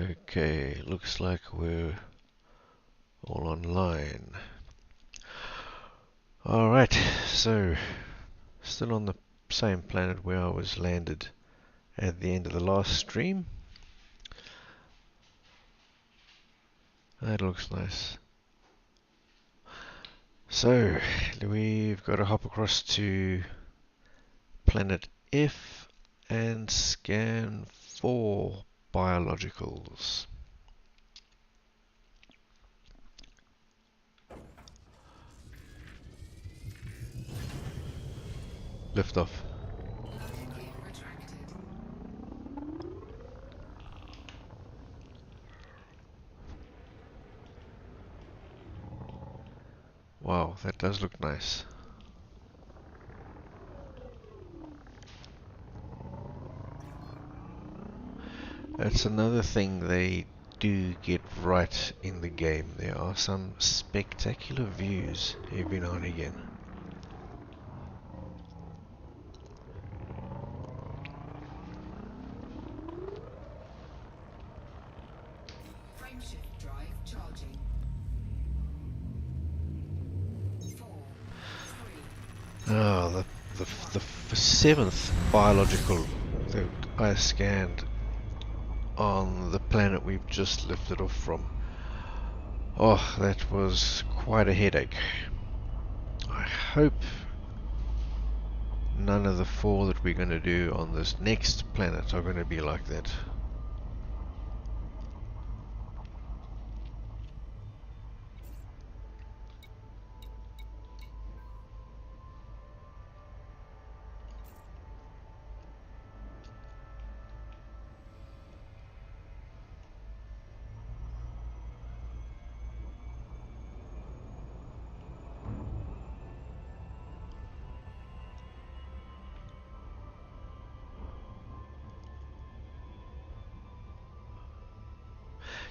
Okay, looks like we're all online. Alright, so still on the same planet where I was landed at the end of the last stream. That looks nice. So, we've got to hop across to planet F and scan for biologicals. Liftoff. Wow, that does look nice. That's another thing they do get right in the game. There are some spectacular views every now and again. Frameshift drive charging. 4, 3. Oh, the seventh biological that I scanned on the planet we've just lifted off from. Oh, that was quite a headache. I hope none of the 4 that we're going to do on this next planet are going to be like that.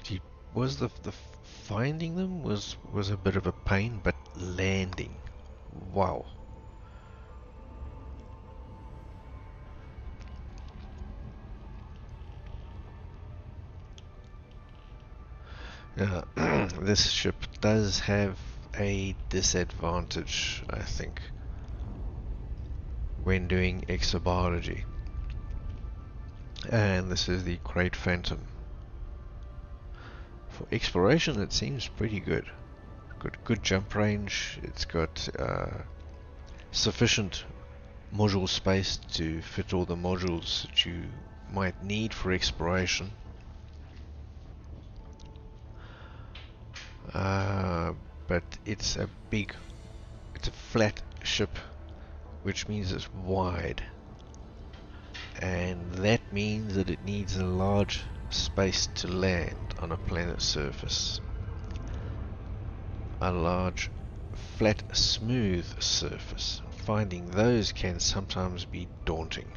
Gee, was the finding them was a bit of a pain, but landing, wow. This ship does have a disadvantage, I think, when doing exobiology, and this is the Great Phantom. For exploration, it seems pretty good. Good jump range. It's got sufficient module space to fit all the modules that you might need for exploration. But it's a flat ship, which means it's wide, and that means that it needs a large space to land on a planet's surface. A large, flat, smooth surface. Finding those can sometimes be daunting.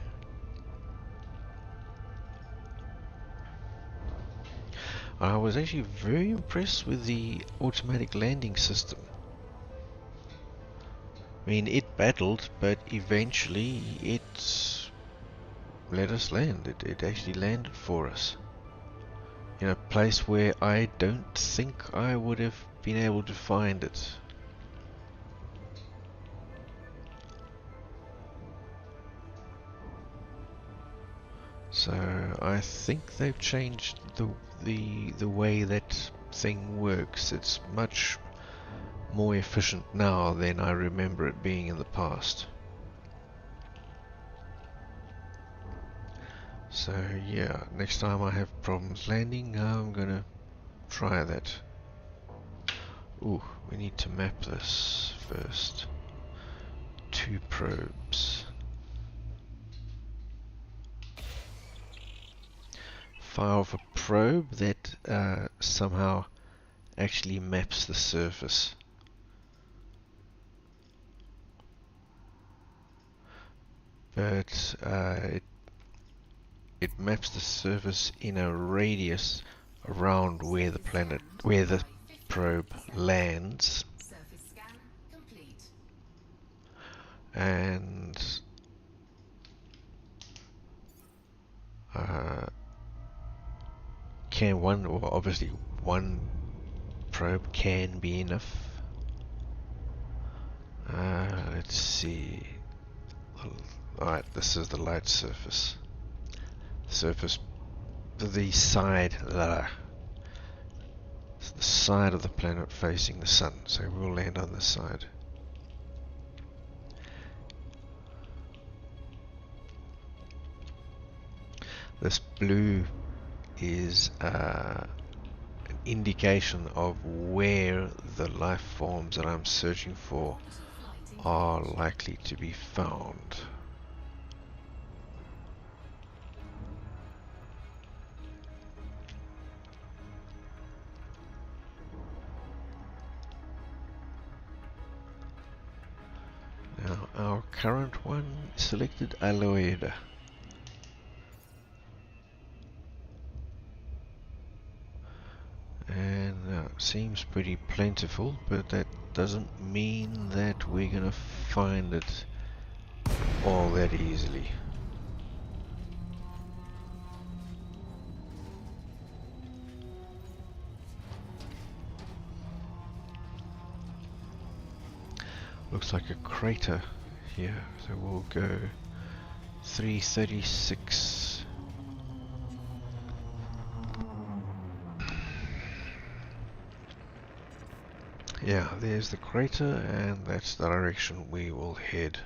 I was actually very impressed with the automatic landing system. I mean, it battled, but eventually it let us land. It actually landed for us in a place where I don't think I would have been able to find it. So I think they've changed the way that thing works. It's much more efficient now than I remember it being in the past. So yeah, next time I have problems landing, I'm gonna try that. Ooh, we need to map this first. 2 probes. Fire off a probe that somehow actually maps the surface. But it maps the surface in a radius around where the probe lands. Surface scan complete. And can one, or obviously one probe can be enough. Let's see. Alright, this is the light surface. The side, the side of the planet facing the sun. So we'll land on this side. This blue is an indication of where the life forms that I'm searching for are likely to be found. Now our current one selected Aloida. And seems pretty plentiful, but that doesn't mean that we're gonna find it all that easily. Looks like a crater here, so we'll go 336. Yeah, there's the crater, and that's the direction we will head.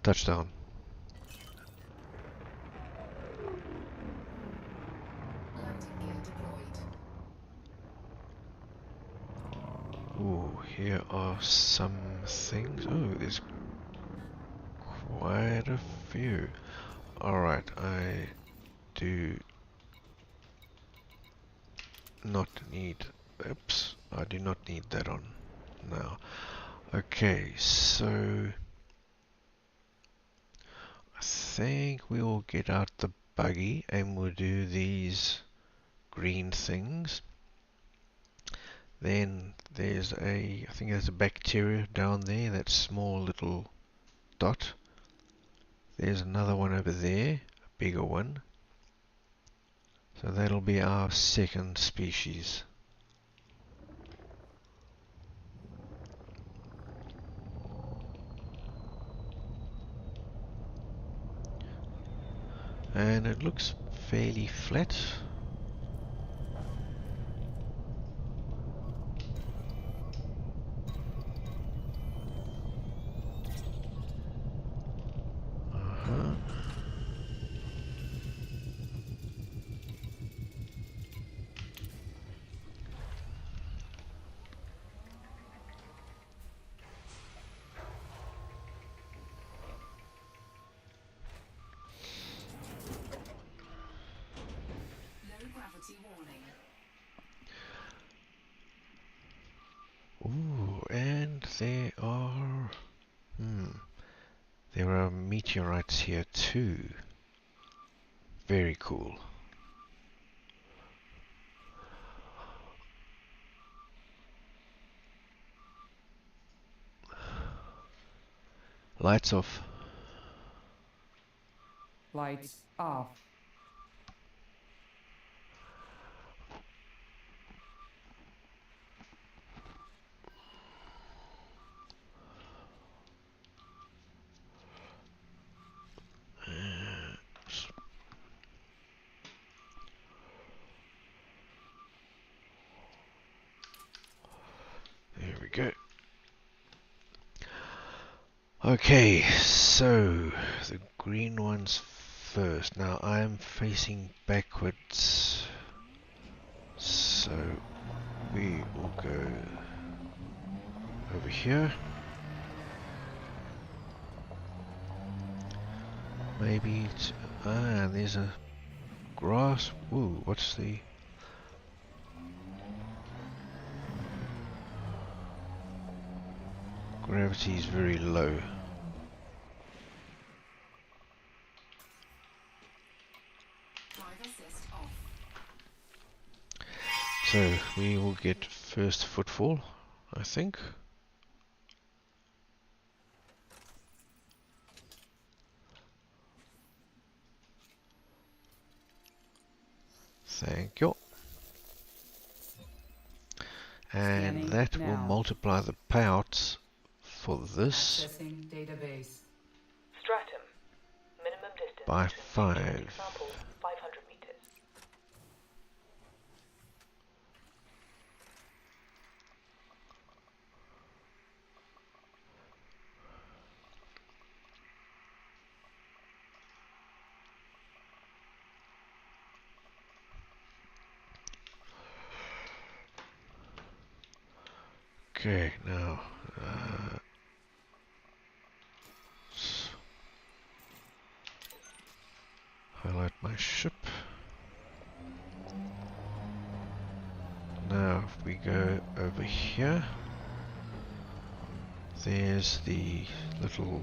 Touchdown. Landing gear deployed. Ooh, here are some things. Oh, there's quite a few. Alright, I do not need... Oops, I do not need that on now. Okay, so... I think we'll get out the buggy and we'll do these green things. Then there's I think there's a bacteria down there, that small little dot. There's another one over there, a bigger one. So that'll be our second species. And it looks fairly flat. Low gravity warning. Ooh, and there are meteorites here too. Very cool. Lights off. Lights off. There we go. Okay, so the green ones first. Now I'm facing backwards, so we will go over here. Maybe there's a grass. Ooh, what's the... Gravity is very low. Drive assist off. So we will get first footfall, I think. Thank you. And Scanning that will now. multiply the payouts for this Accessing database. Stratum. Minimum distance by between two genetic 5. samples, 500 meters. Okay, now highlight my ship. Now if we go over here, there's the little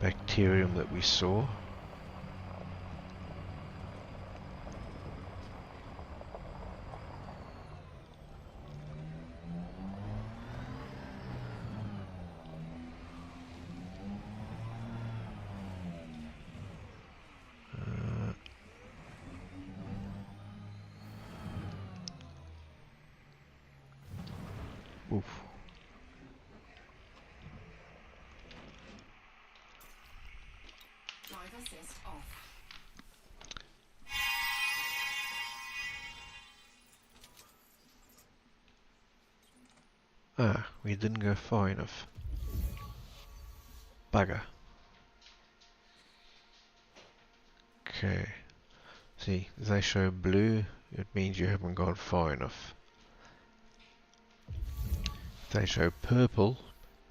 bacterium that we saw. Oof. Drive assist off. Ah, we didn't go far enough. Bugger. Okay. See, if they show blue, it means you haven't gone far enough. If they show purple,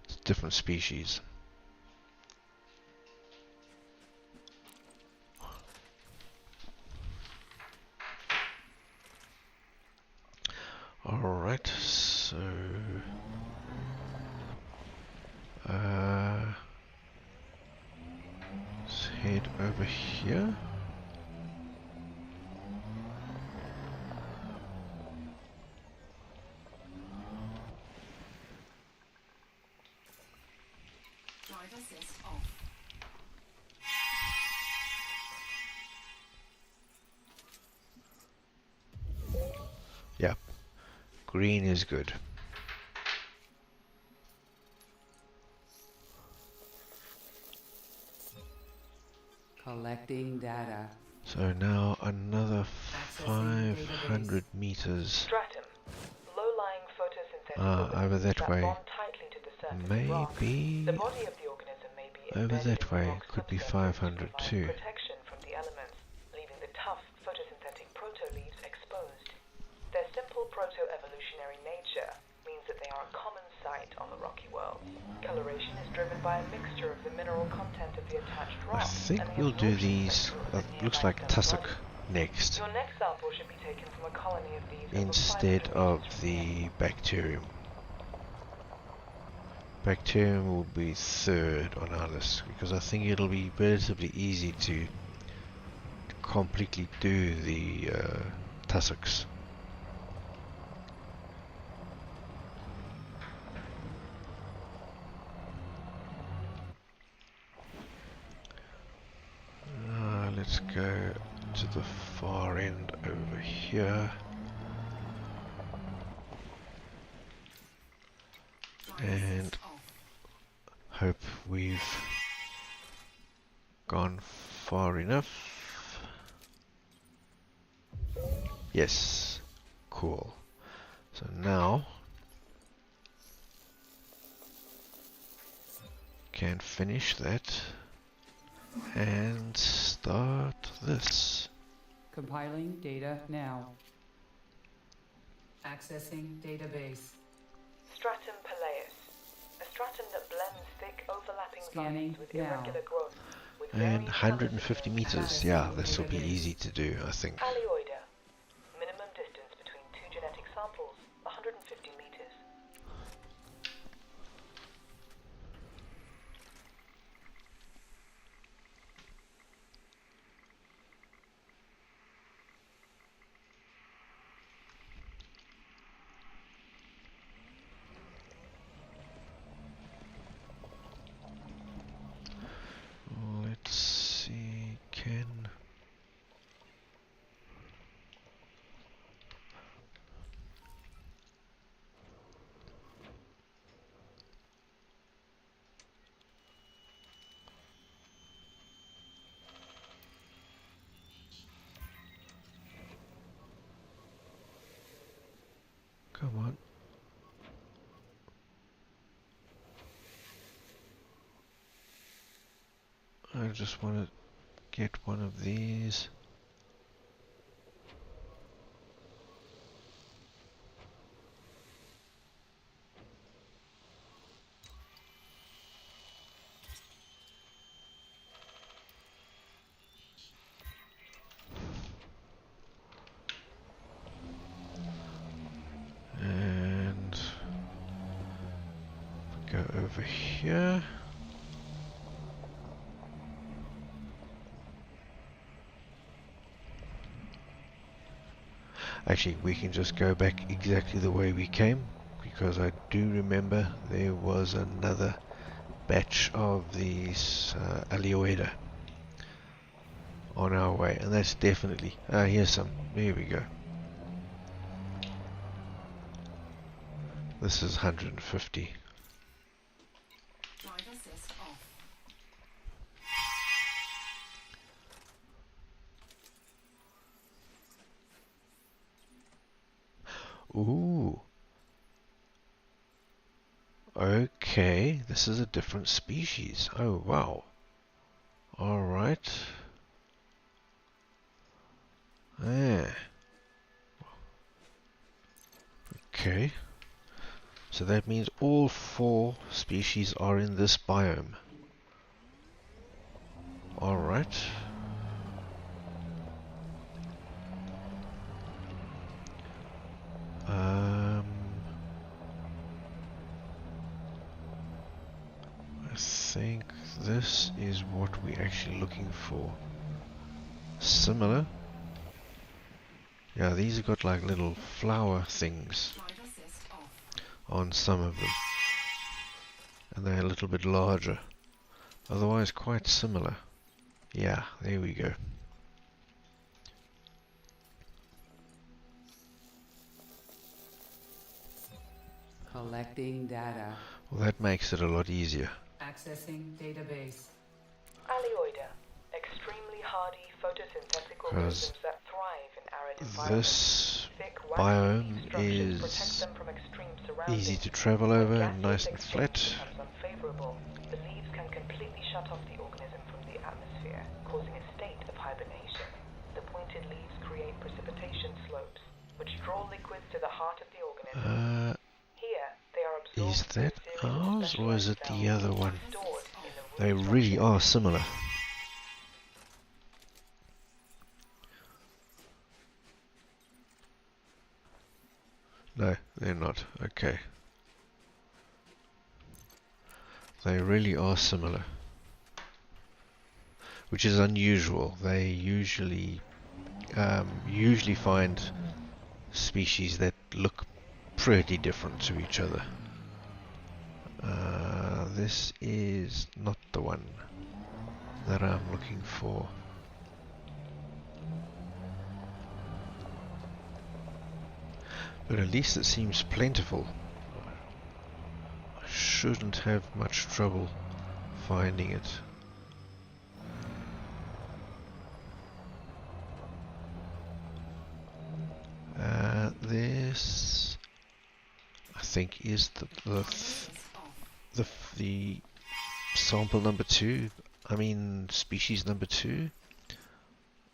it's a different species. Alright, so let's head over here. Drive assist off. Yeah, green is good. Collecting data. So now another Accessing 500 meters Stratum. Low-lying photosynthetic over organisms that way. bond tightly to the surface of rock. Maybe The body of the organism may be over embedded that in the way rock's could be subsurface to 500 provide too. protection from the elements, leaving the tough photosynthetic proto-leaves exposed. Their simple proto-evolutionary nature means that they are a common sight on the rocky world. Coloration is driven by a mixture of the mineral content of the attached I rock think and the we'll do absorption these, spectrum of the looks nearby like stellar tussock body. next, Your next sample should be taken from a colony of these over 500 instead of meters from the bacterium. Bacterium will be third on our list because I think it'll be relatively easy to completely do the tussocks. Let's go to the far end over here Drive and assist off. hope we've gone far enough. Yes, cool. So now can finish that and start this. Compiling data now. Accessing database. Stratum Peleus, a stratum that blends thick overlapping Scanning valleys with now. irregular growth, with And varying 150 colours of meters, Accessing yeah, this will be database. easy to do, I think. Alioida, minimum distance between two genetic samples, 150 meters. Let's see, can Come on. I just want to get one of these. And go over here. Actually, we can just go back exactly the way we came, because I do remember there was another batch of these Alioida on our way, and that's definitely... here's some. There we go. This is 150. Drive assist off. Ooh. Okay, this is a different species. Oh, wow. Alright. Ah. Okay. So that means all 4 species are in this biome. Alright. I think this is what we're actually looking for. Similar. Yeah, these have got like little flower things Drive assist off. on some of them. And they're a little bit larger. Otherwise quite similar. Yeah, there we go. Collecting data. Well, that makes it a lot easier. Accessing database. Alioida, extremely hardy photosynthetic 'Cause organisms that thrive in arid environments. This Thick, waxy biome leaf structures protect is them from extreme surroundings. easy to travel When over, gaseous nice and exchange flat. becomes unfavorable, the leaves can completely shut off the organism from the atmosphere, causing a state of hibernation. The pointed leaves create precipitation slopes, which draw liquids to the heart of the organism. Here, they are absorbed Is through that a series of ours or is it specialized the cells other one? and stored in the root They really structure. are similar. No, they're not. Okay. They really are similar. Which is unusual. They usually find species that look pretty different to each other. This is not the one that I'm looking for. But at least it seems plentiful. I shouldn't have much trouble finding it. This, I think, is the sample number 2. I mean, species number 2.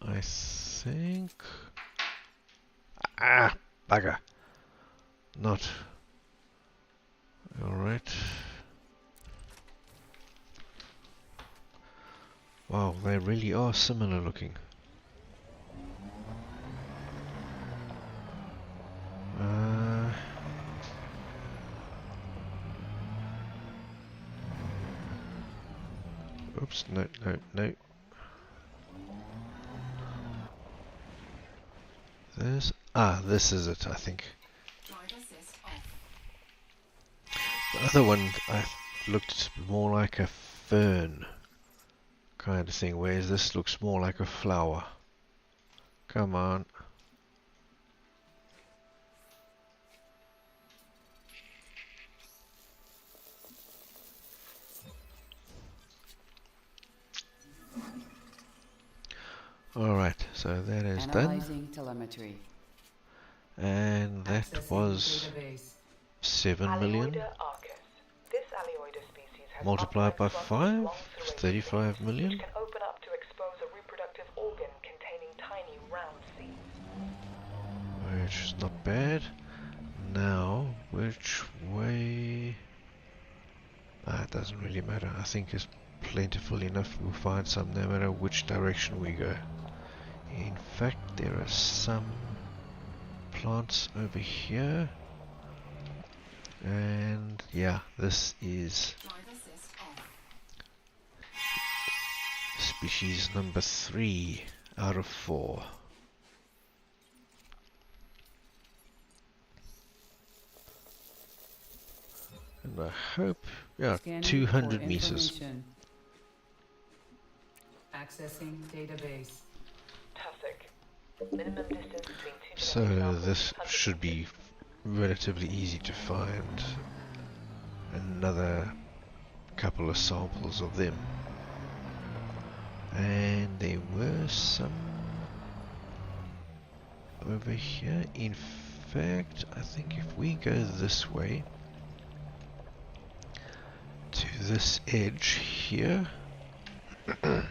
I think. Ah, bugger. Not. Alright. Wow, they really are similar looking. Oops, no, no, no. This is it, I think. Drive assist off. The other one looked more like a fern kind of thing, whereas this looks more like a flower. Come on. Alright, so that is done. Analyzing telemetry. And that Accessing was database. 7 million. Alioida arcus. This Alioida species has Multiplied by upright frontal 5, long serrated 35 leaves, million. which can open up to expose a reproductive organ containing tiny round seeds. Which is not bad. Now, which way? It doesn't really matter. I think it's plentiful enough. We'll find some no matter which direction we go. In fact, there are some plants over here. And yeah, this is Drive assist off. species number 3 out of 4. And I hope, yeah, Scanning 200 for meters. information. Accessing database. Tussock. Minimum distance between two So genetic samples this is 100 should be meters. relatively easy to find another couple of samples of them. And there were some over here. In fact, I think if we go this way to this edge here, Drive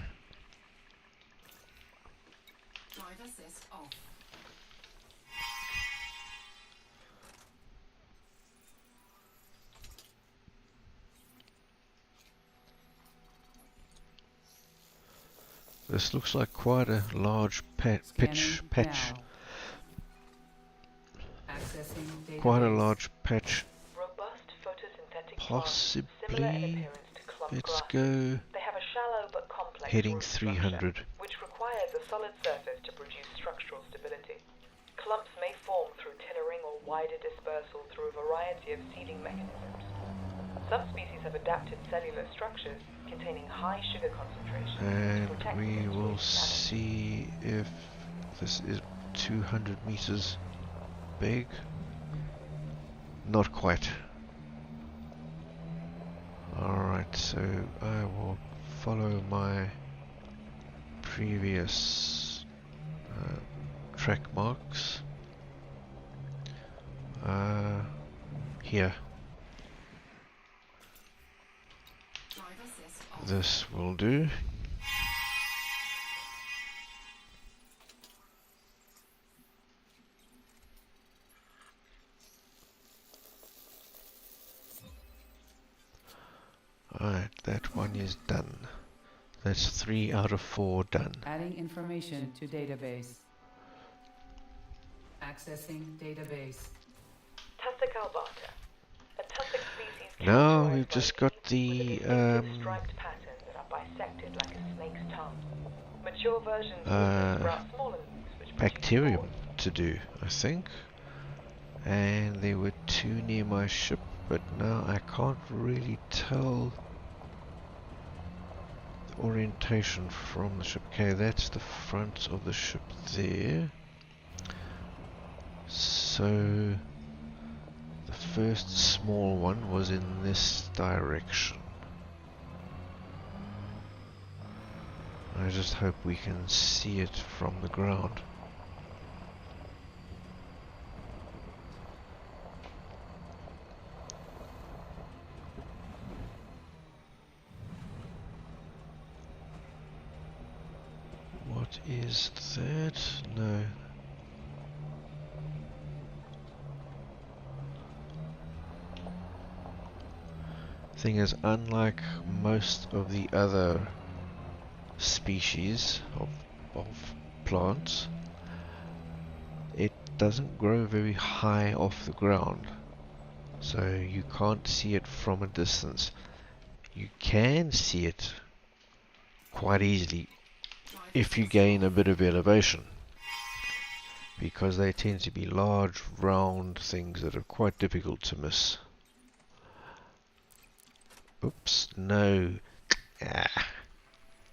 assist off. this looks like quite a large patch. Scanning now. Accessing database. Quite a large patch. Robust photosynthetic plants, similar in Possibly, appearance to clump let's grasses. go They have a shallow but complex heading root structure, 300. which requires a solid surface to produce structural stability. Clumps may form through tillering or wider dispersal through a variety of seeding mechanisms. Some species have adapted cellular structures containing high sugar concentrations to And protect we against will root damage. see if this is 200 meters big. Not quite. Alright, so I will follow my previous track marks. Here. Drive assist off. This will do. Alright, that one is done. That's 3 out of 4 done. Adding information to database. Accessing database. Tussock albata. A tussock species Now characterized we've by just teeth got with the a distinctive striped pattern that are bisected like a snake's tongue. Mature versions also sprout smaller leaves which produce bacterium spores. to do, I think. And there were 2 near my ship, but now I can't really tell the orientation from the ship. Okay, that's the front of the ship there. So the first small one was in this direction. I just hope we can see it from the ground. What is that? No. Thing is, unlike most of the other species of plants, it doesn't grow very high off the ground, so you can't see it from a distance. You can see it quite easily Drive if you assist gain off. a bit of elevation, because they tend to be large round things that are quite difficult to miss. Oops, no.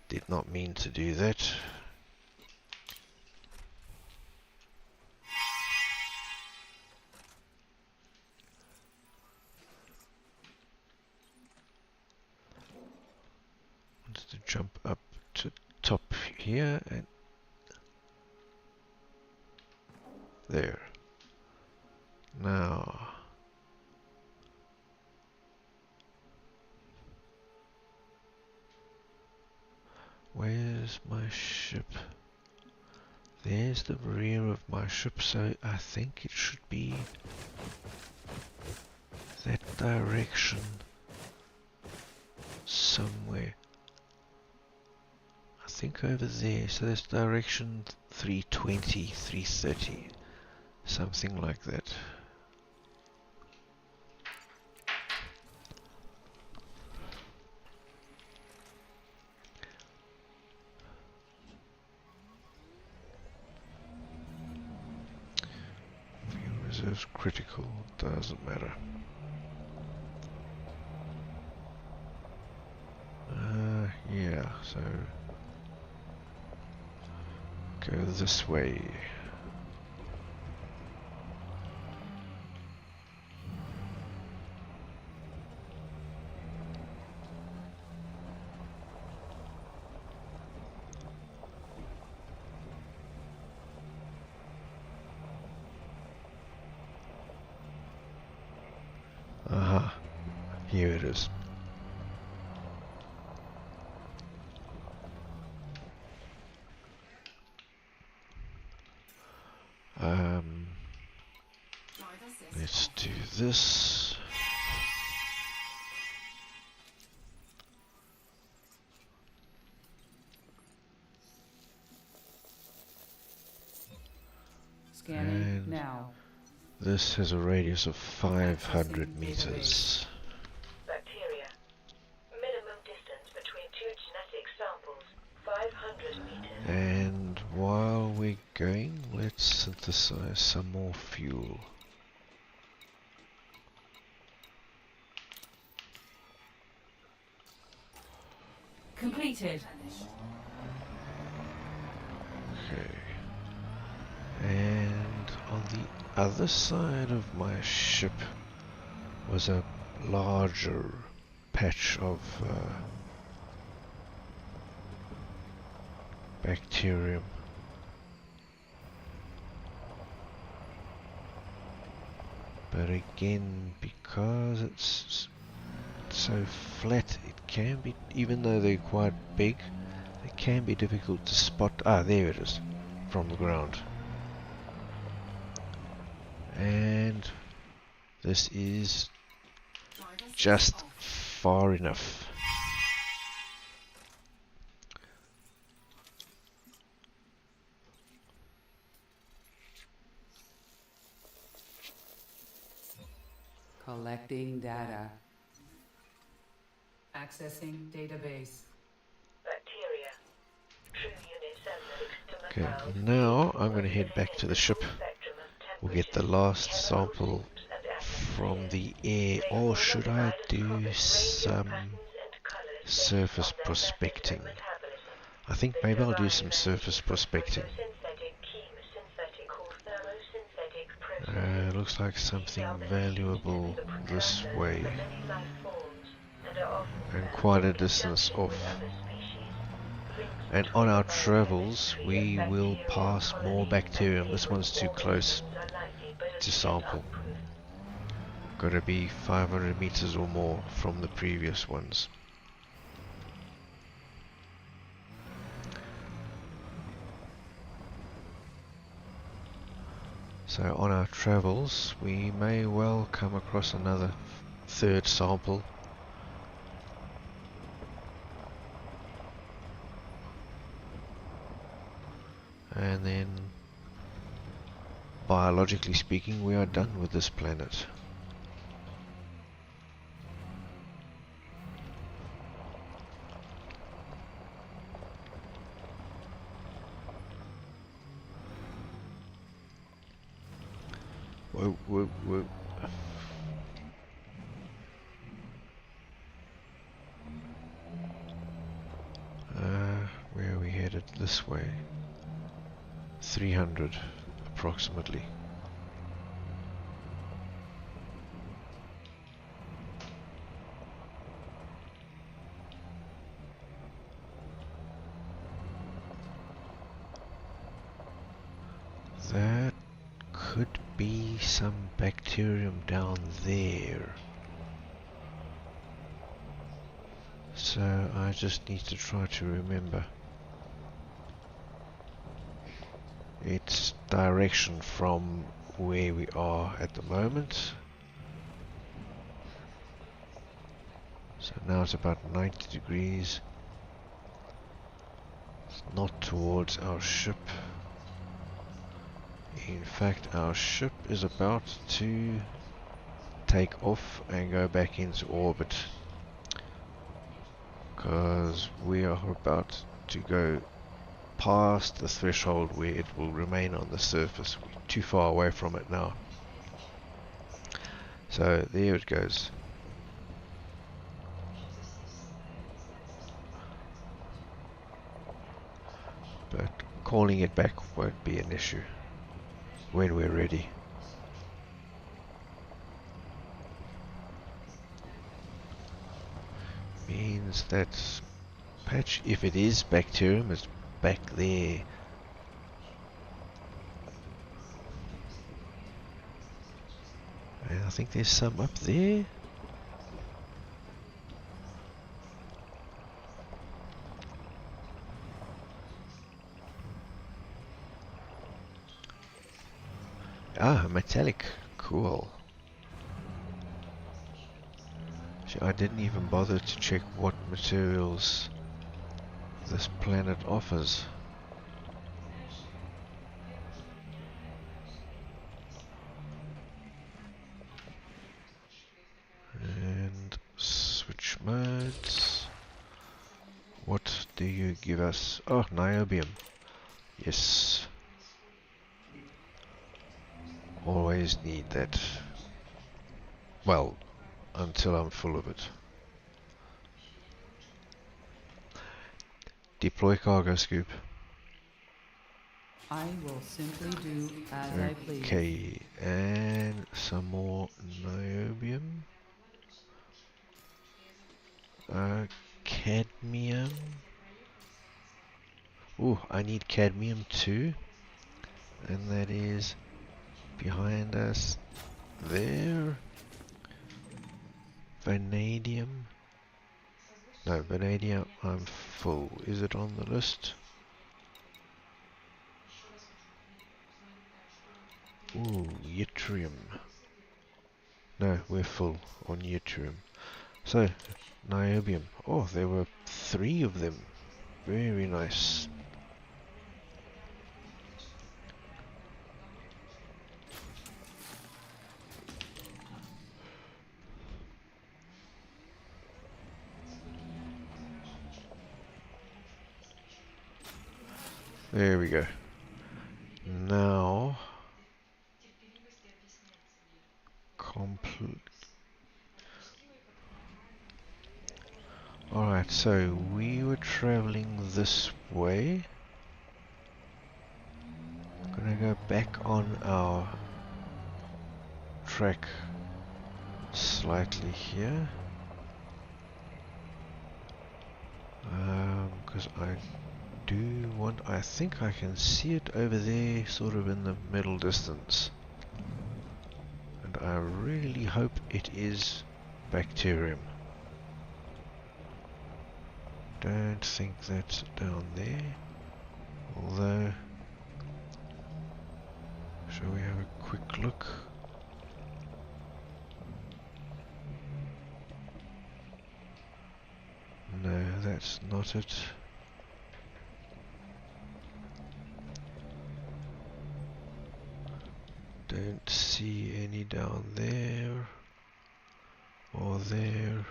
Did not mean to do that. Wanted to jump up to top here and there. Now, where's my ship? There's the rear of my ship, so I think it should be that direction somewhere. I think over there, so that's direction 320, 330, something like that. Fuel reserves critical, doesn't matter. Yeah, so go this way. Aha, here it is. Drive assist Let's off. do this. Scanning And now. this has a radius of 500 Accessing meters. Bacteria. Minimum distance between two genetic samples, 500 meters. And while we're going, let's synthesize some more fuel. Completed. Okay. And on the other side of my ship was a larger patch of bacterium. But again, because it's so flat, it can be, even though they're quite big, they can be difficult to spot. Ah, there it is, from the ground. And this is Drive assist just off. far enough. Collecting data. Accessing database. Bacteria. True units and Okay, metals. now I'm going to head back to the ship. We'll get the last sample from the air, or should I do some surface prospecting? I think maybe I'll do some surface prospecting. Looks like something valuable this way, and quite a distance off. And on our travels we will pass more bacterium. This one's too close to sample. Gotta be 500 meters or more from the previous ones. So on our travels we may well come across another third sample. And then, biologically speaking, we are done with this planet. Whoa, whoa, whoa. Where are we headed? This way. 300, approximately. That could be some bacterium down there. So I just need to try to remember its direction from where we are at the moment. So now it's about 90 degrees. It's not towards our ship. In fact, our ship is about to take off and go back into orbit, because we are about to go past the threshold where it will remain on the surface. We're too far away from it now. So there it goes. But calling it back won't be an issue when we're ready. Means that patch, if it is bacterium, is back there. And I think there's some up there. Ah, metallic. Cool. See, I didn't even bother to check what materials this planet offers. And switch modes. What do you give us? Oh, niobium. Yes. Always need that. Well, until I'm full of it. Deploy cargo scoop. I will simply do as I please. Okay, and some more niobium. Cadmium. Oh, I need cadmium too. And that is behind us there. Vanadium. No, vanadium, I'm full. Is it on the list? Ooh, yttrium. No, we're full on yttrium. So, niobium. Oh, there were 3 of them. Very nice. There we go. Now, complete. Alright, so we were traveling this way. Gonna go back on our track slightly here. Because I think I can see it over there, sort of in the middle distance. And I really hope it is bacterium. Don't think that's down there. Although, shall we have a quick look? No, that's not it. Don't see any down there or there.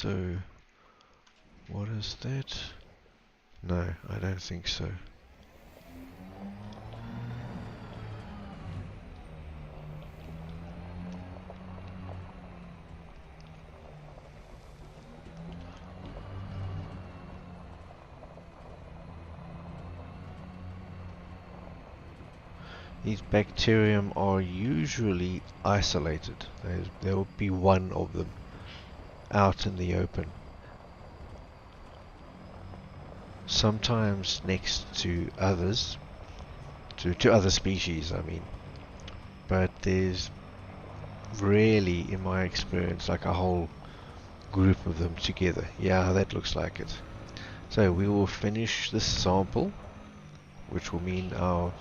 so what is that? No, I don't think so. These bacterium are usually isolated. There will be one of them out in the open. Sometimes next to others, to other species, I mean. But there's rarely, in my experience, like a whole group of them together. Yeah, that looks like it. So we will finish this sample, which will mean our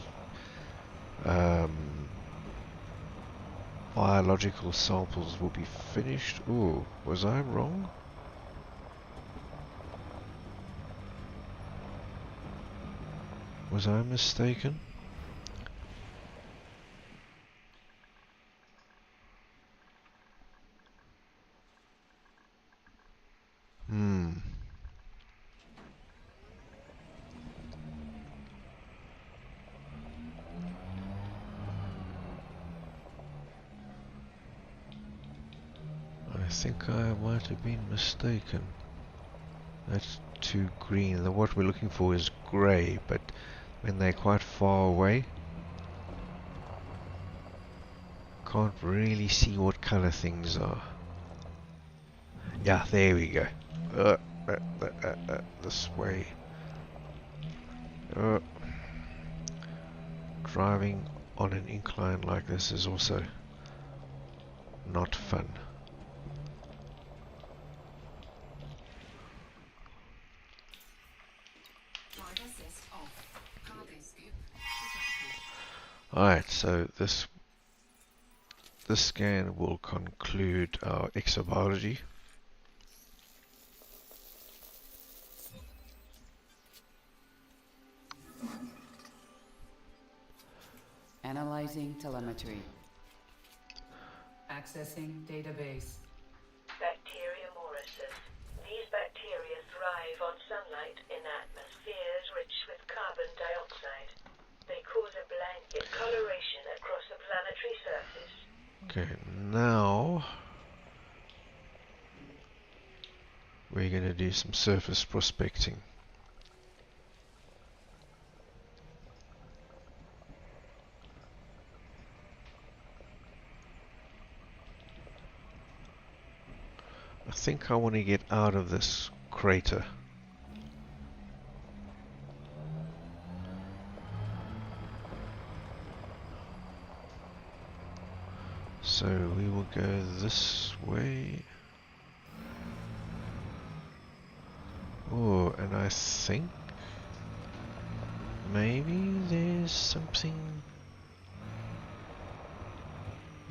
biological samples will be finished. Ooh, was I wrong? Was I mistaken? I think I might have been mistaken. That's too green. What we're looking for is grey, but when they're quite far away, can't really see what colour things are. Yeah, there we go. This way. Driving on an incline like this is also not fun. Driver assist off. Cargo scoop detected. Alright, so this scan will conclude our exobiology. Analyzing telemetry. Accessing database. Bacteriomorosis. These bacteria thrive on sunlight in atmospheres rich with carbon dioxide. They cause a blanket coloration across the planetary surface. Okay, now we're going to do some surface prospecting. I think I want to get out of this crater. So we will go this way. Oh, and I think maybe there's something.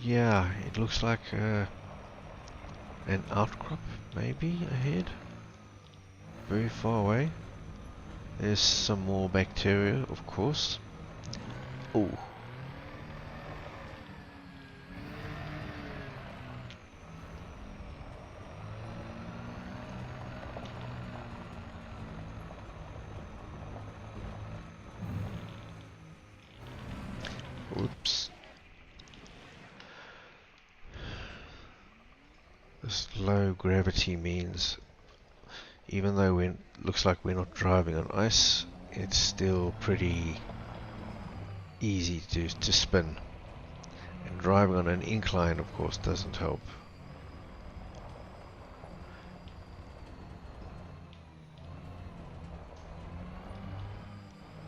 Yeah, it looks like an outcrop maybe ahead. Very far away. There's some more bacteria, of course. Oh. Oops. This low gravity means even though it looks like we're not driving on ice, it's still pretty easy to spin. And driving on an incline, of course, doesn't help.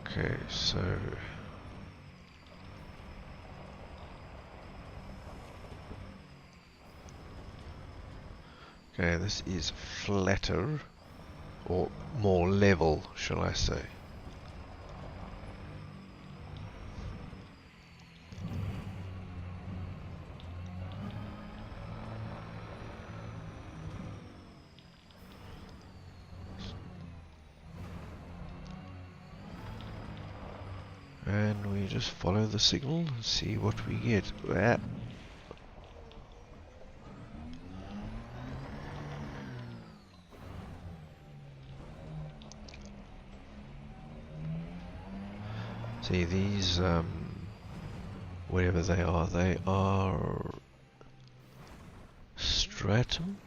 Okay, so okay, this is flatter, or more level, shall I say. And we just follow the signal and see what we get. Ah. See, these, whatever they are stratum?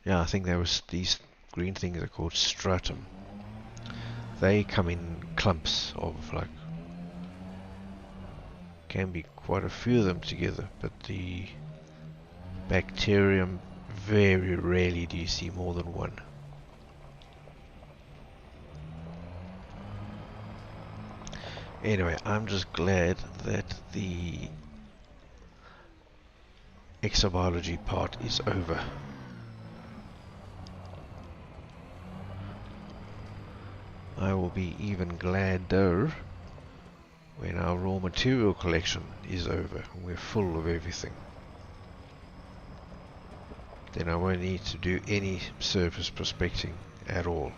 Yeah, I think these green things are called stratum. They come in clumps of like, can be quite a few of them together, but the bacterium, very rarely do you see more than one. Anyway, I'm just glad that the exobiology part is over. I will be even gladder when our raw material collection is over and we're full of everything. Then I won't need to do any surface prospecting at all,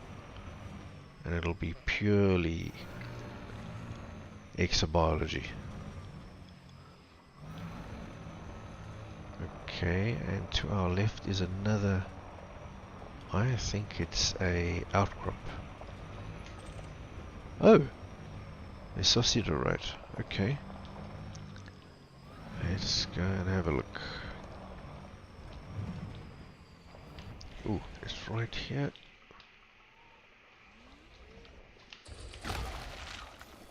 and it'll be purely exobiology. Okay, and to our left is another, I think it's a outcrop. Oh, a Sociodorite. Okay, let's go and have a look. Ooh, it's right here.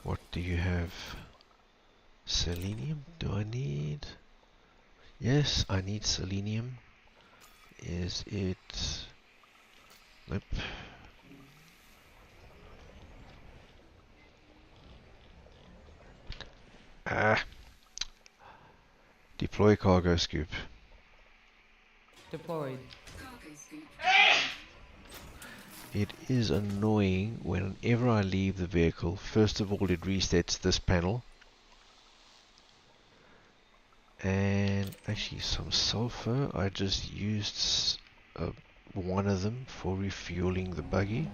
What do you have? Selenium? Do I need? Yes, I need selenium. Is it? Nope. Ah. Deploy cargo scoop. Deployed. Cargo scoop. It is annoying whenever I leave the vehicle. First of all, it resets this panel. And actually some sulfur. I just used one of them for refueling the buggy.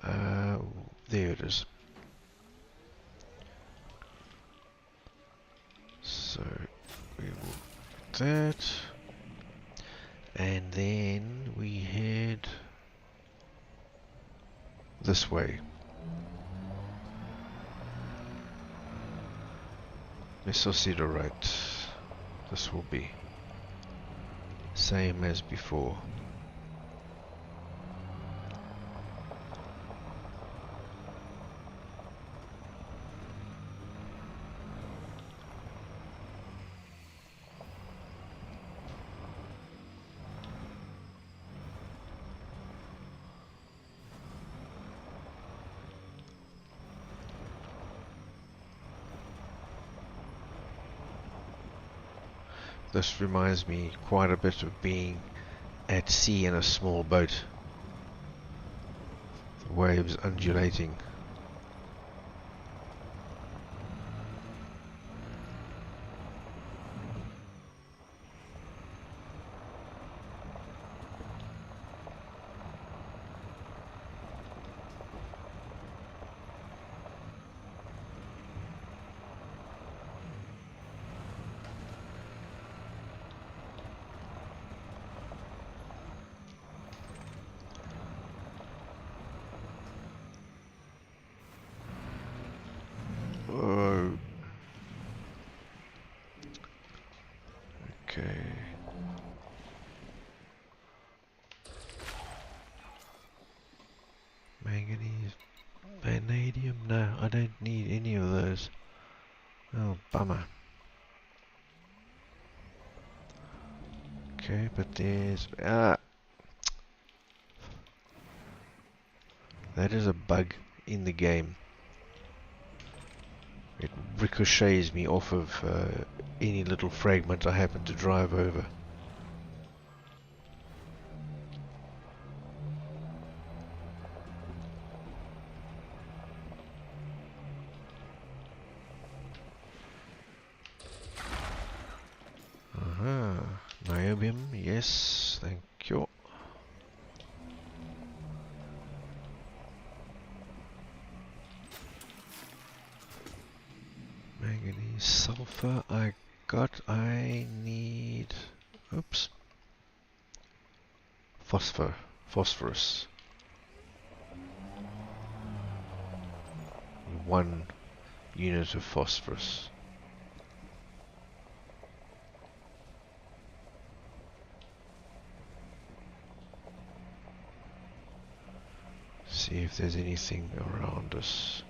There it is. So we will put that. And then we head this way. Mesosiderite. This will be same as before. This reminds me quite a bit of being at sea in a small boat. The waves undulating. Oh. Okay. Manganese, vanadium. No, I don't need any of those. Oh, bummer. Okay, but there's that is a bug in the game. It ricochets me off of any little fragment I happen to drive over. Niobium, yes, thank you. Manganese, sulfur, I need, oops, phosphorus. 1 unit of phosphorus. See if there's anything around us.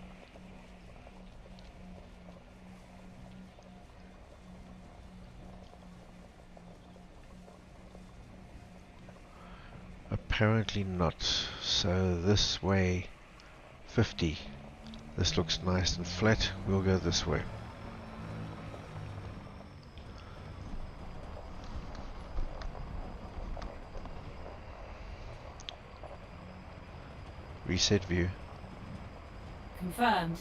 Apparently not. So this way, 50. This looks nice and flat. We'll go this way. Reset view. Confirmed.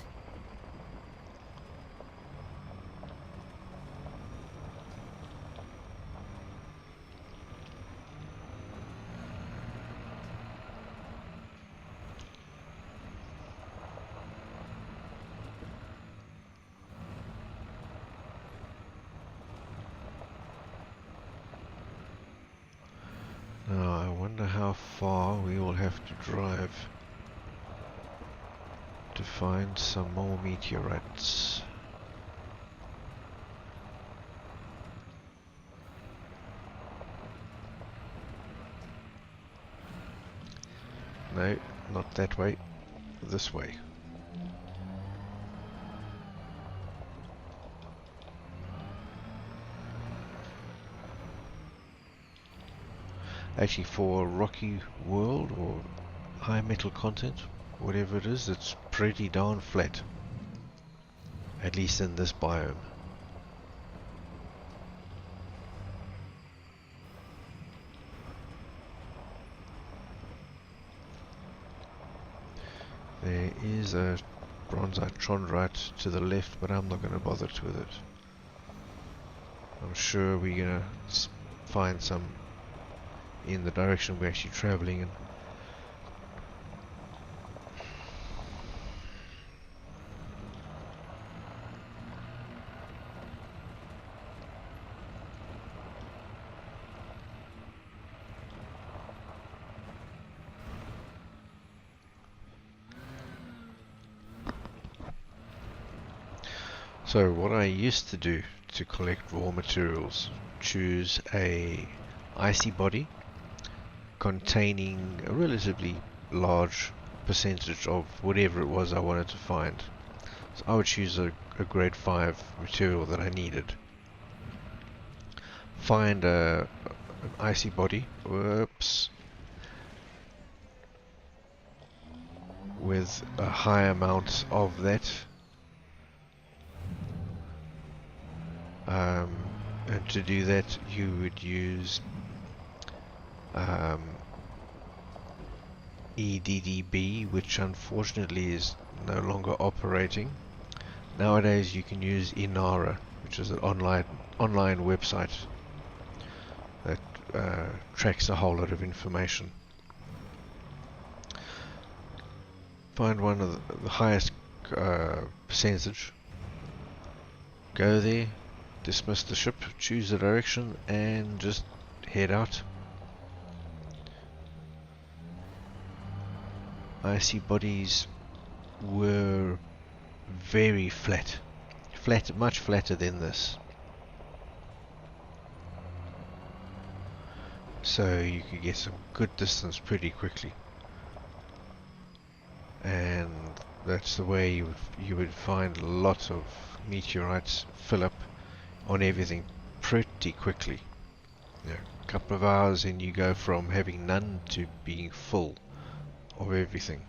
Now I wonder how far we will have to drive to find some more meteorites. No, not that way. This way. Actually, for a rocky world or high metal content, whatever it is, it's pretty darn flat. At least in this biome. There is a bronzite chondrite to the left, but I'm not going to bother with it. I'm sure we're going to find some in the direction we're actually traveling in. So what I used to do to collect raw materials, choose a icy body containing a relatively large percentage of whatever it was I wanted to find. So I would choose a grade 5 material that I needed. Find an icy body, whoops, with a high amount of that. And to do that you would use EDDB, which unfortunately is no longer operating. Nowadays you can use Inara, which is an online website that tracks a whole lot of information. Find one of the highest percentage, go there, dismiss the ship, choose the direction and just head out. Icy bodies were very flat, much flatter than this. So you could get some good distance pretty quickly. And that's the way you would find lots of meteorites fill up on everything pretty quickly. You know, a couple of hours and you go from having none to being full of everything.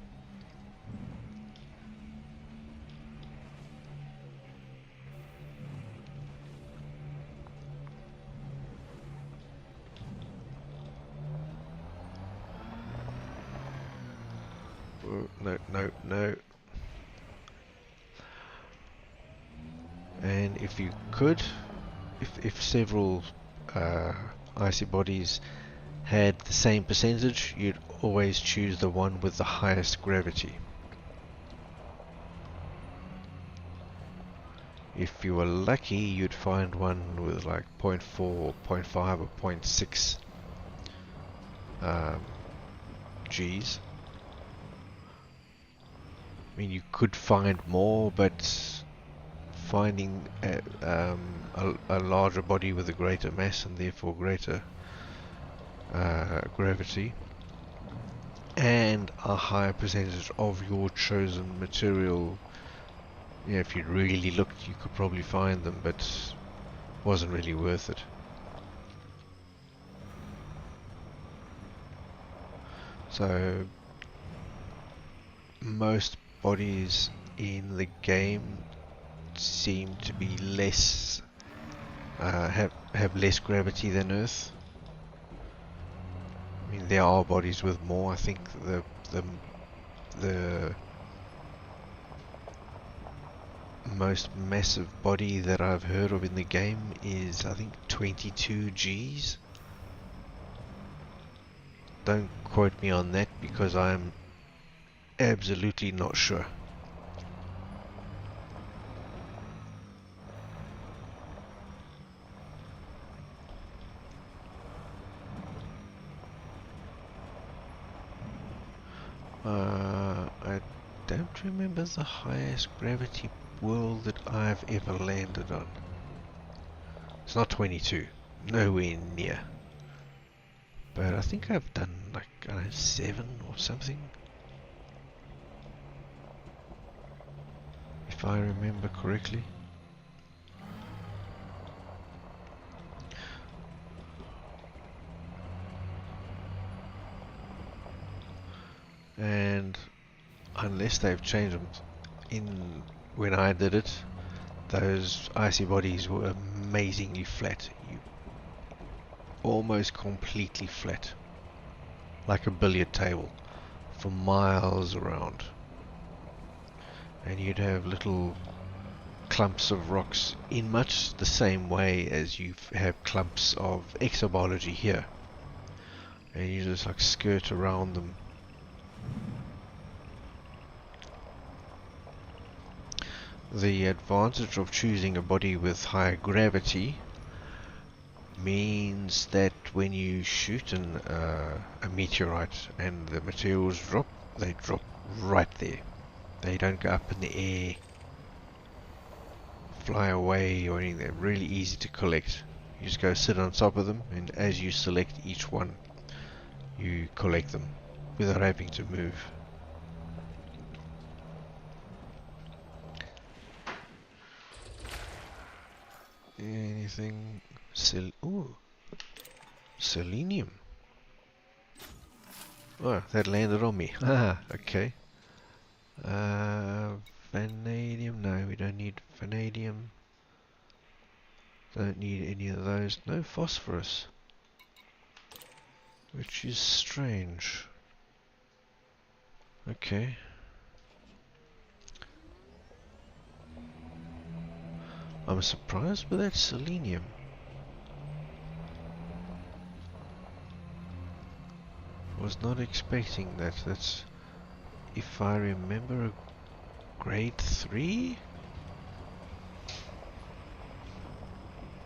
No. And if you could, if several icy bodies had the same percentage, you'd always choose the one with the highest gravity. If you were lucky, you'd find one with like 0.4 or 0.5 or 0.6 G's. mean, you could find more, but finding a larger body with a greater mass and therefore greater gravity and a higher percentage of your chosen material, yeah, if you really looked, you could probably find them, but wasn't really worth it. So most bodies in the game seem to be less have less gravity than Earth. I mean, there are bodies with more. I think the most massive body that I've heard of in the game is, I think, 22 Gs. Don't quote me on that because I'm absolutely not sure. I don't remember the highest gravity world that I've ever landed on. It's not 22, nowhere near. But I think I've done like, I don't know, 7 or something, if I remember correctly. And unless they've changed them, in when I did it, those icy bodies were amazingly flat. Almost completely flat, like a billiard table, for miles around. And you'd have little clumps of rocks in much the same way as you have clumps of exobiology here. And you just like skirt around them. The advantage of choosing a body with higher gravity means that when you shoot a meteorite and the materials drop, they drop right there. They don't go up in the air, fly away or anything. They're really easy to collect. You just go sit on top of them, and as you select each one, you collect them without having to move. Anything? Ooh, selenium. Oh, that landed on me. Ah, okay. Vanadium. No, we don't need vanadium. Don't need any of those. No phosphorus, which is strange. Okay. I'm surprised with that selenium. Was not expecting that. That's, if I remember, a grade 3?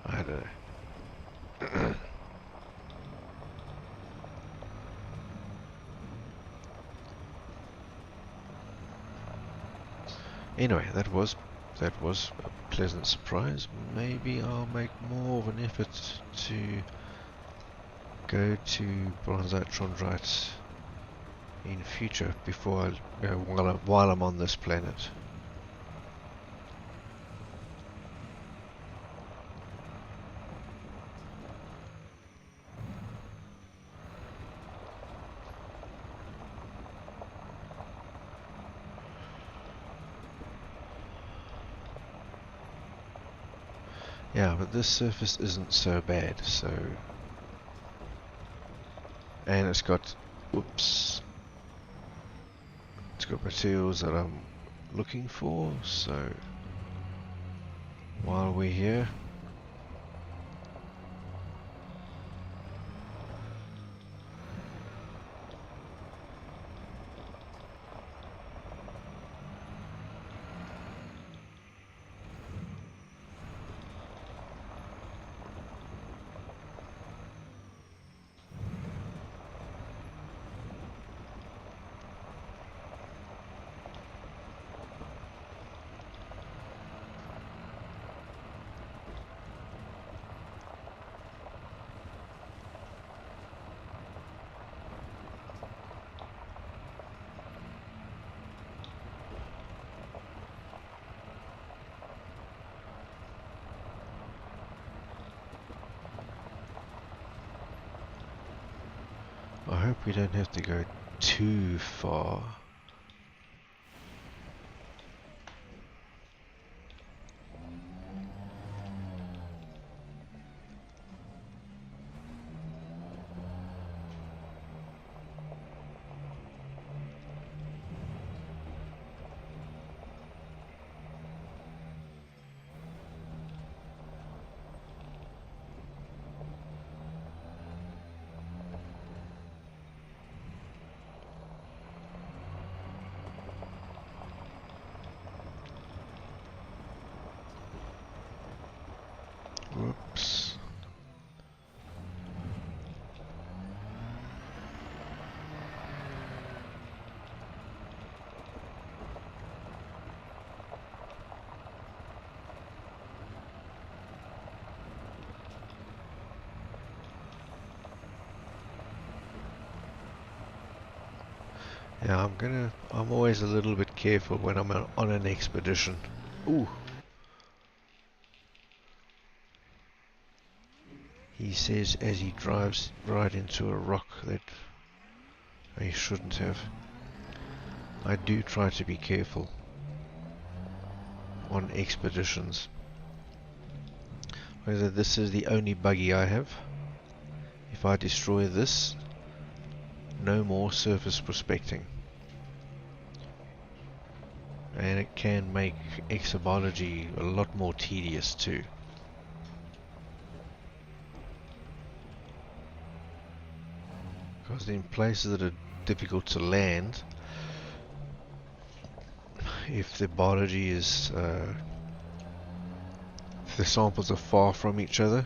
I don't know. Anyway, that was a pleasant surprise. Maybe I'll make more of an effort to go to bronzite chondrites in future before while I'm on this planet. Yeah, but this surface isn't so bad, so... And it's got... Whoops. It's got materials that I'm looking for, so... While we're here... hope we don't have to go too far. Whoops. Yeah, I'm always a little bit careful when I'm on an expedition. Ooh. He says as he drives right into a rock that he shouldn't have. I do try to be careful on expeditions. Whether this is the only buggy I have. If I destroy this, no more surface prospecting. And it can make exobiology a lot more tedious too. Because in places that are difficult to land, if the biology is, if the samples are far from each other,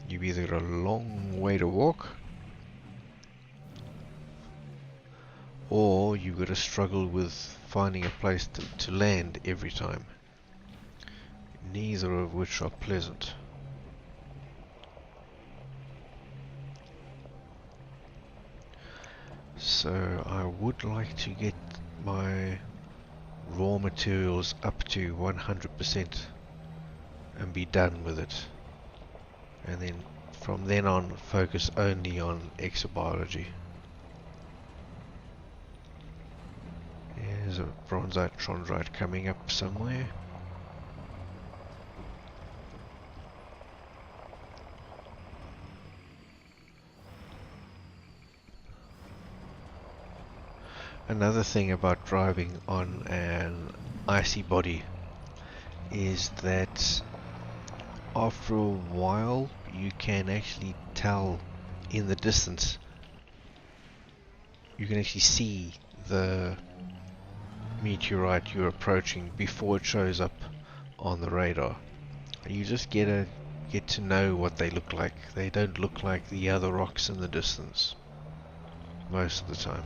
you've either got a long way to walk, or you've got to struggle with finding a place to land every time. Neither of which are pleasant. So I would like to get my raw materials up to 100% and be done with it, and then from then on focus only on exobiology. There's a bronzite chondrite coming up somewhere. Another thing about driving on an icy body is that after a while you can actually tell in the distance, you can actually see the meteorite you're approaching before it shows up on the radar. You just get to know what they look like. They don't look like the other rocks in the distance most of the time.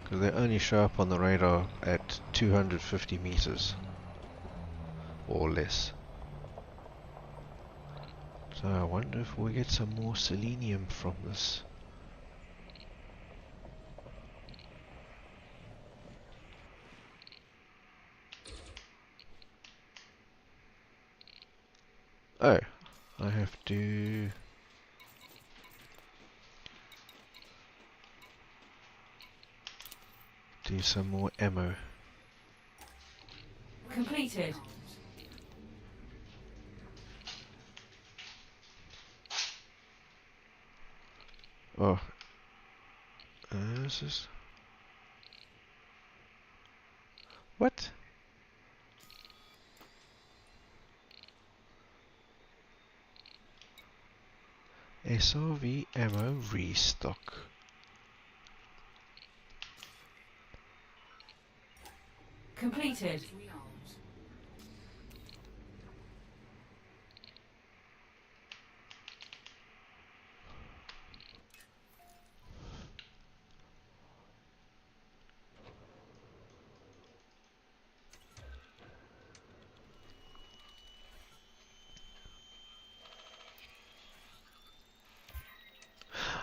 Because they only show up on the radar at 250 meters or less. So I wonder if we get some more selenium from this. Oh, I have to do some more ammo. Completed. Oh, this is... What? SRV ammo restock. Completed. Rearmed.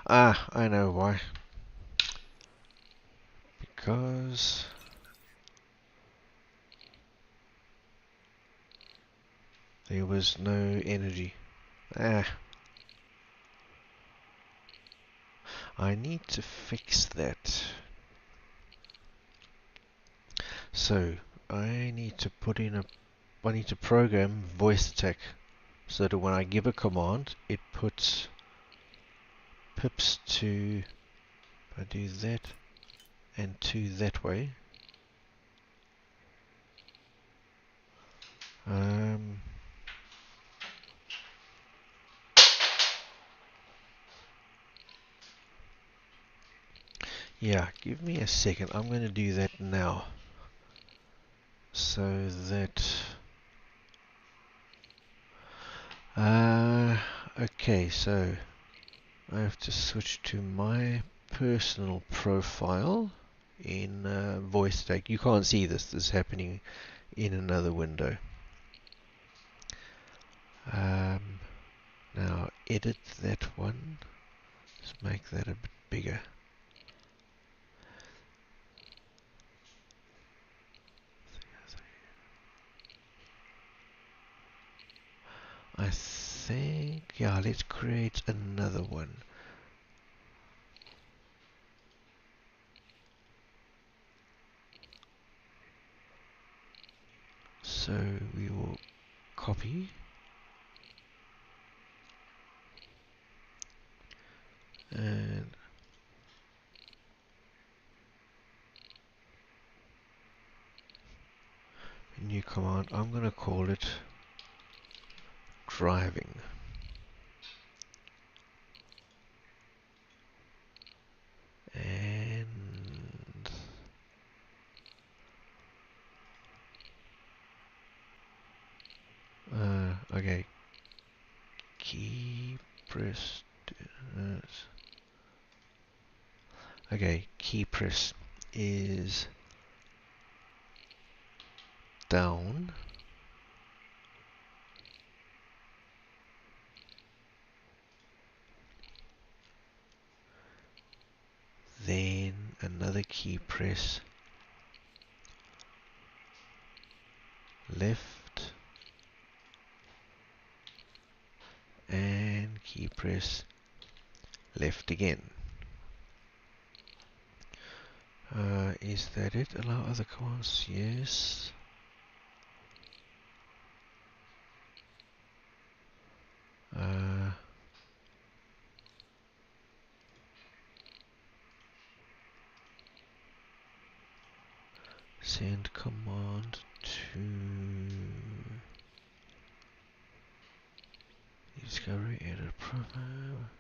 Ah, I know why. Because There was no energy. Ah, I need to fix that. So I need to put in I need to program voice attack so that when I give a command, it puts pips to. If I do that and 2 that way. Yeah, give me a second. I'm going to do that now. So that... okay, so I have to switch to my personal profile in voice tag. You can't see this. This is happening in another window. Now edit that one. Let's make that a bit bigger. I think, yeah, let's create another one. So we will copy and a new command. I'm going to call it driving. And okay, key press. Okay, key press is down. Then another key press left and key press left again. Is that it? Allow other commands? Yes. Send command to discovery edit profile.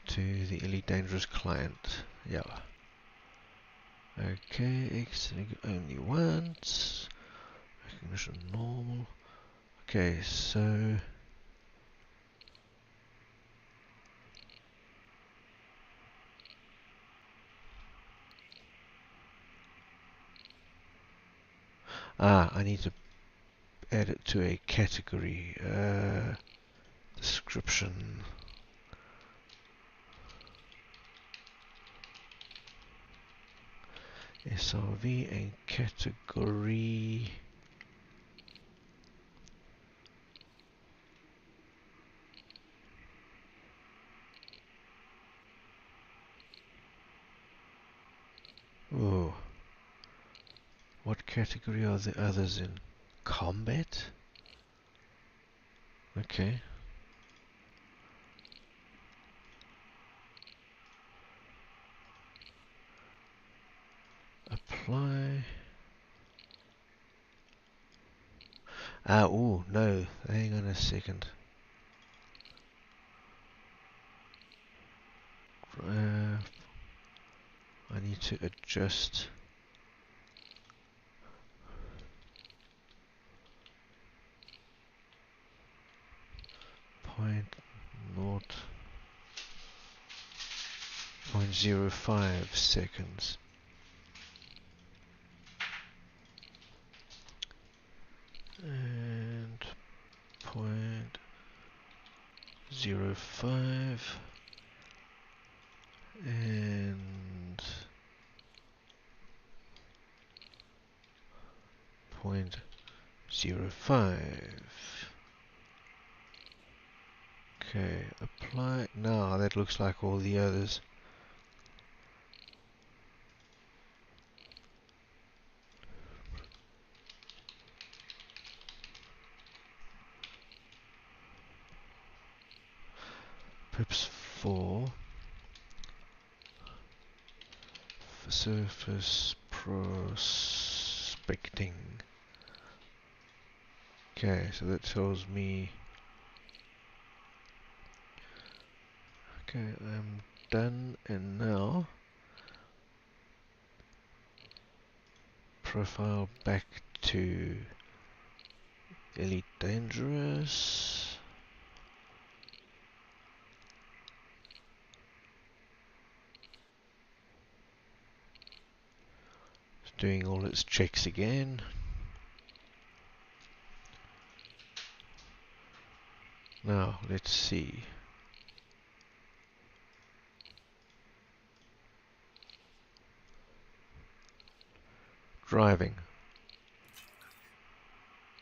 To the Elite Dangerous client. Yeah. Okay, exiting only once. Recognition normal. Okay, so I need to add it to a category. Description. SRV and category. Oh, what category are the others in? Combat? Okay. Apply. Oh, no. Hang on a second. I need to adjust. Point 0.05 seconds. And .05 and .05. Okay, apply. Now that looks like all the others. Pips 4. Surface prospecting. Okay, so that tells me. Okay, I'm done, and now profile back to Elite Dangerous. It's doing all its checks again. Now, let's see. Driving.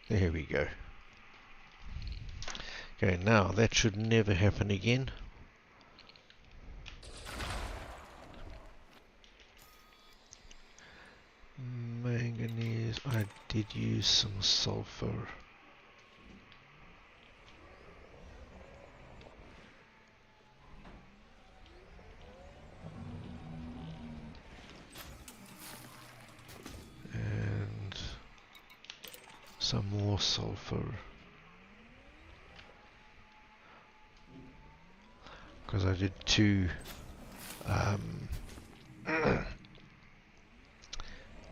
There we go. Okay, now that should never happen again. Manganese, I did use some sulfur. And some more sulfur. Because I did two.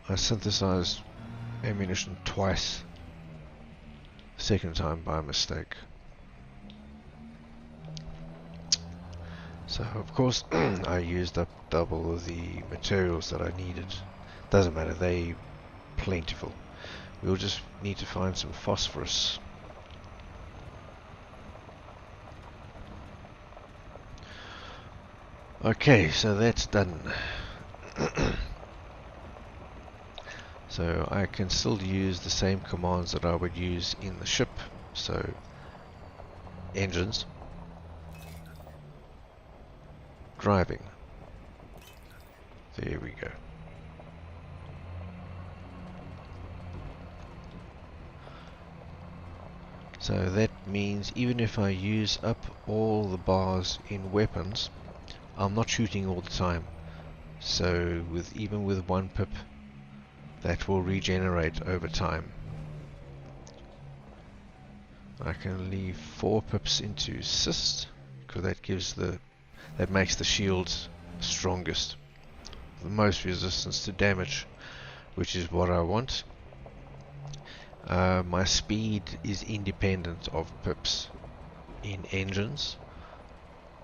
I synthesized ammunition twice. Second time by mistake. So of course I used up double of the materials that I needed. Doesn't matter, they plentiful. We'll just need to find some phosphorus. Okay, so that's done. So I can still use the same commands that I would use in the ship. So engines, driving. There we go. So that means even if I use up all the bars in weapons, I'm not shooting all the time. So even with one pip, that will regenerate over time. I can leave 4 pips into assist because that makes the shields strongest, the most resistance to damage, which is what I want. My speed is independent of pips in engines.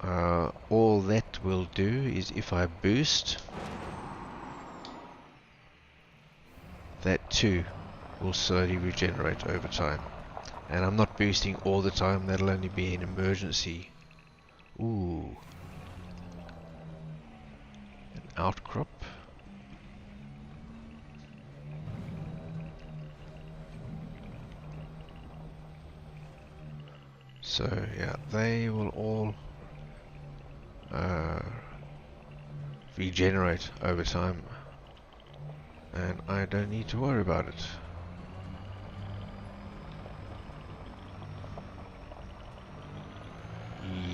All that will do is if I boost, that too will slowly regenerate over time. And I'm not boosting all the time, that'll only be an emergency. Ooh. An outcrop. So yeah, they will all regenerate over time, and I don't need to worry about it.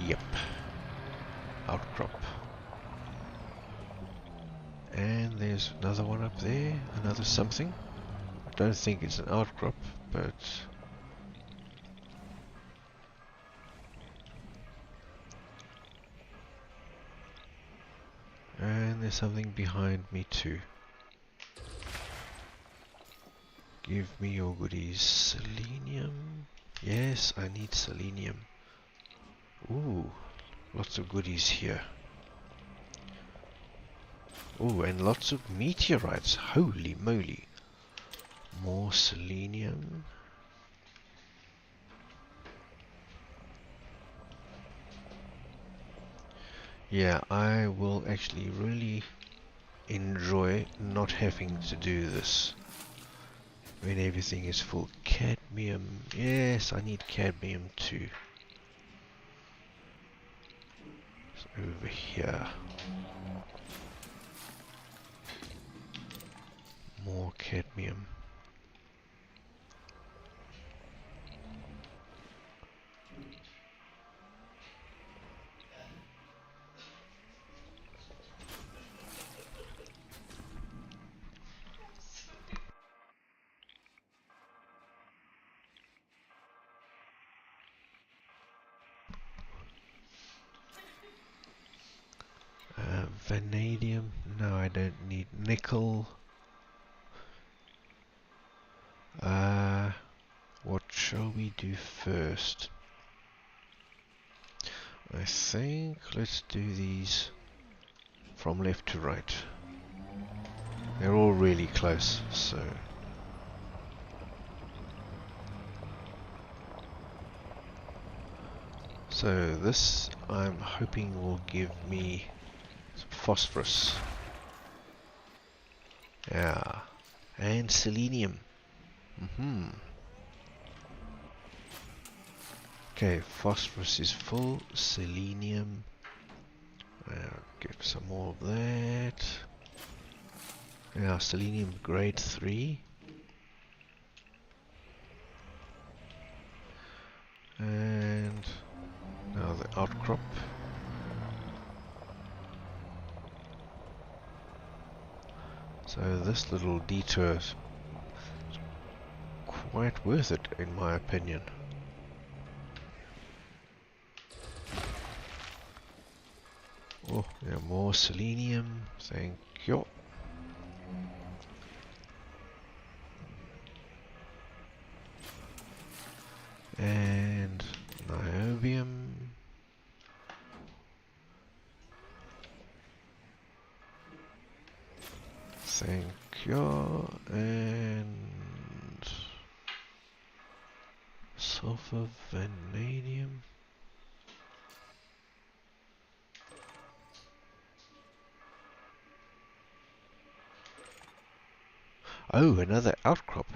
Yep. Outcrop. And there's another one up there, another something. I don't think it's an outcrop, but and there's something behind me too. Give me your goodies. Selenium. Yes, I need selenium. Ooh, lots of goodies here. Ooh, and lots of meteorites. Holy moly. More selenium. Yeah, I will actually really enjoy not having to do this when everything is full. Cadmium. Yes, I need cadmium too. It's over here. More cadmium. Vanadium. No, I don't need nickel. What shall we do first? I think let's do these from left to right. They're all really close, so... So this I'm hoping will give me some phosphorus. Yeah. And selenium. Okay, phosphorus is full. Selenium. Get some more of that. Yeah, selenium grade 3. And now the outcrop. So this little detour is quite worth it in my opinion. Oh, yeah, more selenium. Thank you. And niobium. Thank you. And sulfur vanadium. Oh, another outcrop.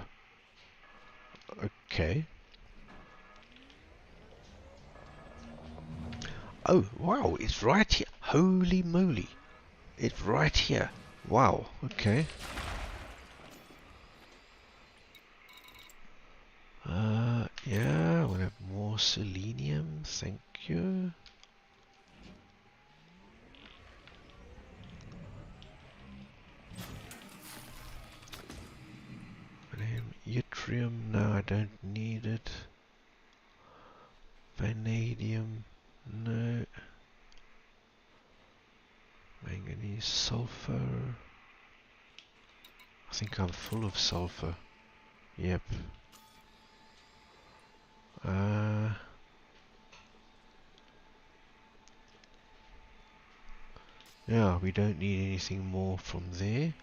Okay. Oh, wow, it's right here. Holy moly. It's right here. Wow, okay. Yeah, we'll have more selenium. Thank you. Yttrium, no, I don't need it. Vanadium, no. Manganese, sulfur. I think I'm full of sulfur. Yep. Yeah, we don't need anything more from there.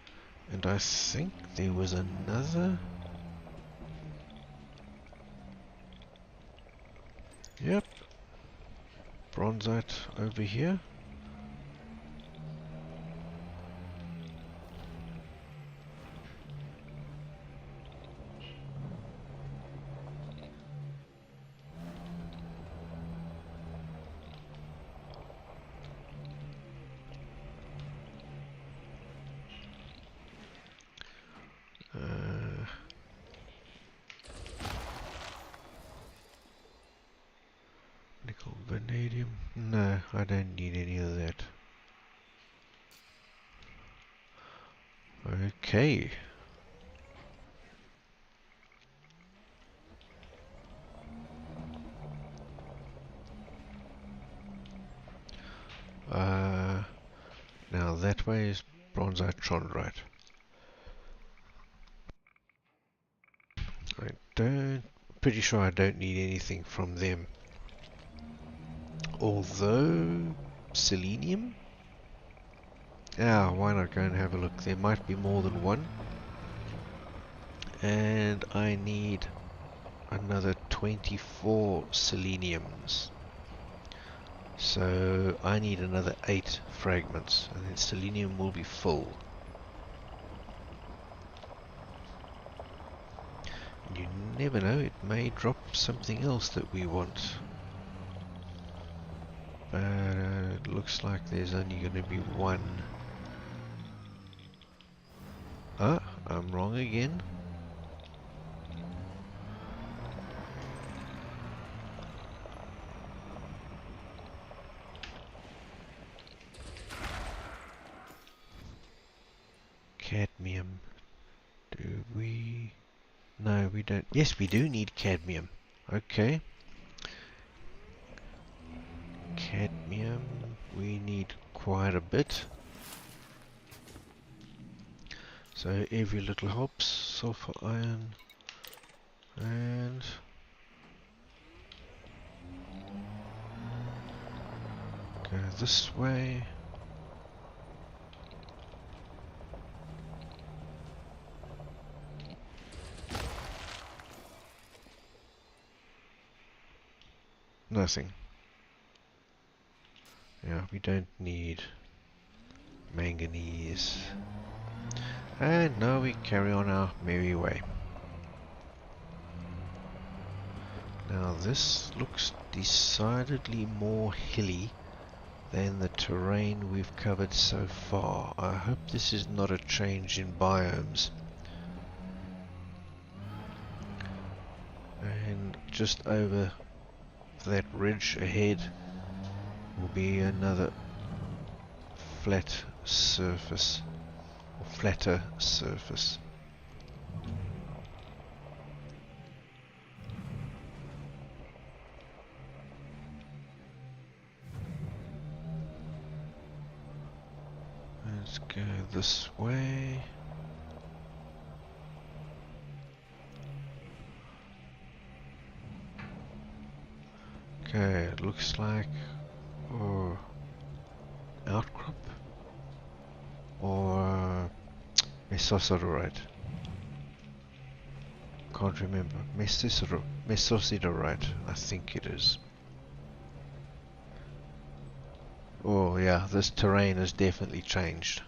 And I think there was another. Yep. Bronzite over here. Nickel, vanadium. No, I don't need any of that. Okay. Now that way is bronzite chondrite. Pretty sure I don't need anything from them. Although, selenium? Yeah, why not go and have a look? There might be more than one. And I need another 24 seleniums. So I need another 8 fragments, and then selenium will be full. You never know, it may drop something else that we want. But it looks like there's only going to be one. Ah, I'm wrong again. Cadmium. Do we... No, we don't. Yes, we do need cadmium. Okay. Cadmium. We need quite a bit. So every little helps. Sulfur iron. And... go this way. Nothing. Yeah, we don't need manganese. And now we carry on our merry way. Now this looks decidedly more hilly than the terrain we've covered so far. I hope this is not a change in biomes. And just over that ridge ahead will be another flat surface, or flatter surface. Let's go this way. Okay, it looks like outcrop or mesosidorite. Can't remember. Mesosidorite, I think it is. Oh yeah, this terrain has definitely changed.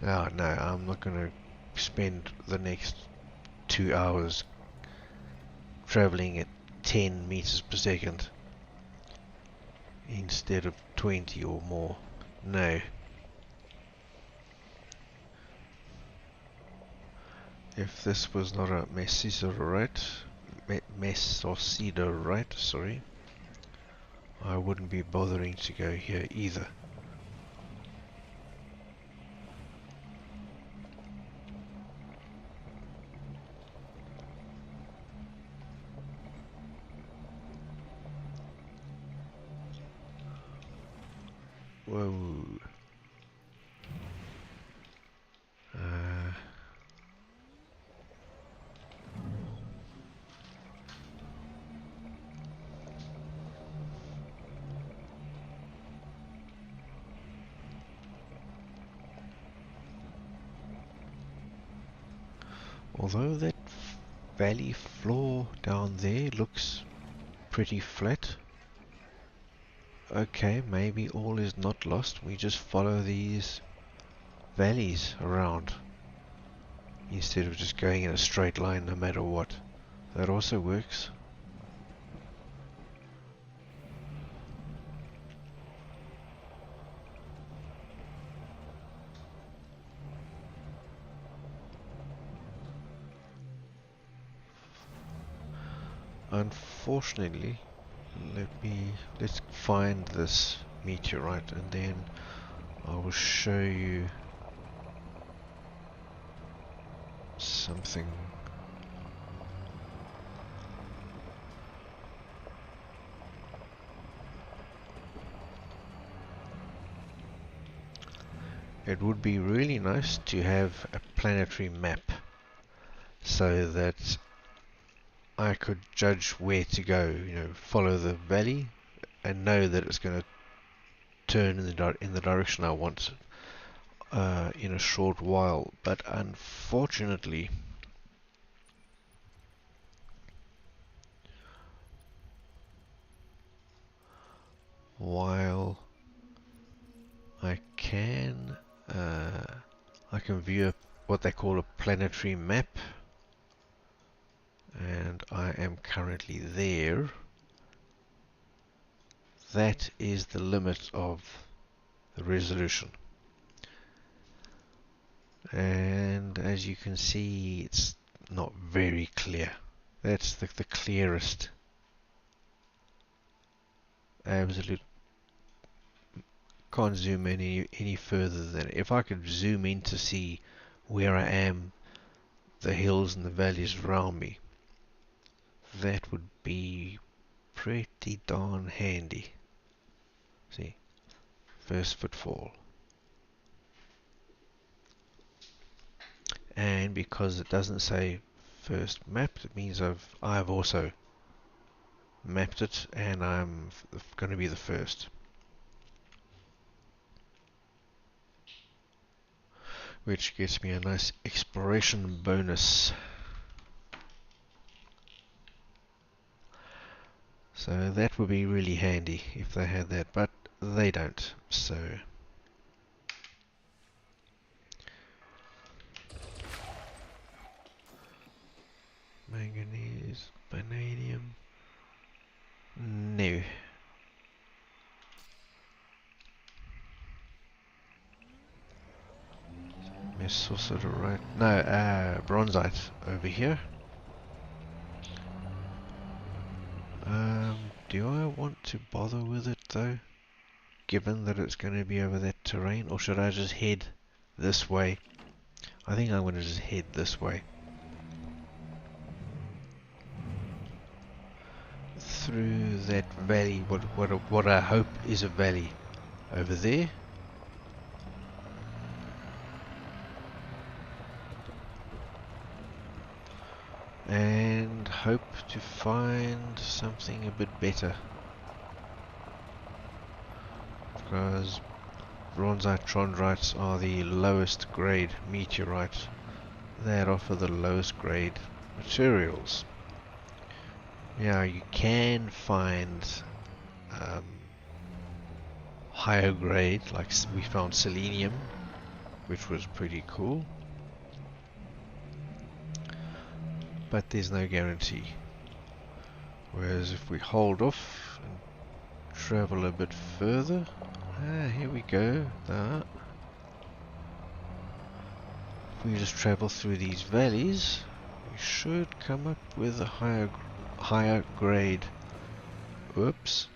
Oh no, I'm not going to spend the next 2 hours traveling at 10 meters per second instead of 20 or more. No. If this was not a mesosidorite, sorry, I wouldn't be bothering to go here either. Whoa. Although that valley floor down there looks pretty flat. Okay, maybe all is not lost. We just follow these valleys around instead of just going in a straight line no matter what. That also works. Unfortunately, let's find this meteorite and then I will show you something. It would be really nice to have a planetary map so that I could judge where to go, you know, follow the valley and know that it's going to turn in the direction I want in a short while. But unfortunately, while I can view what they call a planetary map, and I am currently there. That is the limit of the resolution, and as you can see, it's not very clear. That's the clearest. Absolute. Can't zoom any further than if I could zoom in to see where I am, the hills and the valleys around me. That would be pretty darn handy. See, first footfall. And because it doesn't say first mapped, it means I've also mapped it, and I'm going to be the first. Which gets me a nice exploration bonus. So that would be really handy if they had that, but they don't. So manganese, vanadium. No. Mesosorite. No, bronzite over here. Do I want to bother with it though? Given that it's going to be over that terrain, or should I just head this way? I think I'm going to just head this way. Through that valley, what I hope is a valley over there. And hope to find something a bit better. Because bronzite chondrites are the lowest grade meteorites that offer the lowest grade materials. Yeah, you can find higher grade, like we found selenium, which was pretty cool. But there's no guarantee. Whereas if we hold off and travel a bit further, here we go. If we just travel through these valleys, we should come up with a higher grade. Whoops.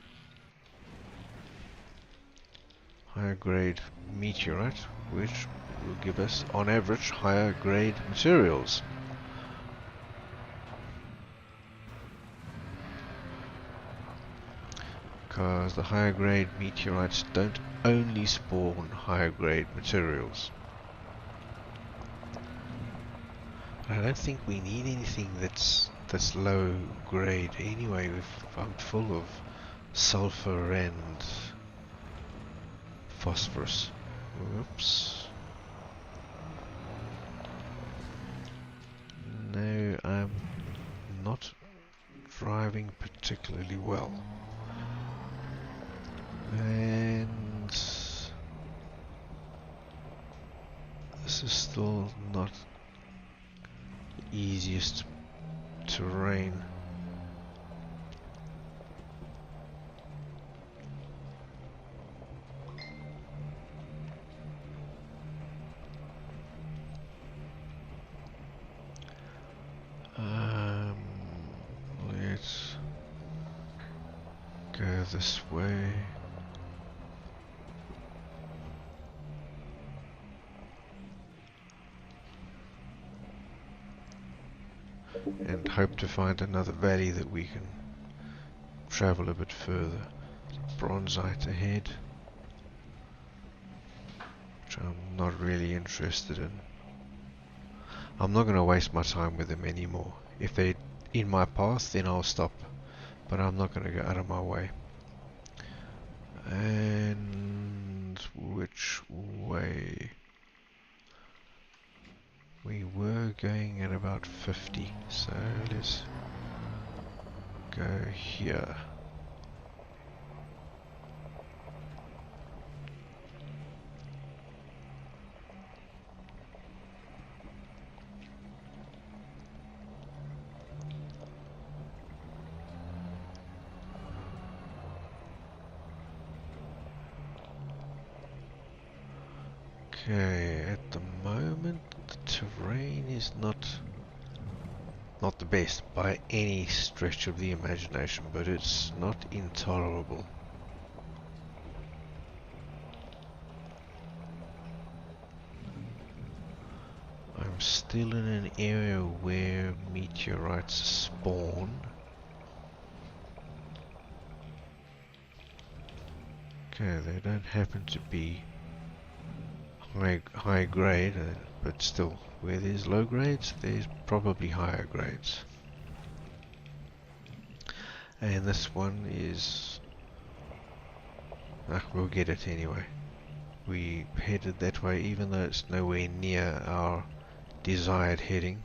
Higher grade meteorite, which will give us, on average, higher grade materials. Because the higher grade meteorites don't only spawn higher grade materials. I don't think we need anything that's low grade anyway. I'm full of sulfur and phosphorus. Whoops. No, I'm not driving particularly well. And this is still not the easiest terrain. Let's go this way. And hope to find another valley that we can travel a bit further. Bronzite ahead, which I'm not really interested in. I'm not going to waste my time with them anymore. If they're in my path, then I'll stop, but I'm not going to go out of my way. And which way? We were going at about 50, so let's go here. Okay, at the moment the terrain is not the best by any stretch of the imagination, but it's not intolerable. I'm still in an area where meteorites spawn. Okay, they don't happen to be high grade, but still, where there's low grades, there's probably higher grades. And this one is... we'll get it anyway. We headed that way even though it's nowhere near our desired heading.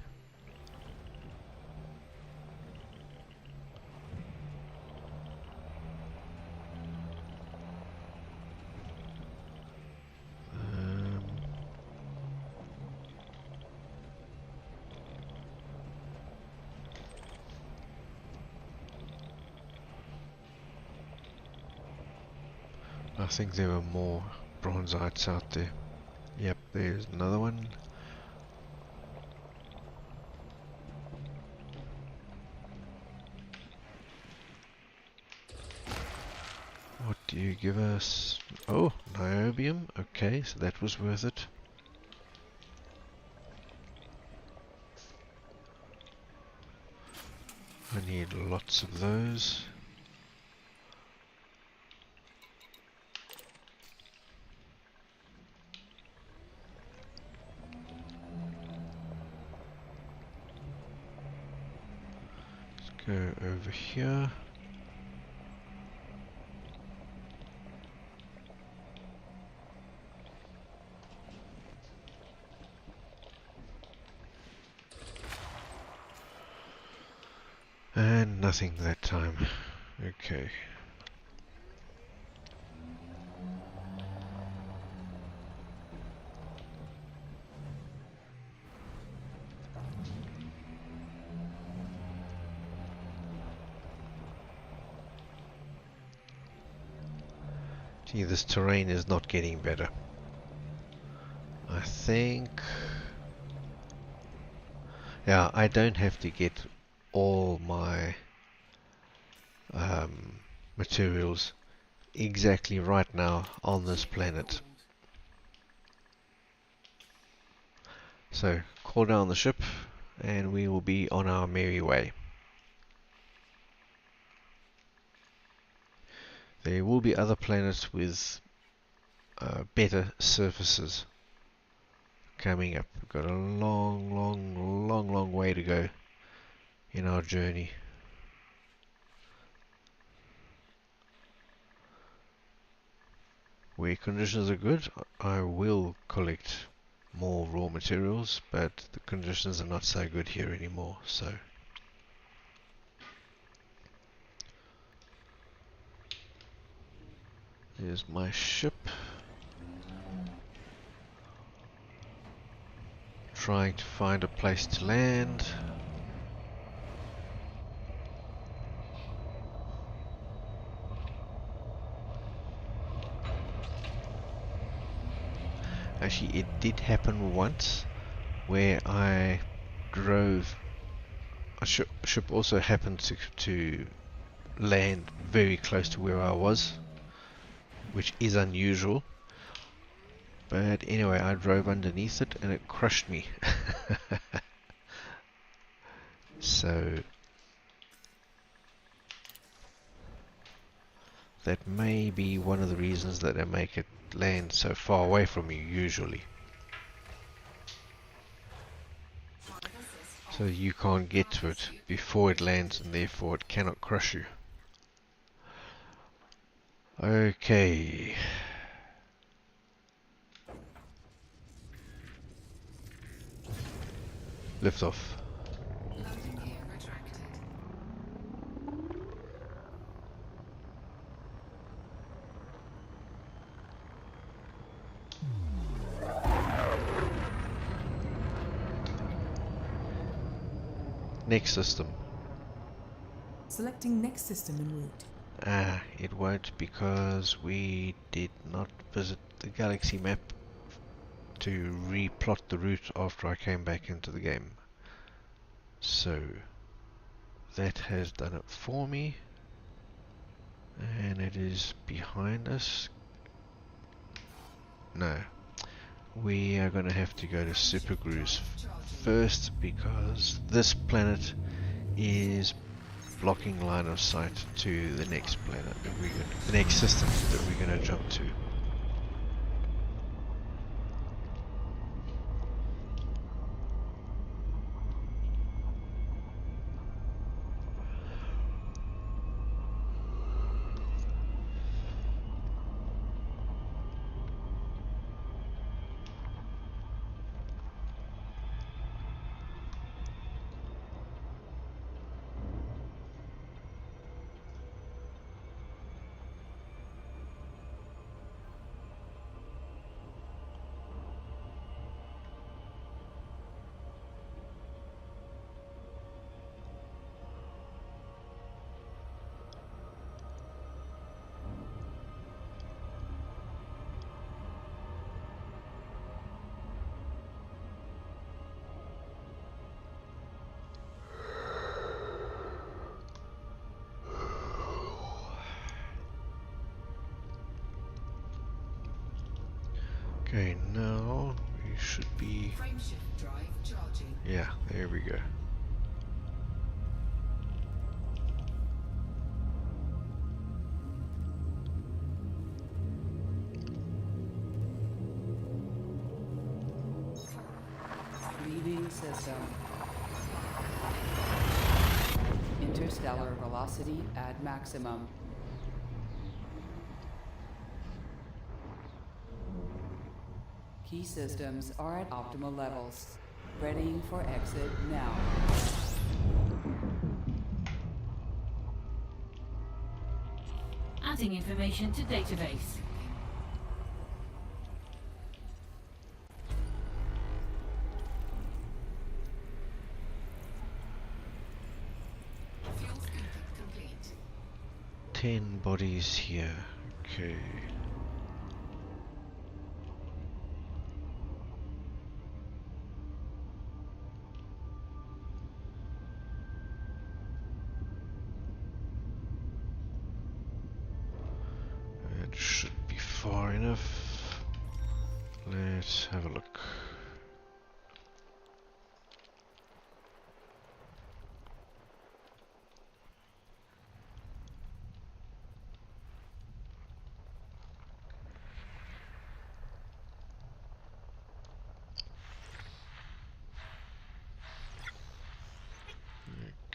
I think there were more bronzites out there. Yep, there's another one. What do you give us? Oh, niobium. Okay, so that was worth it. I need lots of those. Let's go over here. And nothing that time. Okay. Gee, this terrain is not getting better. I think... yeah, I don't have to get all my materials exactly right now on this planet. So, call down the ship and we will be on our merry way. There will be other planets with better surfaces coming up. We've got a long way to go in our journey. Where conditions are good, I will collect more raw materials, but the conditions are not so good here anymore, so... Here's my ship. Trying to find a place to land. Actually, it did happen once where I drove. A ship also happened to land very close to where I was, which is unusual. But anyway, I drove underneath it and it crushed me. So that may be one of the reasons that they make it land so far away from you usually. So you can't get to it before it lands and therefore it cannot crush you. Okay. Lift off. Landing gear retracted. Next system. Selecting next system en route. It won't because we did not visit the galaxy map to replot the route after I came back into the game. So that has done it for me, and it is behind us. No, we are going to have to go to Supergrooves first because this planet is blocking line of sight to the next planet that the next system that we're going to jump to. Okay, now we should be... Frameshift drive charging. Yeah, there we go. Leaving system. Interstellar velocity at maximum. Key systems are at optimal levels. Readying for exit now. Adding information to database. Fuel scooping complete. 10 bodies here. Okay. That should be far enough. Let's have a look.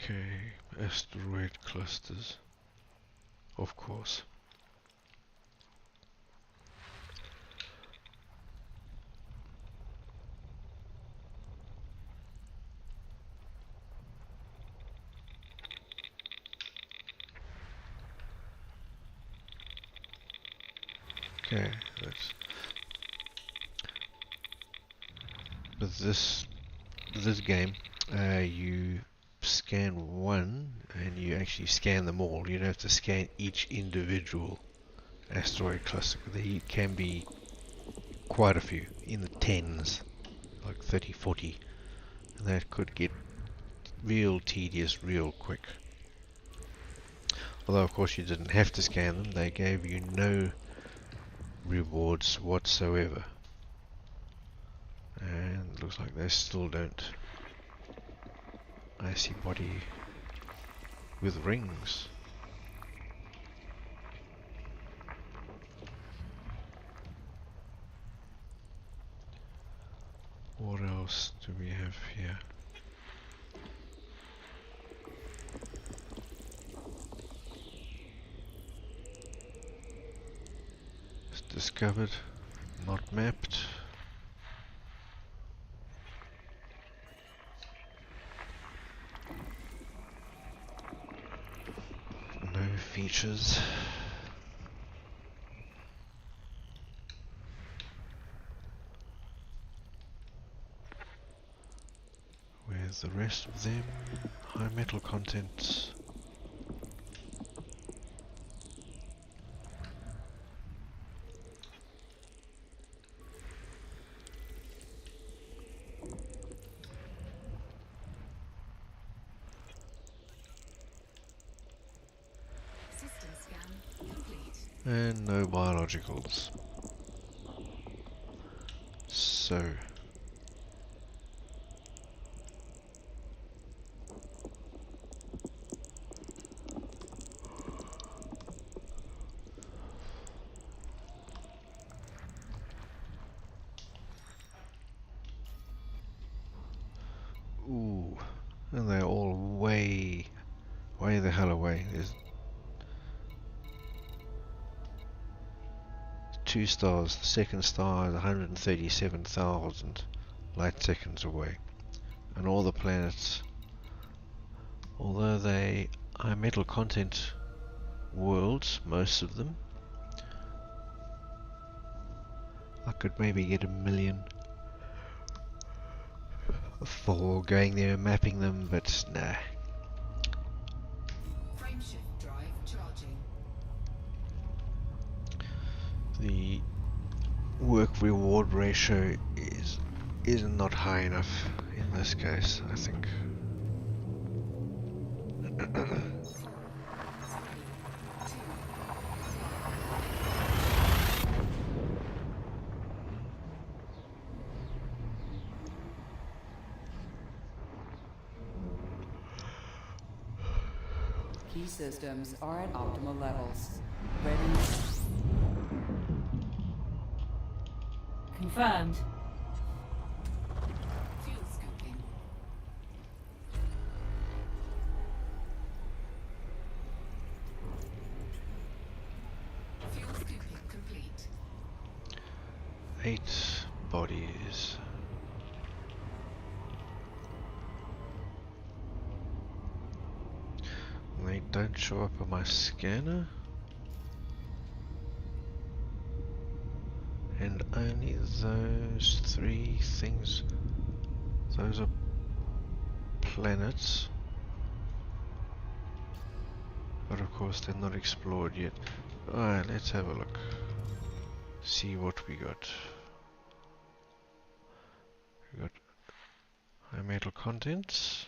Okay, asteroid clusters, of course. Okay, that's... With this game, you scan one and you actually scan them all. You don't have to scan each individual asteroid cluster. There can be quite a few, in the tens, like 30, 40. And that could get real tedious real quick. Although of course you didn't have to scan them, they gave you no rewards whatsoever. And looks like they still don't. I see body with rings. What else do we have here? It's discovered, not mapped. No features. Where's the rest of them? High metal contents. And no biologicals. So ooh, and they're all way the hell away. There's 2 stars. The second star is 137,000 light seconds away. And all the planets, although they are metal content worlds, most of them, I could maybe get 1,000,000 for going there and mapping them, but nah. Frameshift drive charging. The work reward ratio is not high enough in this case, I think. Key systems are at optimal levels. Ready. Confirmed. Fuel scooping. Fuel scooping complete. 8 bodies. They don't show up on my scanner. And only those 3 things. Those are planets. But of course they're not explored yet. Alright, let's have a look. See what we got. We got high metal contents.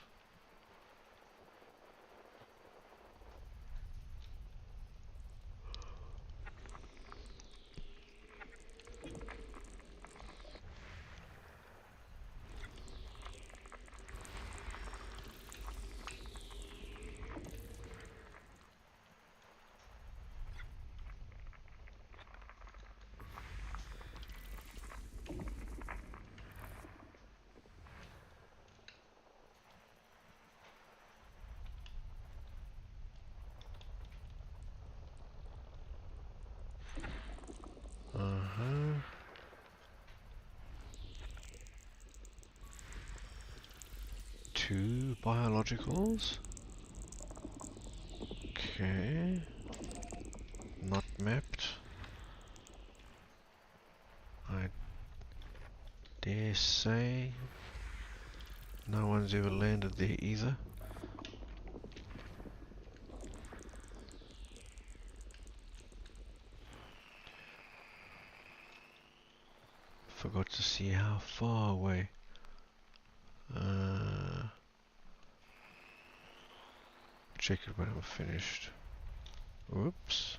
Uh-huh. Two biologicals. Okay. Not mapped. I dare say no one's ever landed there either. Forgot to see how far away. Check it when I'm finished. Oops.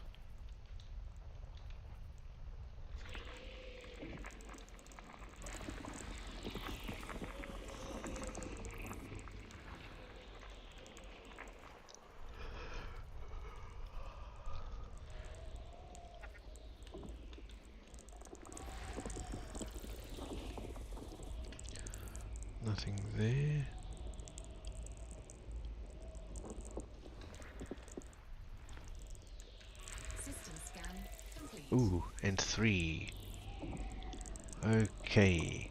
Nothing there. System scan complete. Ooh, and 3. Okay.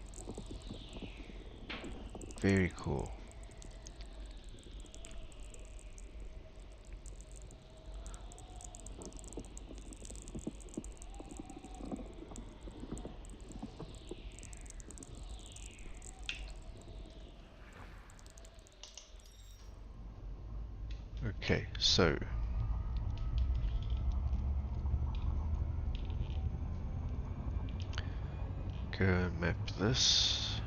Very cool. Okay, so go and map this.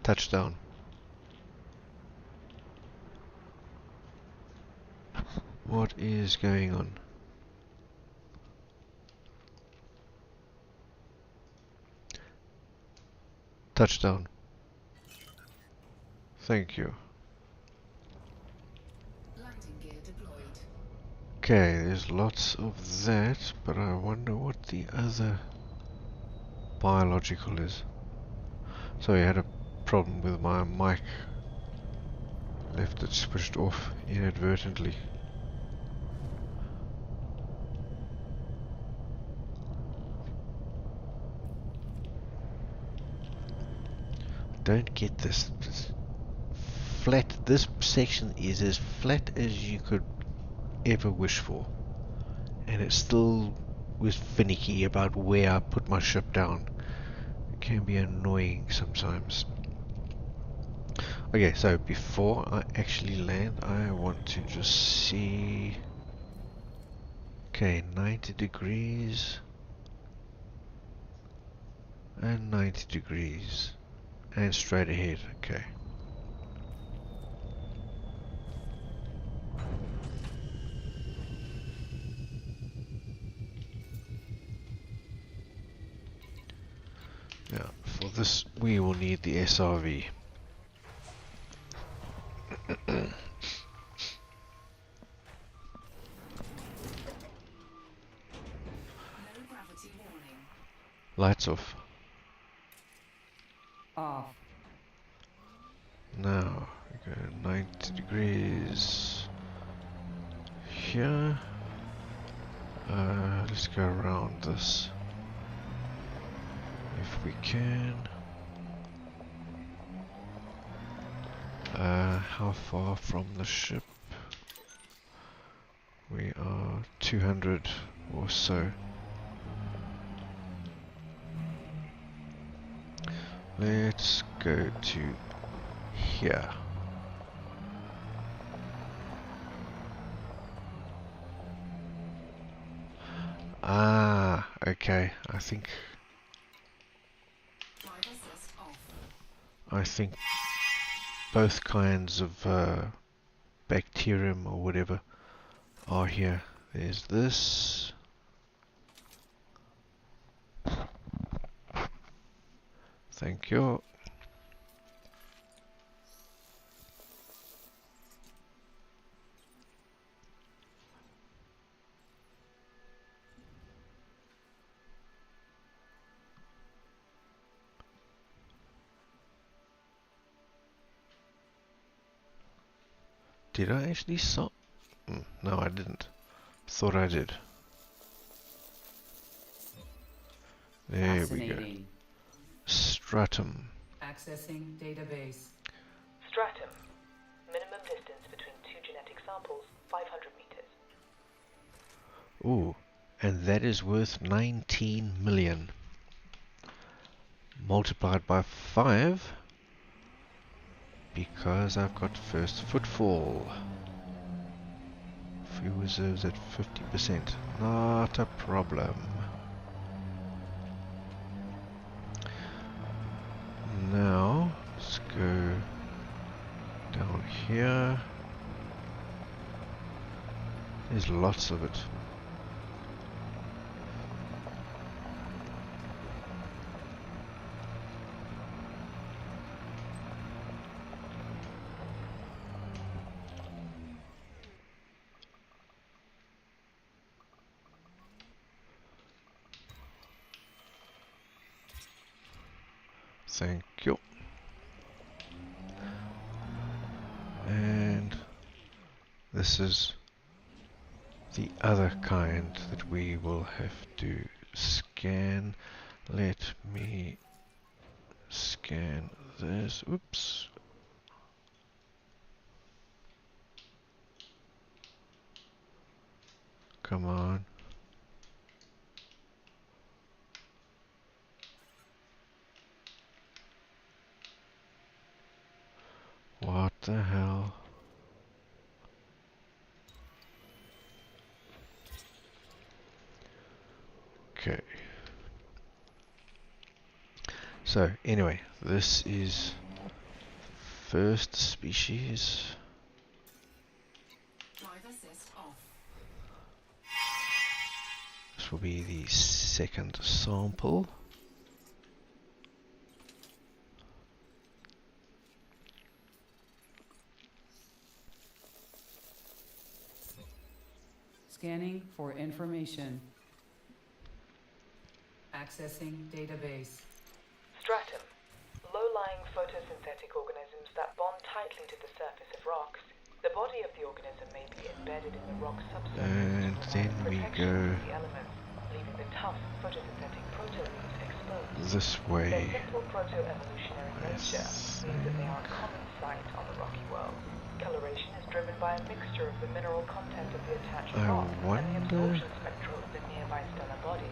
Touchdown. What is going on? Touchdown. Thank you. Landing gear deployed. Okay, there's lots of that, but I wonder what the other biological is. Sorry, I had a problem with my mic. Left it switched off inadvertently. Don't get this. Flat. This section is as flat as you could ever wish for, and it still was finicky about where I put my ship down. It can be annoying sometimes. Okay, so before I actually land, I want to just see. Okay, 90 degrees and 90 degrees and straight ahead. Okay. Now, for this, we will need the SRV. Low gravity warning. Lights off. Off. Now, we go 90 degrees here. Let's go around this if we can. How far from the ship? We are 200 or so. Let's go to here. Ah, okay. Drive assist off. I think both kinds of bacterium or whatever are here. There's this. Thank you. Did I actually saw? No, I didn't. Thought I did. There we go. Fascinating. Stratum. Accessing database. Stratum. Minimum distance between two genetic samples, 500 meters. Ooh, and that is worth 19 million. Multiplied by 5 because I've got first footfall. Fuel reserves at 50%. Not a problem. Now, let's go down here. There's lots of it. Thank you. And this is the other kind that we will have to scan. Let me scan this. Oops. Come on. What the hell? Okay. So anyway, this is first species. Drive assist off. This will be the second sample. Scanning for information. Accessing database. Stratum. Low-lying photosynthetic organisms that bond tightly to the surface of rocks. The body of the organism may be embedded in the rock subsurface And to then provide we protection go against the elements, leaving the tough photosynthetic proto-leaves exposed. this Their way. simple proto-evolutionary nature means that they are a common sight on the rocky world. Coloration is driven by a mixture of the mineral content of the attached I rock and the wonder. absorption spectrum of the nearby stellar body.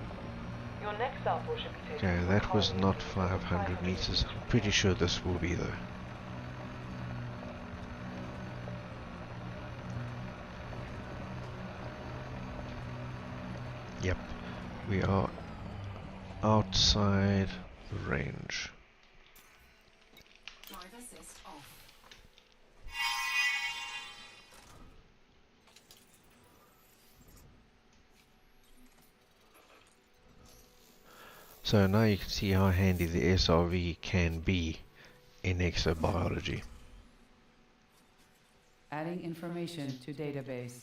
Your next sample should be taken Okay, from a that was colony not of leaves over 500 500 meters. from I'm the pretty edge. sure this will be though. Yep, we are outside the range. Drive assist off. So now you can see how handy the SRV can be in exobiology. Adding information to database.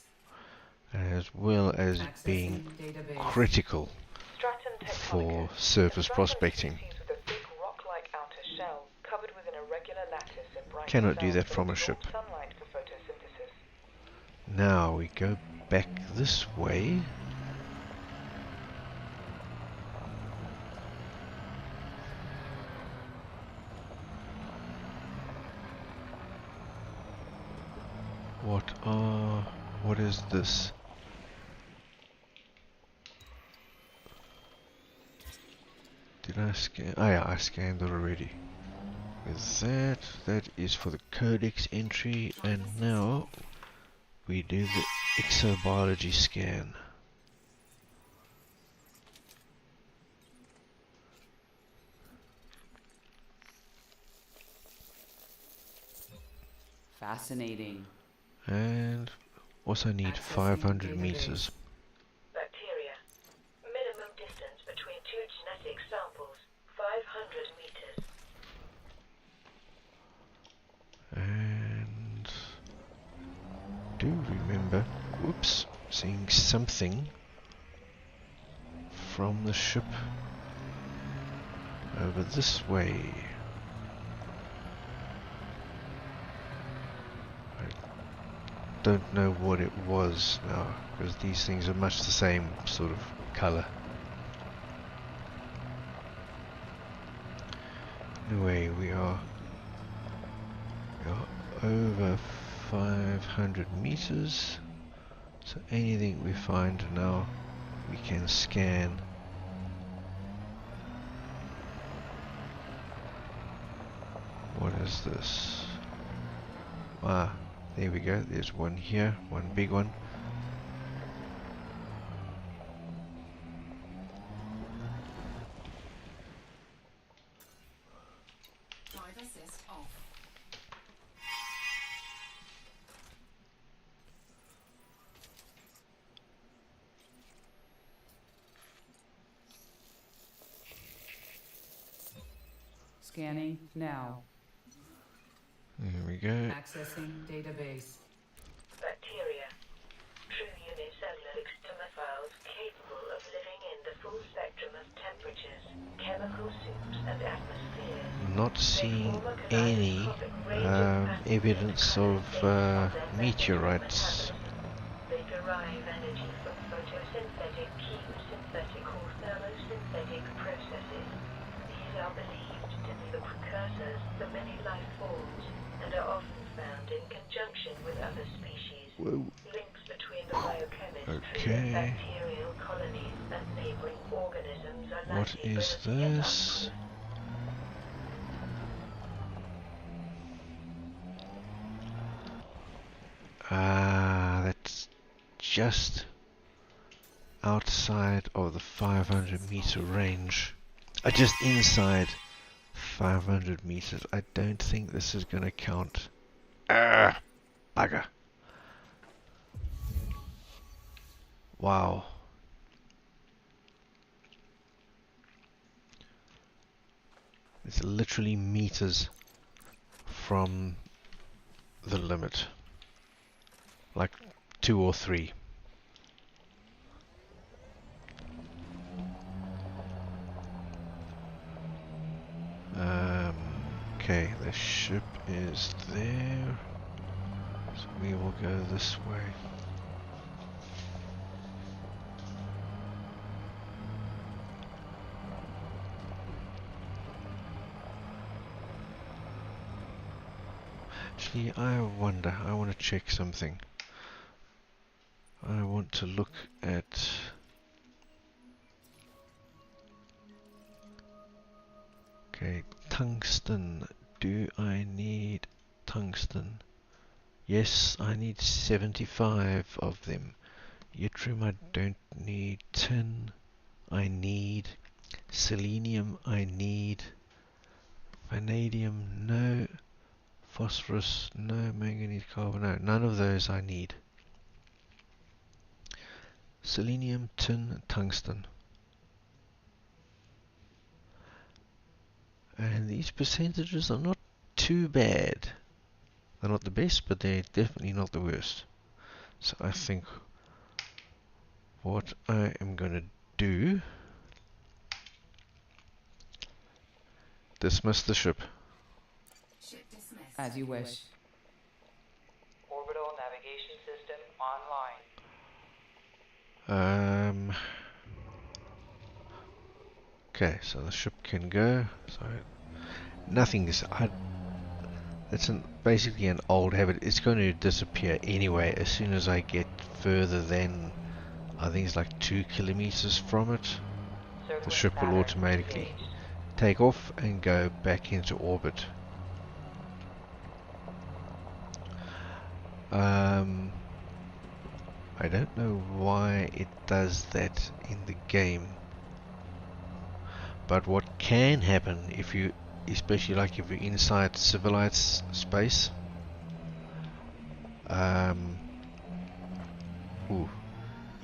As well as it being Accessing database. critical Stratum for tectonicus, surface a stratum prospecting. species with a thick rock-like outer shell covered with an irregular lattice of bright Cannot do cells that from a absorb ship. sunlight for photosynthesis. Now we go back this way. What is this? Did I scan? Oh yeah, I scanned it already. With that is for the codex entry, and now we do the exobiology scan. Fascinating. And also need Accessing 500 database. meters. Bacteria. Minimum distance between two genetic samples, 500 meters. And do remember, whoops, seeing something from the ship over this way. I don't know what it was now, because these things are much the same sort of color. Anyway, we are over 500 meters, so anything we find now we can scan. What is this? Ah, there we go, there's one here, one big one. Drive assist off. Scanning now. There we go. Accessing database. Bacteria. True unicellular extremophiles capable of living in the full spectrum of temperatures, chemical soups and atmospheres. Not They seeing form a any kaleidoscopic range of patterns evidence and of colours based on their meteorites. metabolism. They derive energy from photosynthetic, chemosynthetic or thermosynthetic processes. These are believed to be the precursors to many life forms and are often found in conjunction with other species. Whoa. Links between the biochemistry Okay. of bacterial colonies and neighboring organisms are What likely is but as yet this? unproven. Ah, that's just outside of the 500 meter range. Just inside 500 meters. I don't think this is going to count. Ah, bugger. Wow. It's literally meters from the limit. Like 2 or 3. Okay, the ship is there. So we will go this way. Actually, I wonder, I want to check something. I want to look at... Okay, tungsten. Do I need tungsten? Yes, I need 75 of them. Yttrium I don't need. Tin I need. Selenium I need. Vanadium no. Phosphorus no. Manganese carbon no. None of those I need. Selenium, tin, tungsten. And these percentages are not too bad. They're not the best, but they're definitely not the worst. So I think what I am going to do... Dismiss the ship. Ship dismissed. As you wish. Orbital navigation system online. Okay, so the ship can go. So nothing is... It's basically an old habit. It's going to disappear anyway as soon as I get further than... I think it's like 2 kilometers from it. The ship will automatically take off and go back into orbit. I don't know why it does that in the game, but what can happen if you, especially like if you're inside civilized space,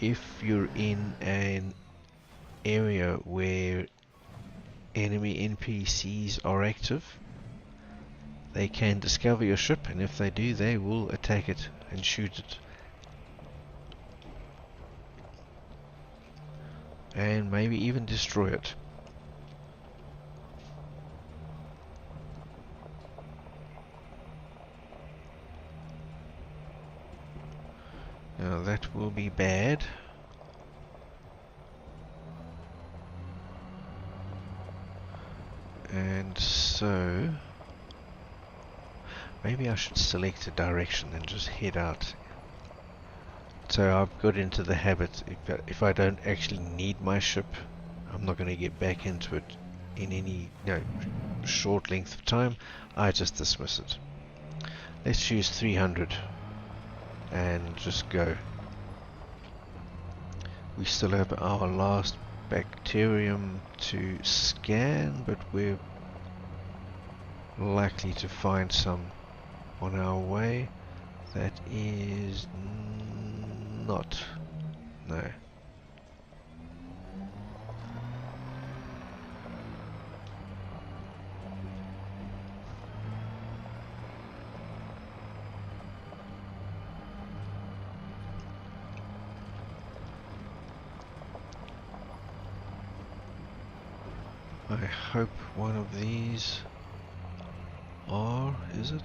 if you're in an area where enemy NPCs are active, they can discover your ship, and if they do, they will attack it and shoot it. And maybe even destroy it. Now that will be bad. And so maybe I should select a direction and just head out. So I've got into the habit, if I don't actually need my ship, I'm not going to get back into it in any short length of time. I just dismiss it. Let's choose 300 and just go. We still have our last bacterium to scan, but we're likely to find some on our way. That is not. No. I hope one of these are. Is it?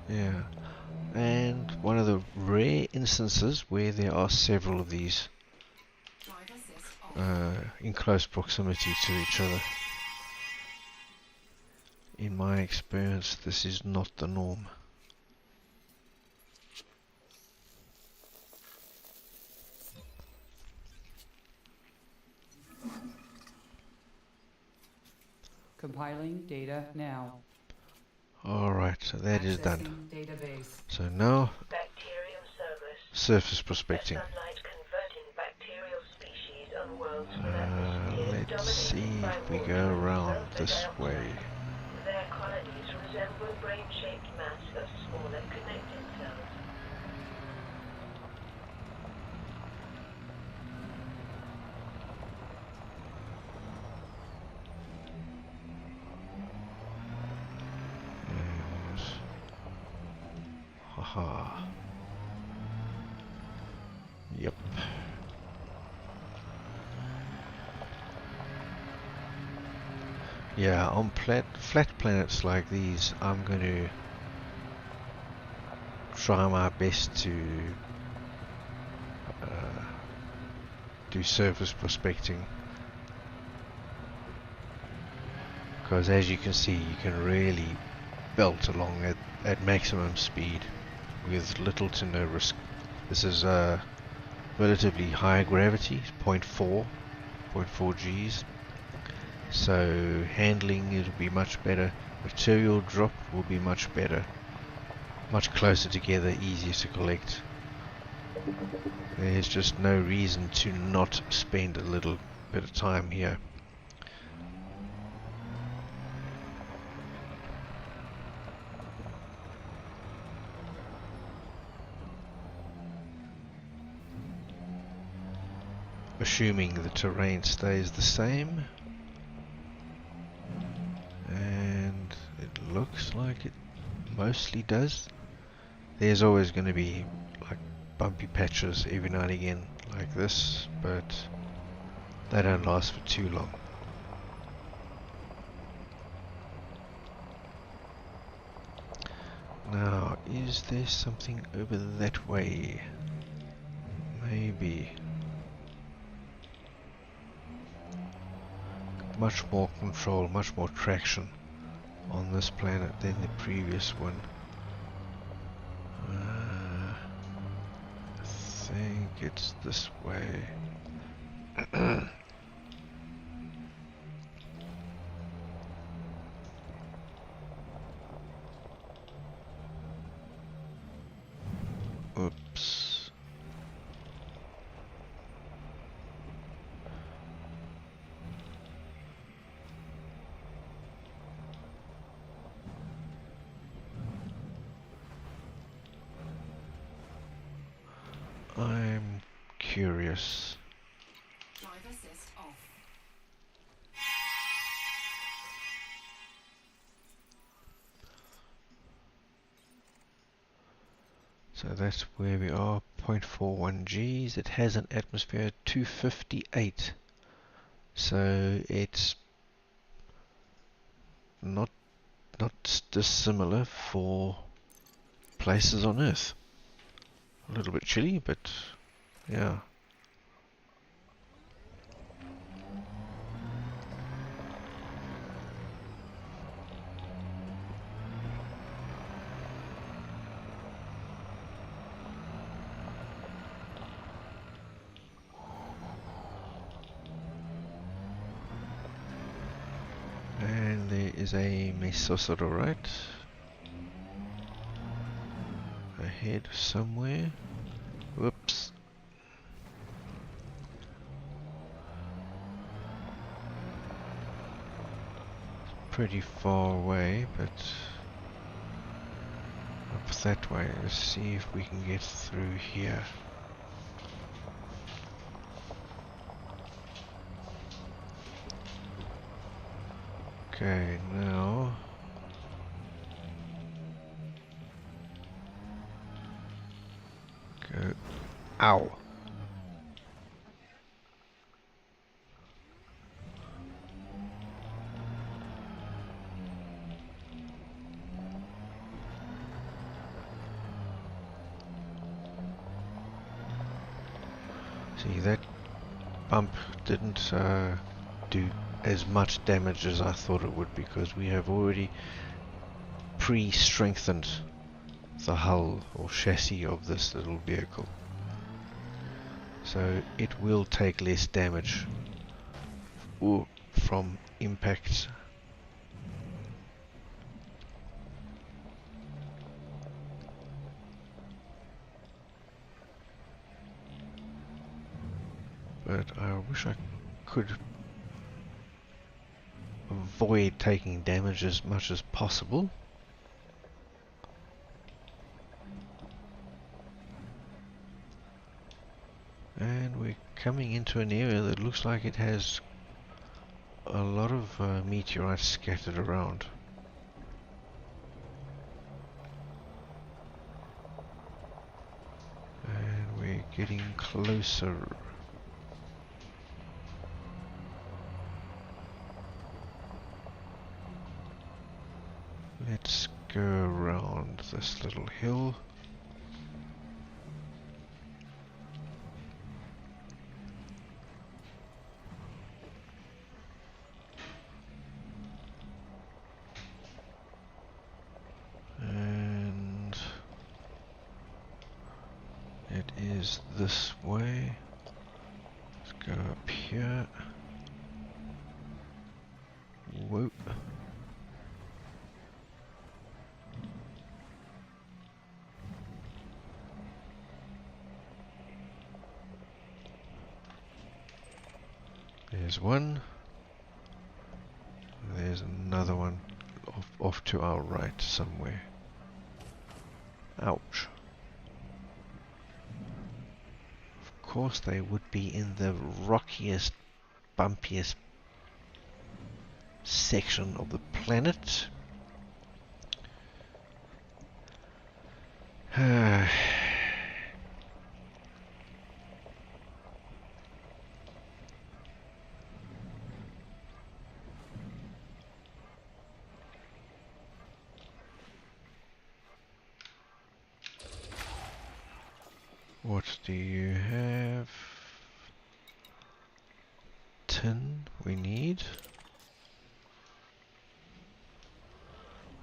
Yeah. And one of the rare instances where there are several of these Drive assist off. in close proximity to each other. In my experience, this is not the norm. Compiling data now. Alright, so that is done. Accessing database. So now, Bacterium service. surface A prospecting. sunlight converting bacterial species on worlds without Let's see. dominated by we go around this Self-adapting. way. Their colonies resemble brain-shaped mass of smaller connected cells. Yes. Haha. Yep. Yeah, on flat planets like these, I'm going to try my best to do surface prospecting, because as you can see, you can really belt along at maximum speed with little to no risk. This is relatively high gravity, 0.4 Gs, so handling it will be much better. Material drop will be much better, much closer together, easier to collect. There's just no reason to not spend a little bit of time here. Assuming the terrain stays the same, and it looks like it mostly does. There's always going to be like bumpy patches every now and again like this, but they don't last for too long. Now, is there something over that way? Maybe. Much more control, much more traction on this planet than the previous one. I think it's this way. Oops. I'm curious. Drive assist off. So that's where we are, 0.41 Gs. It has an atmosphere 258. So it's not dissimilar for places on Earth. A little bit chilly, but yeah. And there is a Mesosaurite ahead somewhere. Whoops. Pretty far away, but up that way. Let's see if we can get through here. Okay, now go. Ow! See, that bump didn't do as much damage as I thought it would, because we have already pre-strengthened the hull or chassis of this little vehicle. So it will take less damage from impacts. But I wish I could avoid taking damage as much as possible. And we're coming into an area that looks like it has a lot of meteorites scattered around. And we're getting closer. Let's go around this little hill. And it is this way. Let's go up here. Whoa. There's one. There's another one off to our right somewhere. Ouch. Of course they would be in the rockiest, bumpiest section of the planet. What do you have? Tin we need.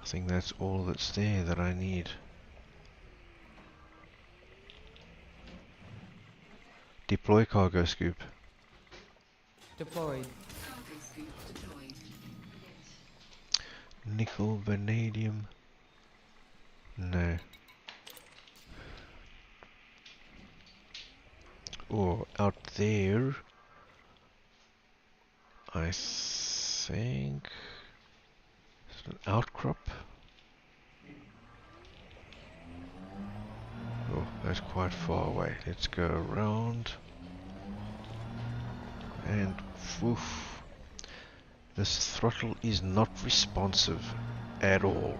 I think that's all that's there that I need. Deploy cargo scoop. Deployed. Cargo scoop deployed. Nickel, vanadium. No. Or out there, I think it's an outcrop. Oh, that's quite far away. Let's go around. And woof. This throttle is not responsive at all.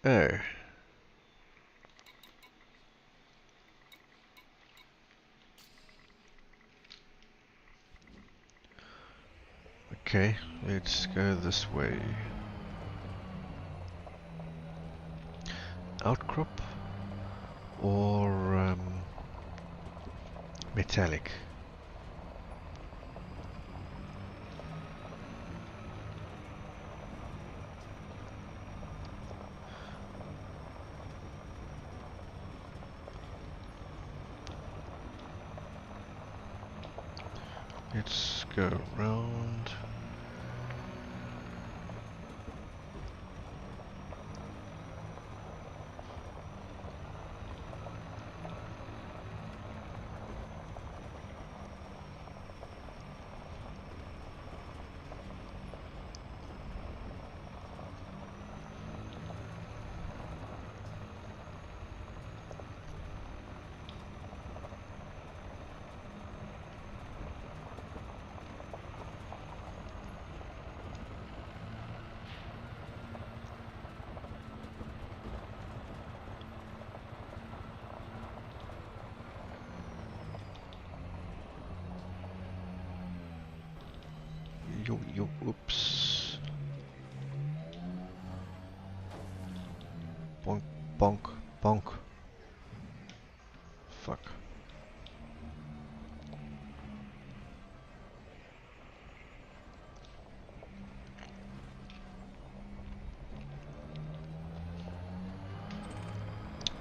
Oh. Okay, let's go this way. Outcrop or metallic? Let's go around. Yo, oops. Bonk, bonk, bonk. Fuck.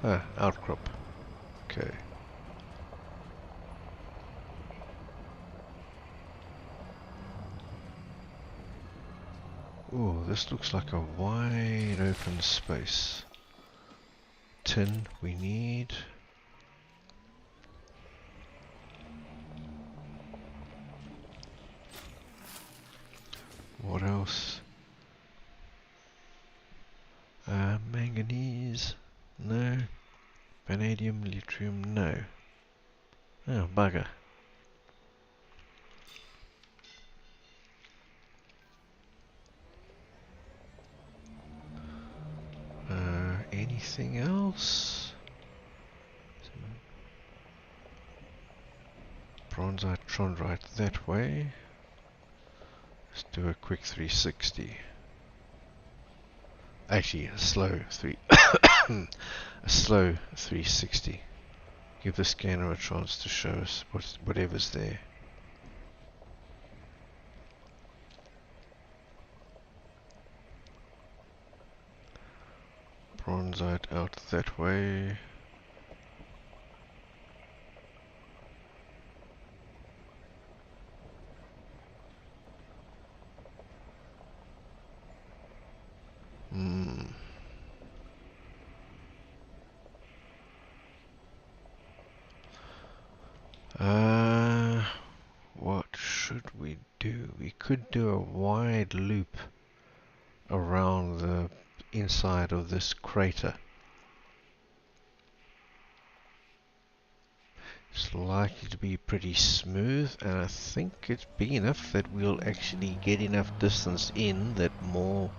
Ah, outcrop. Okay. Oh, this looks like a wide open space. Tin we need. What else? Manganese? No. Vanadium, lithium? No. Oh, bugger. Anything else? Bronzite, chondrite that way. Let's do a quick 360. Actually, a slow a slow 360. Give the scanner a chance to show us whatever's there. Bronzite out that way. Hmm. What should we do? We could do a wide loop around the inside of this crater. It's likely to be pretty smooth, and I think it's big enough that we'll actually get enough distance in that more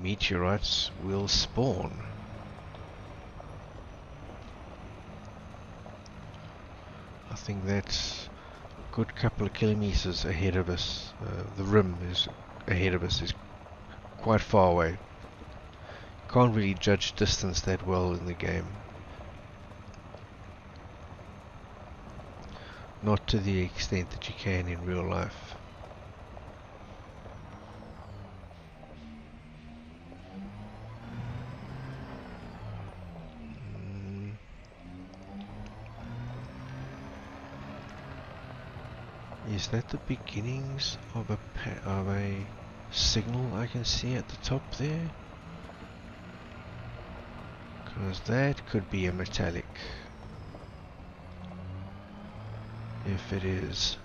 meteorites will spawn. I think that's a good couple of kilometers ahead of us. The rim is ahead of us, is quite far away. Can't really judge distance that well in the game. Not to the extent that you can in real life. Is that the beginnings of a signal I can see at the top there? Because that could be a metallic. If it is.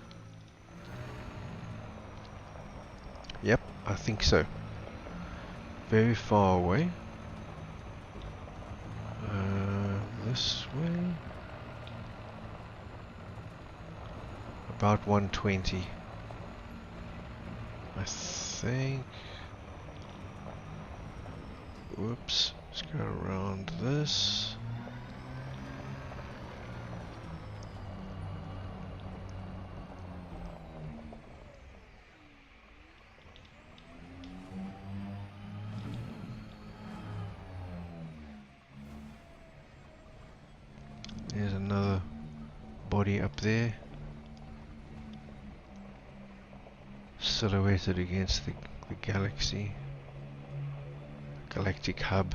Yep, I think so. Very far away. This way. About 120. I think. Whoops. Let's go around this. There's another body up there, silhouetted against the galaxy, galactic hub.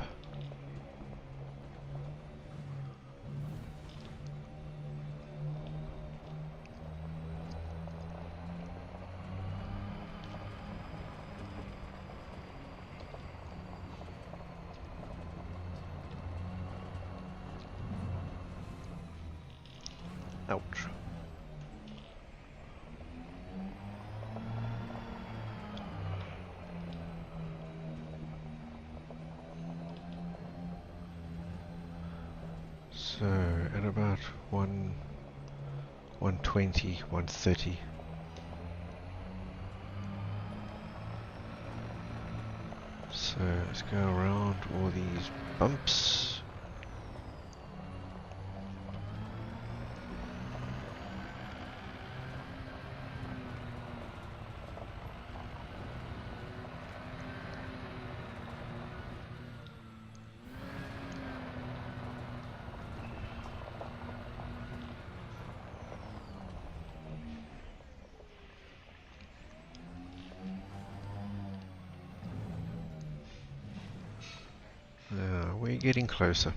Ouch. So at about 120, 130. So let's go around all these bumps. We're getting closer.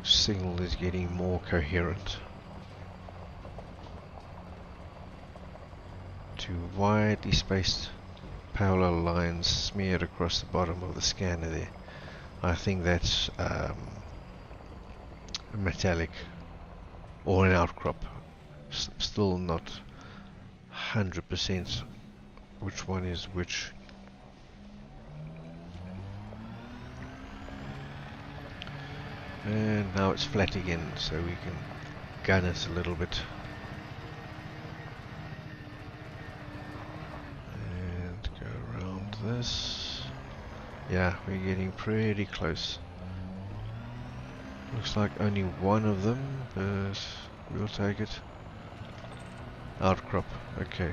Signal is getting more coherent. Two widely spaced parallel lines smeared across the bottom of the scanner there. I think that's a metallic or an outcrop. Still not 100% which one is which. And now it's flat again, so we can gun it a little bit. And go around this. Yeah, we're getting pretty close. Looks like only one of them, but we'll take it. Outcrop, okay.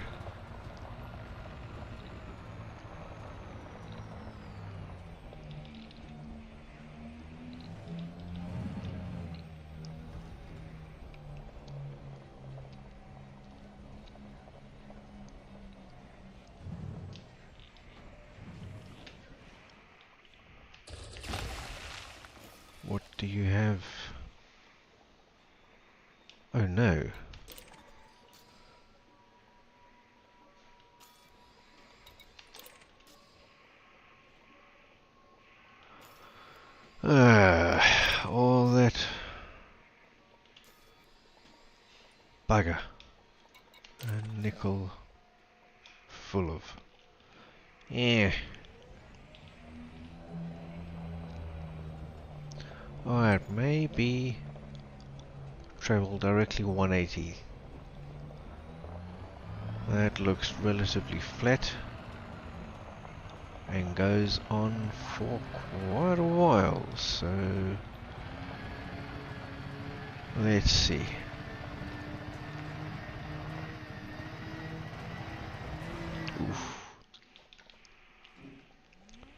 What do you have? Oh no. All that bugger. A nickel full of. Yeah. Alright, maybe travel directly 180. That looks relatively flat and goes on for quite a while, so let's see. Oof.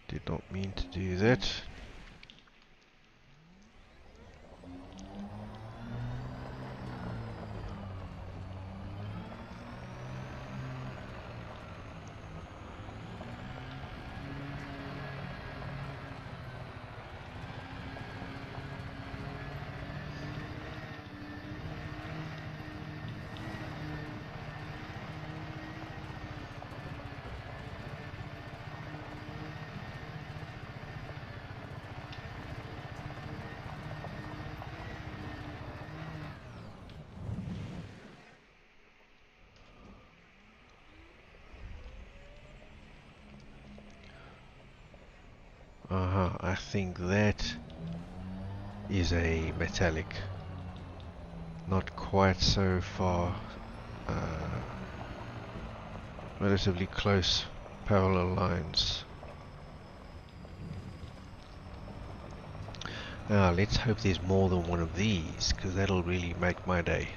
Did not mean to do that. I think that is a metallic. Not quite so far. Relatively close parallel lines. Now let's hope there's more than one of these, because that'll really make my day.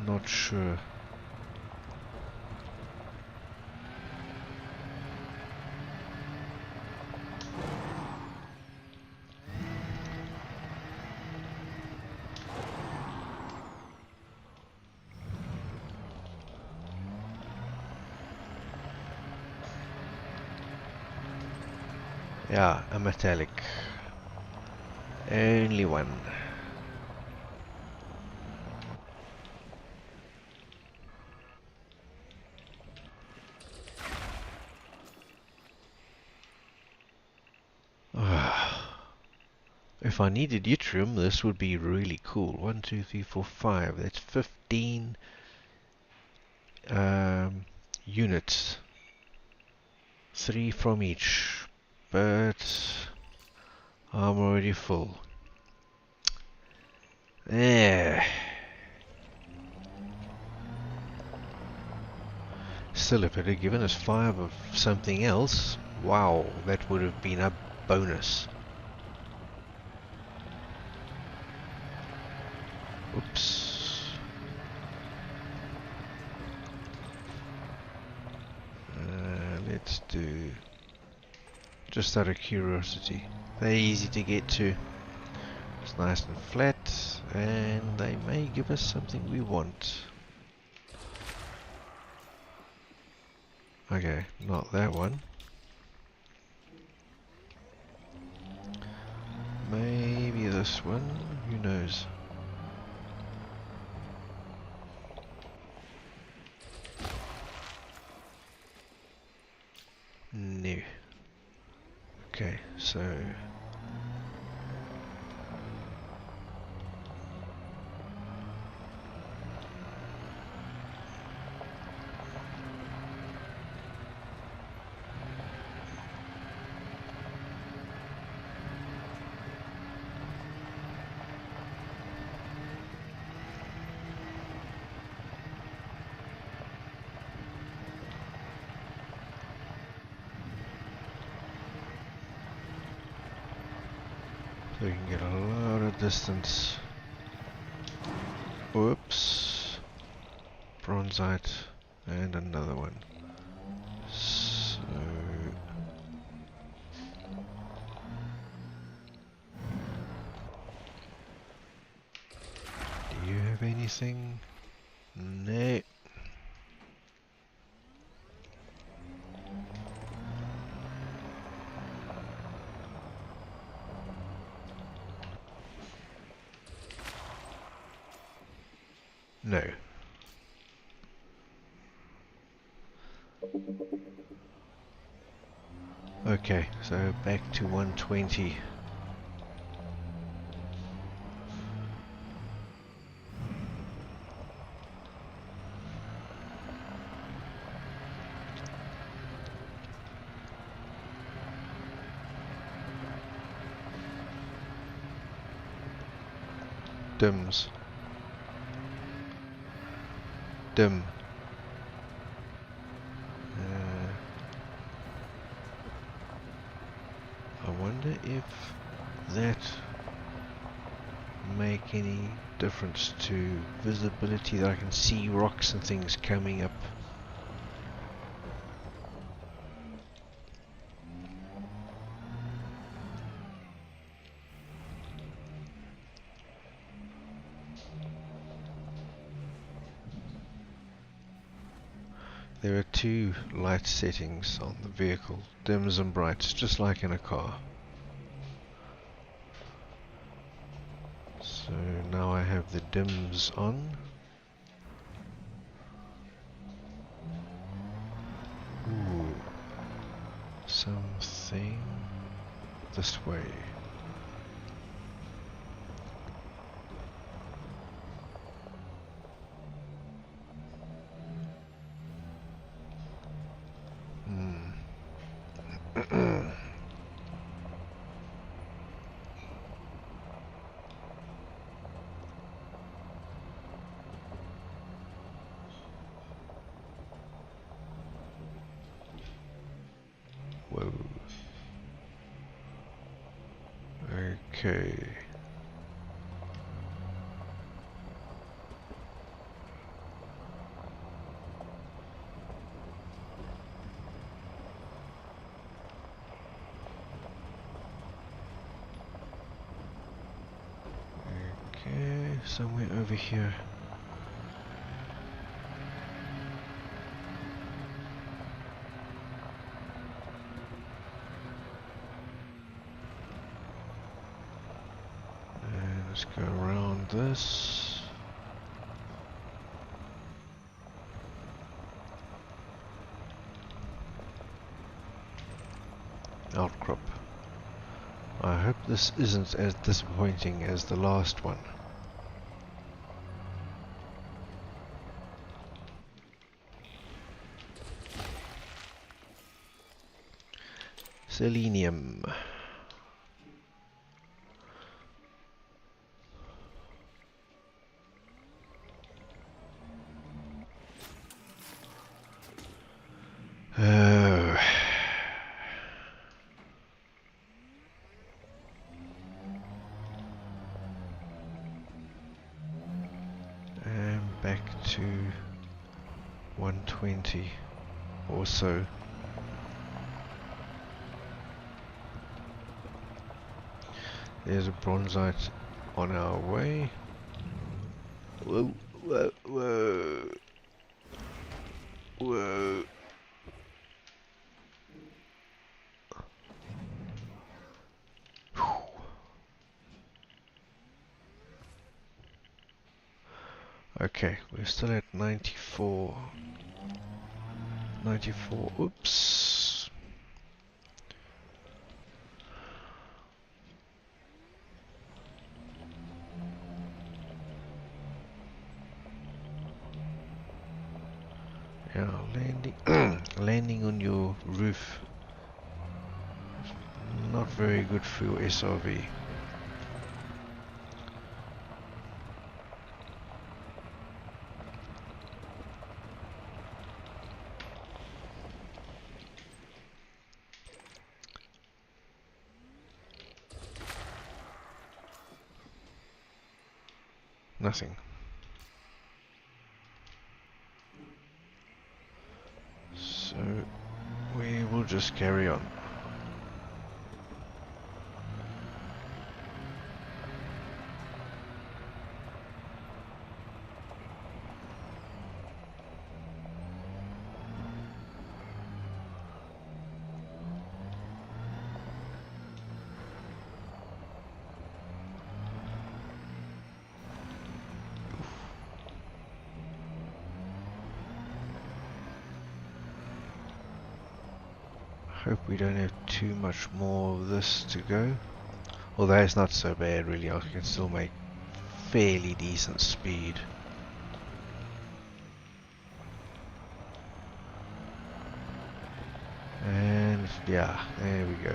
Not sure. Yeah, a metallic. Only one. If I needed yttrium, this would be really cool. 1, 2, 3, 4, 5. That's 15 units. 3 from each. But I'm already full. Yeah. Still, if it had given us 5 of something else, wow, that would have been a bonus. Oops. Let's do, just out of curiosity, they're easy to get to. It's nice and flat, and they may give us something we want. Okay, not that one. next one? Who knows? No. Okay, so we can get a lot of distance. Whoops. Bronzite and another one. So do you have anything? No. No. Okay, so back to 120. Dims. Dim. I wonder if that make any difference to visibility, that I can see rocks and things coming up. There are two light settings on the vehicle, dims and brights, just like in a car. So now I have the dims on. Ooh, something this way. Whoa. Okay. Okay, somewhere over here. And let's go around this. Outcrop. I hope this isn't as disappointing as the last one. Selenium. Oh. And back to 120 or so. There's a bronzite on our way. Whoa, whoa, whoa. Whoa. Okay, we're still at 94. 94. Oops. Yeah, landing landing on your roof. Not very good for your SRV. Nothing. So we will just carry on. Hope we don't have too much more of this to go. Although it's not so bad really, I can still make fairly decent speed. And yeah, there we go.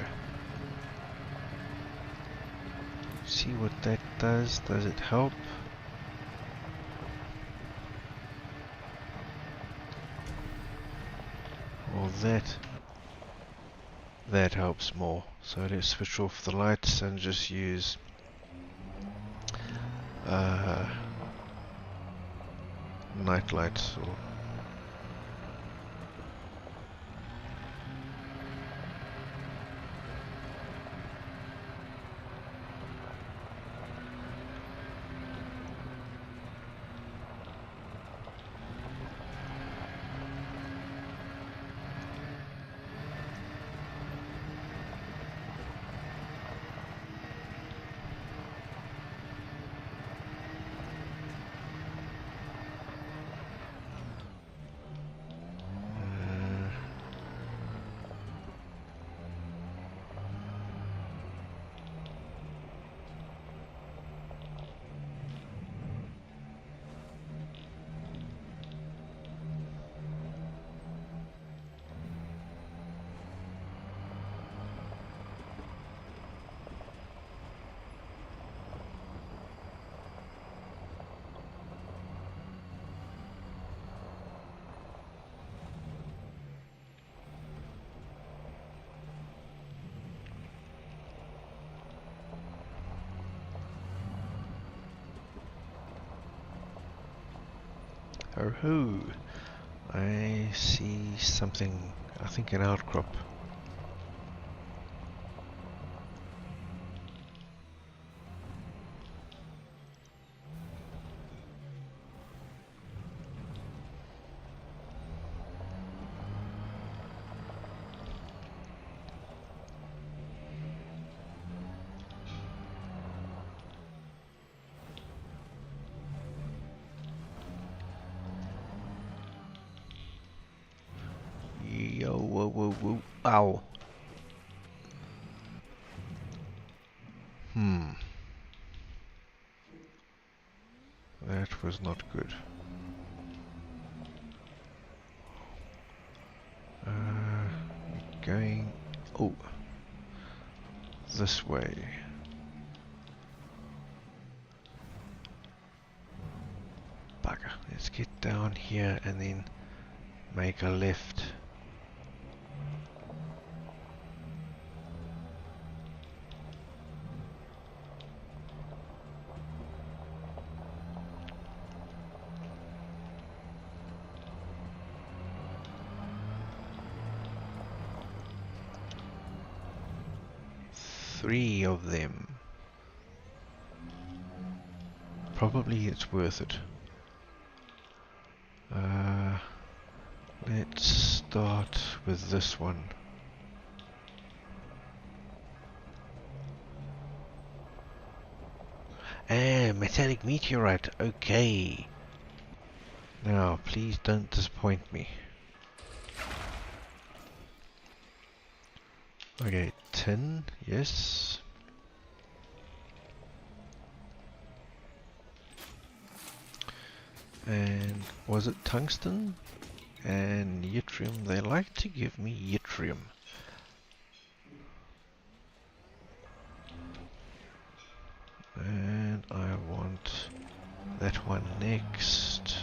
See what that does. Does it help? Well, that helps more. So let's switch off the lights and just use night lights. Or oh, I see something. I think an outcrop. Yo, whoa, whoa, whoa, ow. That was not good. Going, oh, this way. Bugger. Let's get down here and then make a left. Three of them. Probably it's worth it. Let's start with this one. Ah, metallic meteorite. Okay. Now, please don't disappoint me. Okay, tin, yes. And was it tungsten? And yttrium. They like to give me yttrium. And I want that one next.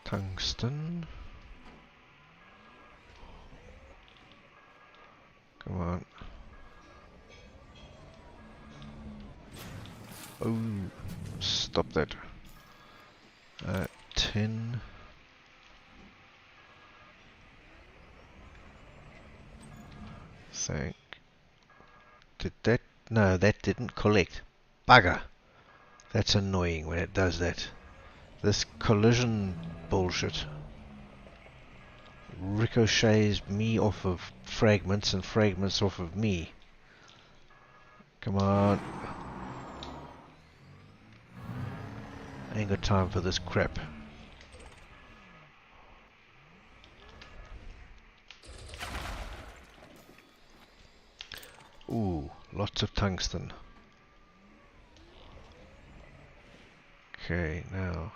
Tungsten. Come on. Oh, stop that. 10. Thank. Did that? No, that didn't collect. Bugger. That's annoying when it does that. This collision bullshit ricochets me off of fragments and fragments off of me. Come on. Ain't got time for this crap. Ooh, lots of tungsten. Okay, now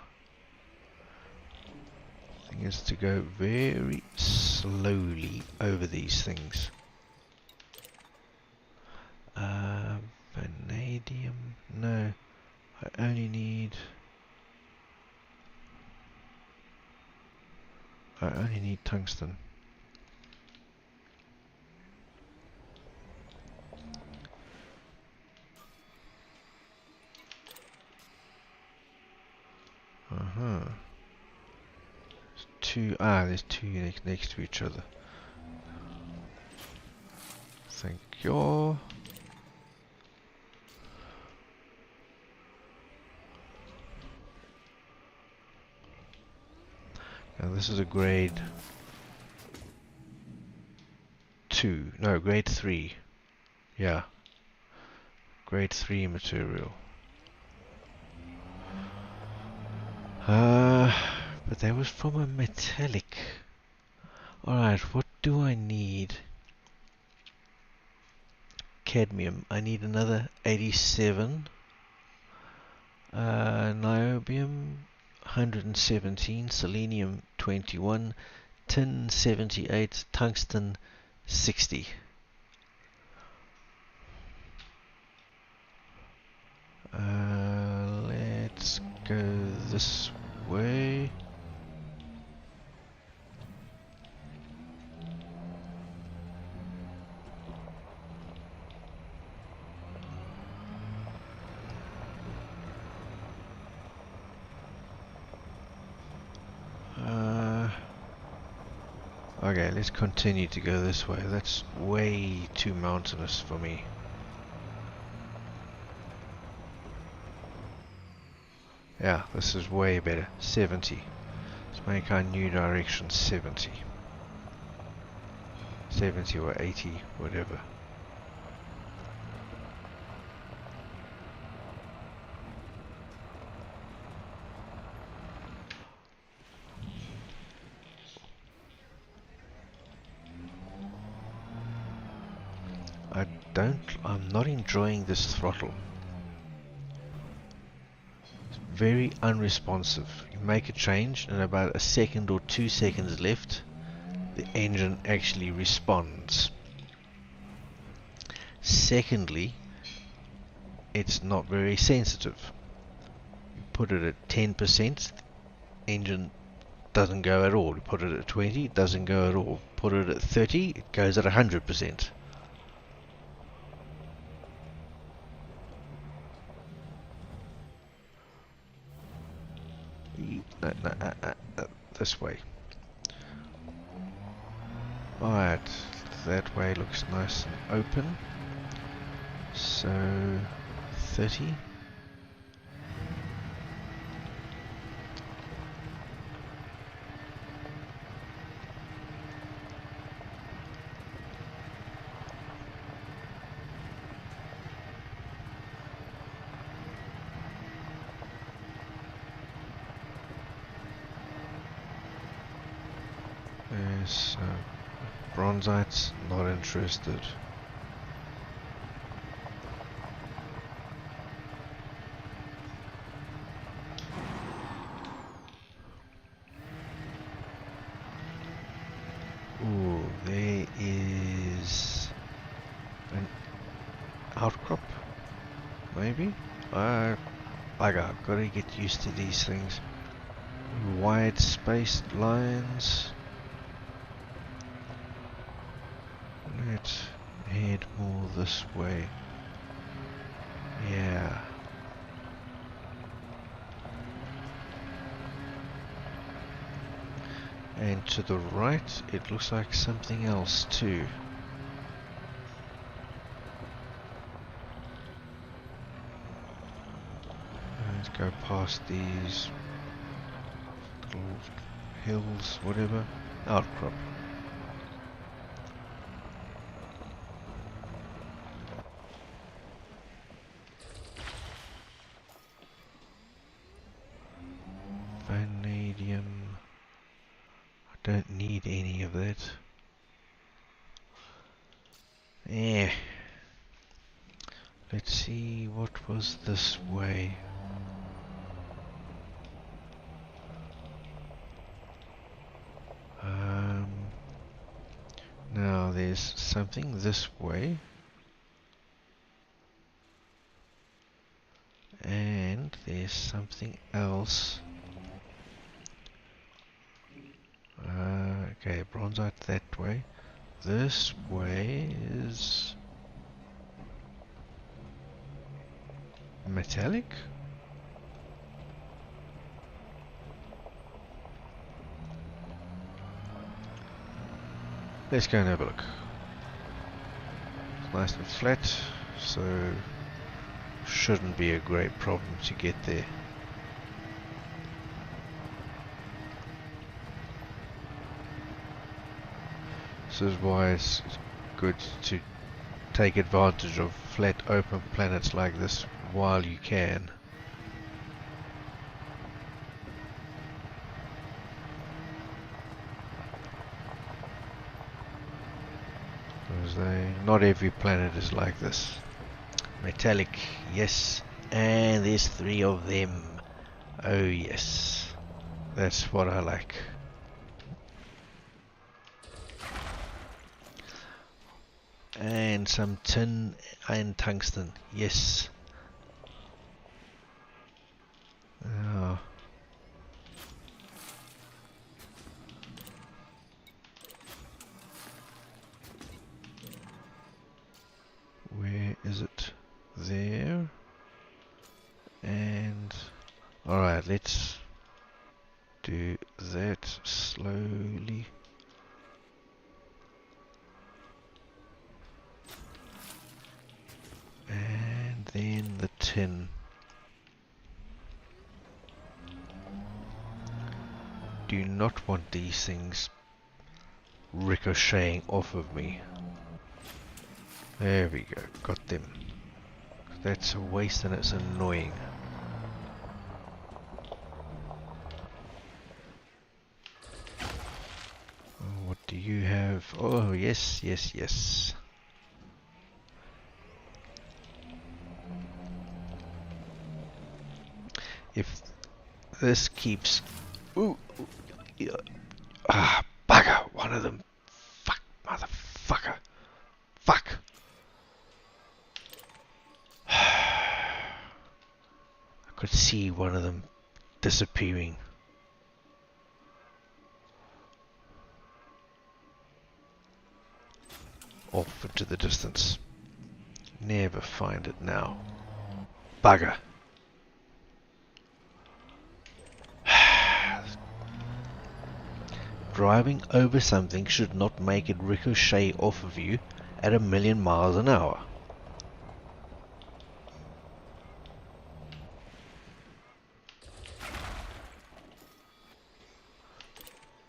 thing is to go very slowly over these things. Vanadium, no, I only need tungsten. There's two next to each other. Thank you. Now this is a grade 2, no, grade 3. Yeah, grade 3 material. But that was from a metallic. Alright, what do I need? Cadmium. I need another 87. Niobium 117. Selenium 21. Tin 78. Tungsten 60. Let's go this way. Okay, let's continue to go this way. That's way too mountainous for me. Yeah, this is way better. 70. Let's make our new direction 70. 70 or 80, whatever. I'm not enjoying this throttle. It's very unresponsive. You make a change and about a second or 2 seconds left, the engine actually responds. Secondly, it's not very sensitive. You put it at 10%, engine doesn't go at all. You put it at 20, it doesn't go at all. Put it at 30, it goes at 100%. This way. Alright, that way looks nice and open. So 30. Yes, bronzites, not interested. Ooh, there is an outcrop, maybe? I gotta get used to these things. Wide spaced lines. Let's head more this way. Yeah. And to the right, it looks like something else too. Let's go past these little hills, whatever. Outcrop. Vanadium. I don't need any of that. Eh. Let's see what was this way. Now there's something this way. And there's something else. Okay, bronzite that way. This way is metallic? Let's go and have a look. It's nice and flat, so shouldn't be a great problem to get there. This is why it's good to take advantage of flat open planets like this while you can. Because not every planet is like this. Metallic, yes, and there's 3 of them. Oh yes, that's what I like. And some tin and tungsten, yes. Oh. Where is it? There. And alright, let's do that slowly. And then the tin. Do not want these things ricocheting off of me. There we go, got them. That's a waste and it's annoying. What do you have? Oh, yes, yes, yes. If this keeps... Ooh, yeah. Ah, bugger! One of them. Fuck, motherfucker. Fuck. I could see one of them disappearing. Off into the distance. Never find it now. Bugger. Driving over something should not make it ricochet off of you at 1,000,000 miles an hour.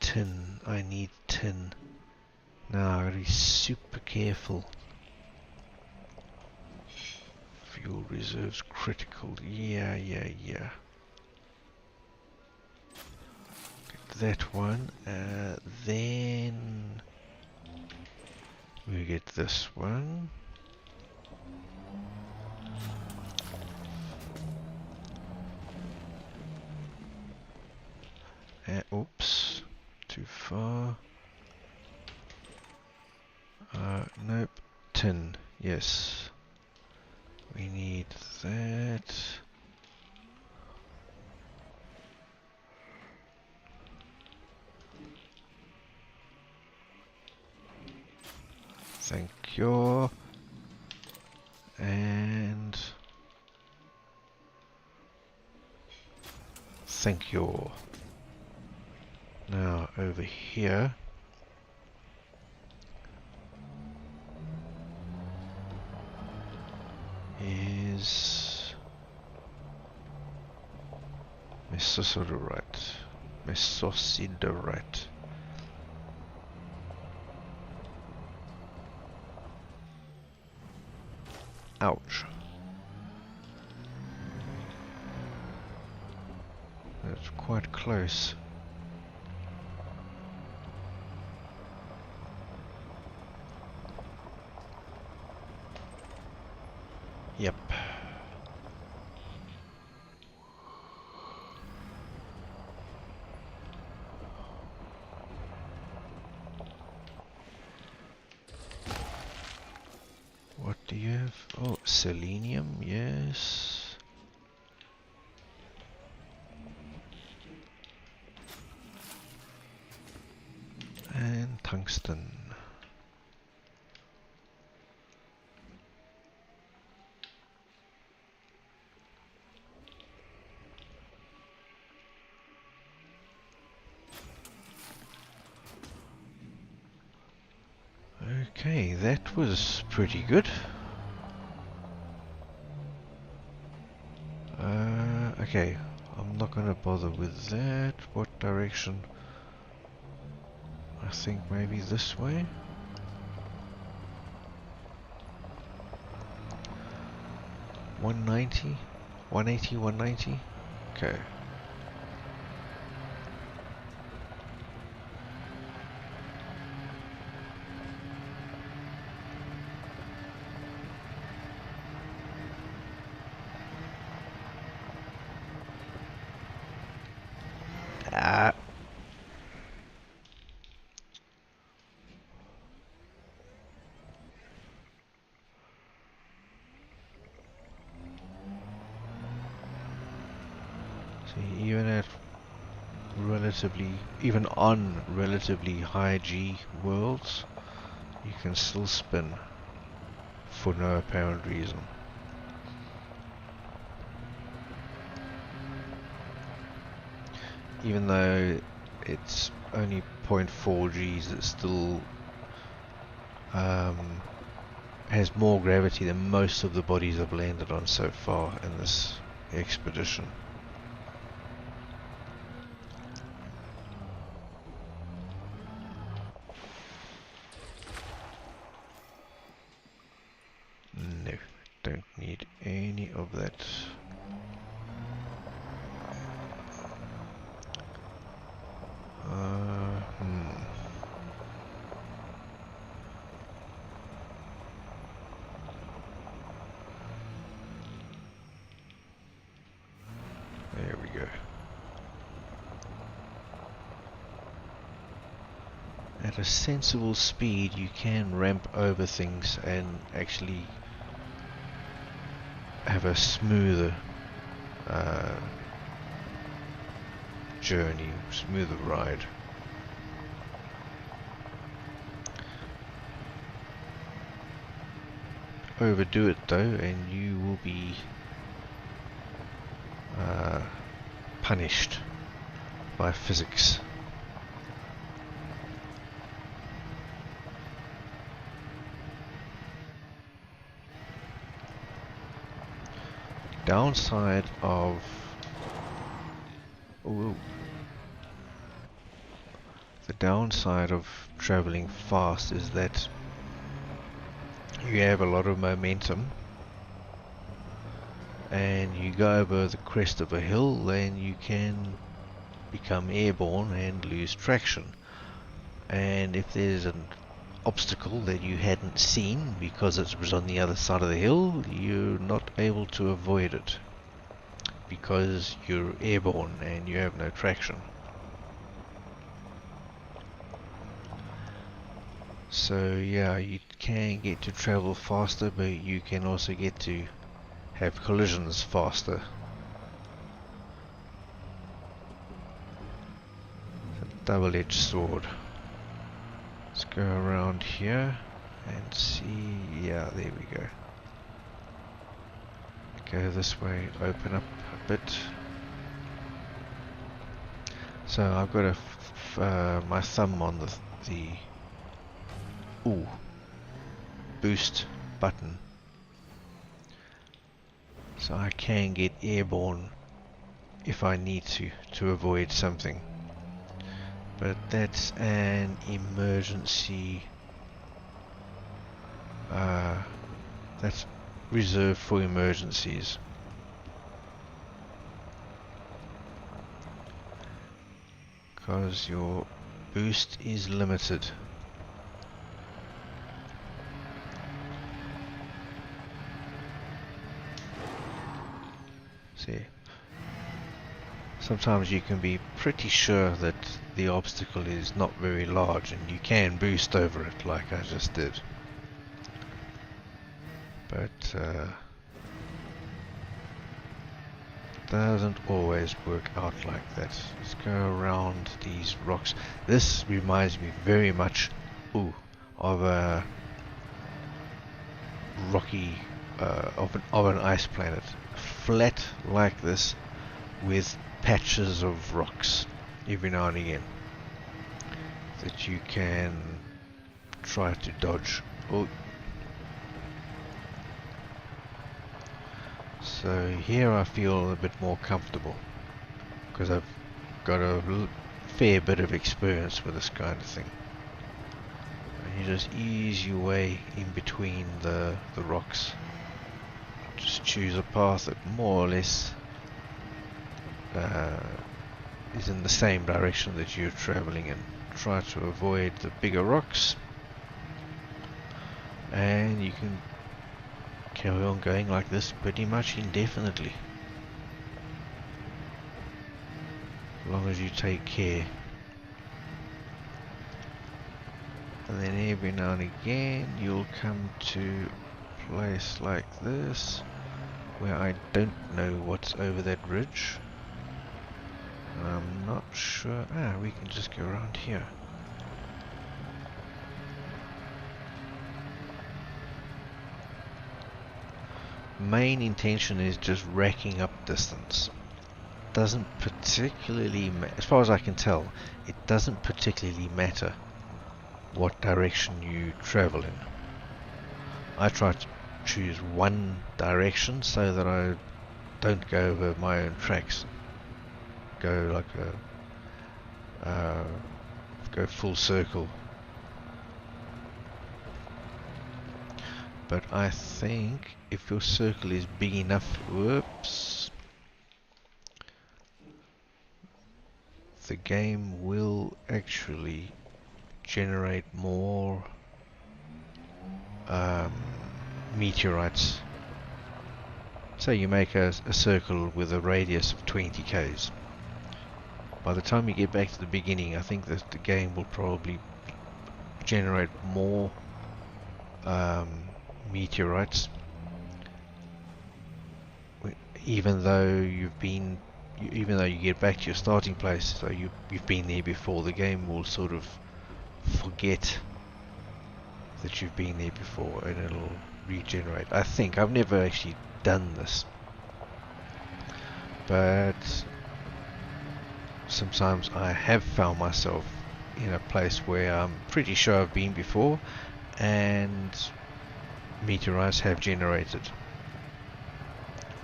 Tin. I need tin. Now I gotta be super careful. Fuel reserves critical. Yeah. Get that one. Then we get this one. Oops, too far. Nope, tin, yes. We need that. Thank you. And thank you. Now over here is mesosiderite. Mesosiderite. Ouch. That's quite close. Yep. What do you have? Oh, selenium, yes. And tungsten. Okay, that was pretty good. Okay, I'm not gonna bother with that. What direction? I think maybe this way. 190? 180, 190? Okay. Ah. See, even on relatively high G worlds, you can still spin for no apparent reason. Even though it's only 0.4 Gs, it still has more gravity than most of the bodies I've landed on so far in this expedition. No, don't need any of that. There we go. At a sensible speed, you can ramp over things and actually have a smoother journey, smoother ride. Overdo it though, and you will be punished by physics. Downside of the downside of traveling fast is that you have a lot of momentum, and you go over the crest of a hill, then you can become airborne and lose traction. And if there's an obstacle that you hadn't seen because it was on the other side of the hill, you're not able to avoid it because you're airborne and you have no traction. So yeah, you can get to travel faster, but you can also get to have collisions faster. Double-edged sword. Let's go around here and see. Yeah, there we go. Go this way, open up a bit. So I've got my thumb on the boost button, so I can get airborne if I need to avoid something. But that's an emergency. That's reserved for emergencies. Because your boost is limited. See, sometimes you can be pretty sure that the obstacle is not very large and you can boost over it like I just did. But doesn't always work out like that. Let's go around these rocks. This reminds me very much of a rocky of an ice planet, flat like this with patches of rocks every now and again that you can try to dodge. So here I feel a bit more comfortable because I've got a fair bit of experience with this kind of thing. And you just ease your way in between the rocks. Just choose a path that more or less is in the same direction that you're traveling in. Try to avoid the bigger rocks, and you can carry on going like this pretty much indefinitely, as long as you take care. And then every now and again you'll come to a place like this where I don't know what's over that ridge. I'm not sure. We can just go around here. Main intention is just racking up distance. Doesn't particularly, as far as I can tell, it doesn't particularly matter what direction you travel in. I try to choose one direction so that I don't go over my own tracks. Go like go full circle. But I think if your circle is big enough, whoops, the game will actually generate more meteorites. So you make a circle with a radius of 20 k's. By the time you get back to the beginning, I think that the game will probably generate more meteorites, even though you get back to your starting place, so you've been there before. The game will sort of forget that you've been there before, and it'll regenerate. I think I've never actually done this, but sometimes I have found myself in a place where I'm pretty sure I've been before, and meteorites have generated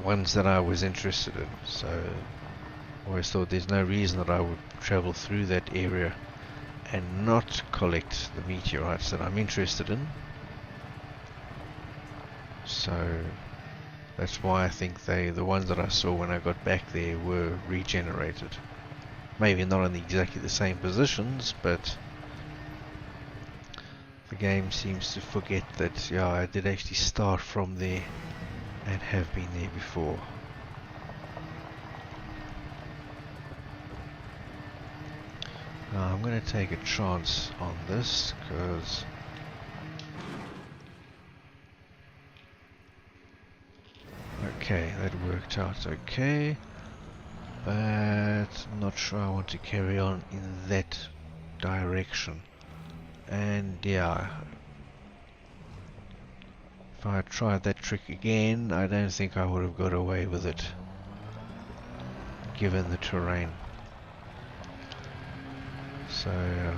ones that I was interested in. So I always thought there's no reason that I would travel through that area and not collect the meteorites that I'm interested in. So that's why I think the ones that I saw when I got back there were regenerated. Maybe not in exactly the same positions, but the game seems to forget that, yeah, I did actually start from there and have been there before. Now I'm going to take a chance on this, because okay, that worked out okay, but I'm not sure I want to carry on in that direction. And yeah, if I had tried that trick again, I don't think I would have got away with it, given the terrain. So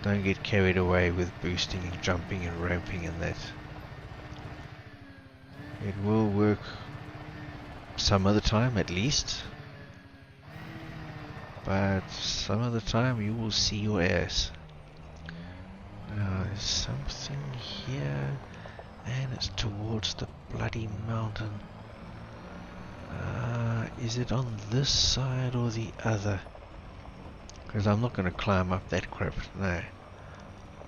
don't get carried away with boosting and jumping and ramping and that. It will work some of the time at least, but some of the time you will see your ass. Now there's something here, and it's towards the bloody mountain. Is it on this side or the other? Because I'm not going to climb up that crap. No.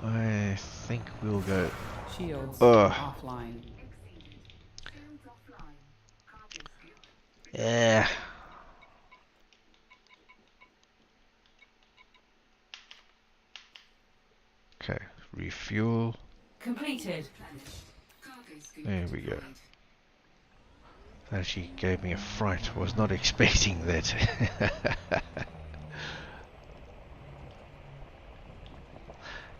I think we'll go. Shields Ugh. offline. Shields offline. Cargo skipped. Yeah. Okay. Refuel. Completed. Cargo scoop There we go. deployed. That actually gave me a fright. I was not expecting that.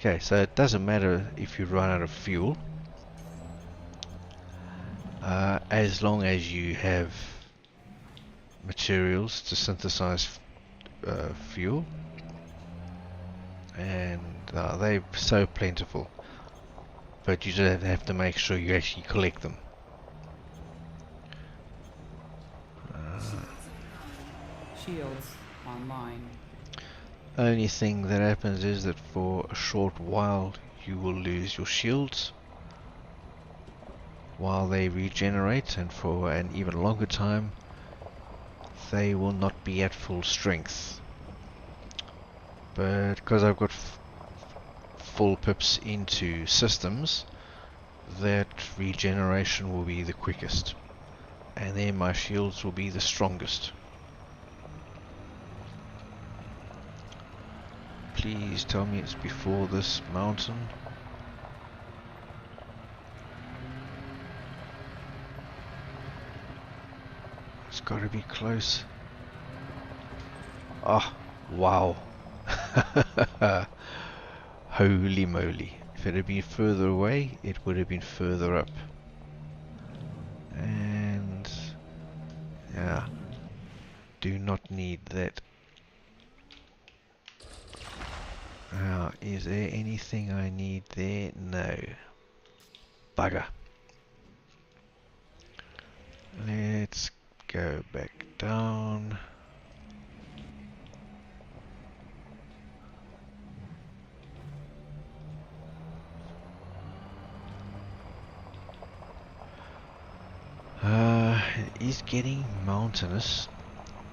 Okay, so it doesn't matter if you run out of fuel, as long as you have materials to synthesize fuel, and they're so plentiful, but you just have to make sure you actually collect them. Shields online. Only thing that happens is that for a short while you will lose your shields while they regenerate, and for an even longer time they will not be at full strength. But because I've got full pips into systems, that regeneration will be the quickest, and then my shields will be the strongest. Please tell me it's before this mountain. It's got to be close. Ah, wow. Holy moly. If it had been further away, it would have been further up. And yeah, do not need that. Now, is there anything I need there? No. Bugger. Let's go back down. It is getting mountainous,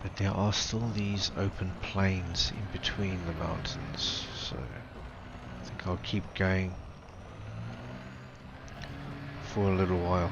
but there are still these open plains in between the mountains, so I think I'll keep going for a little while.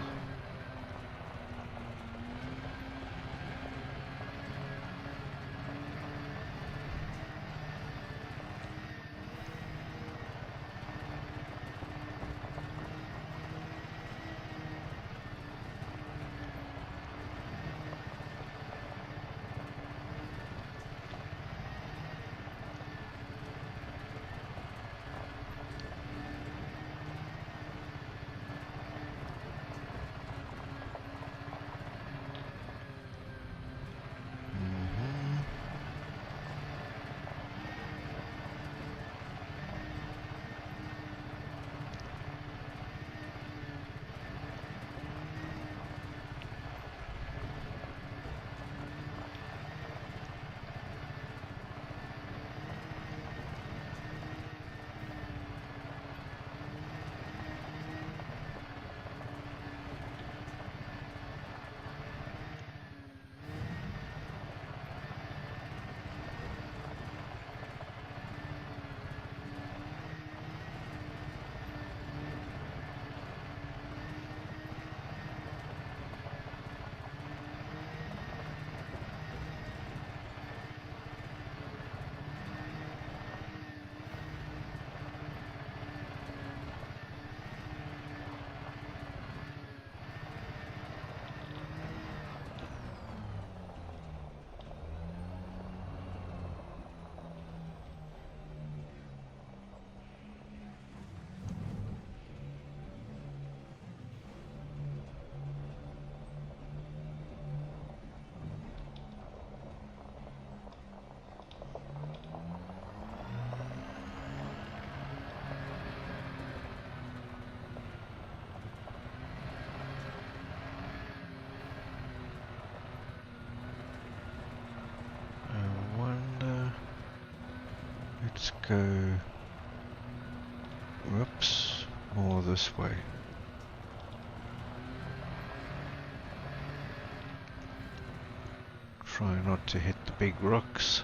let's go. Whoops, more this way. Try not to hit the big rocks.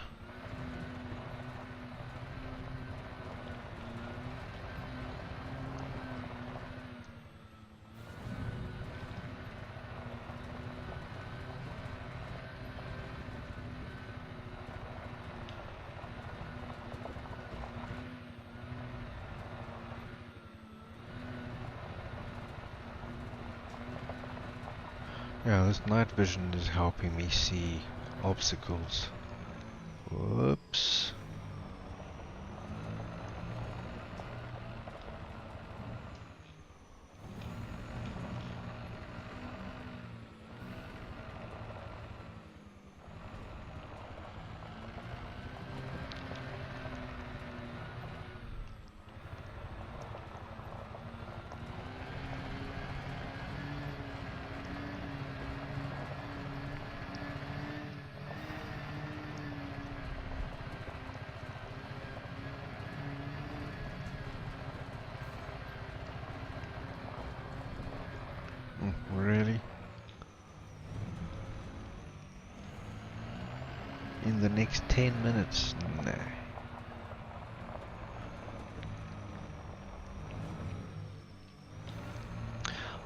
Yeah, this night vision is helping me see obstacles. Whoops. Really? In the next 10 minutes? Nah.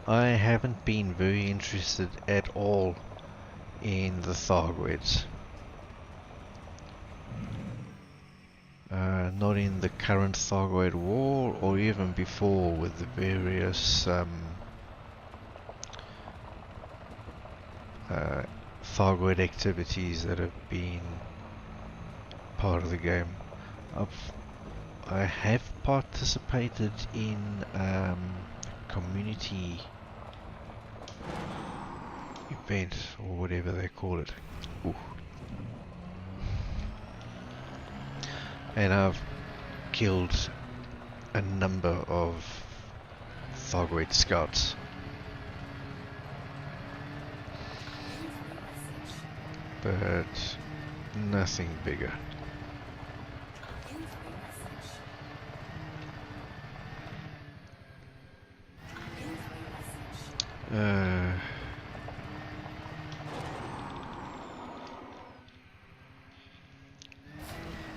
I haven't been very interested at all in the Thargoids. Not in the current Thargoid war, or even before with the various Thargoid activities that have been part of the game. I have participated in community event or whatever they call it. Ooh. And I've killed a number of Thargoid scouts. But nothing bigger.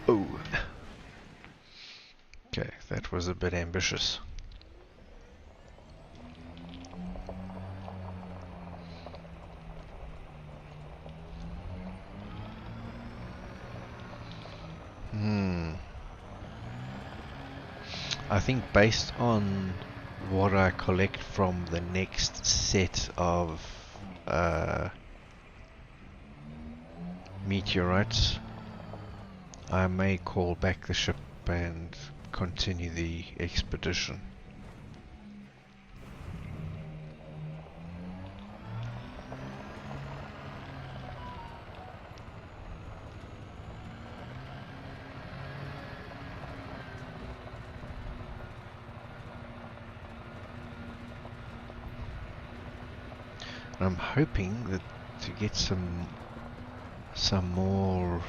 Oh. Okay, that was a bit ambitious. I think based on what I collect from the next set of meteorites, I may call back the ship and continue the expedition. I'm hoping that to get some more.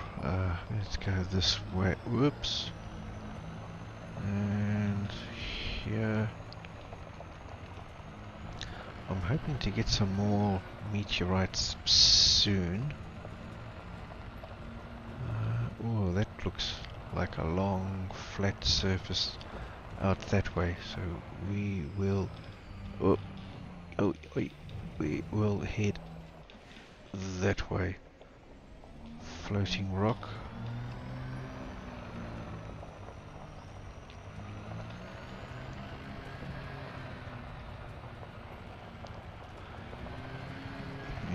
Let's go this way. Whoops. And here. I'm hoping to get some more meteorites soon. Oh, that looks like a long flat surface out that way. So we will. We will head that way. Floating rock.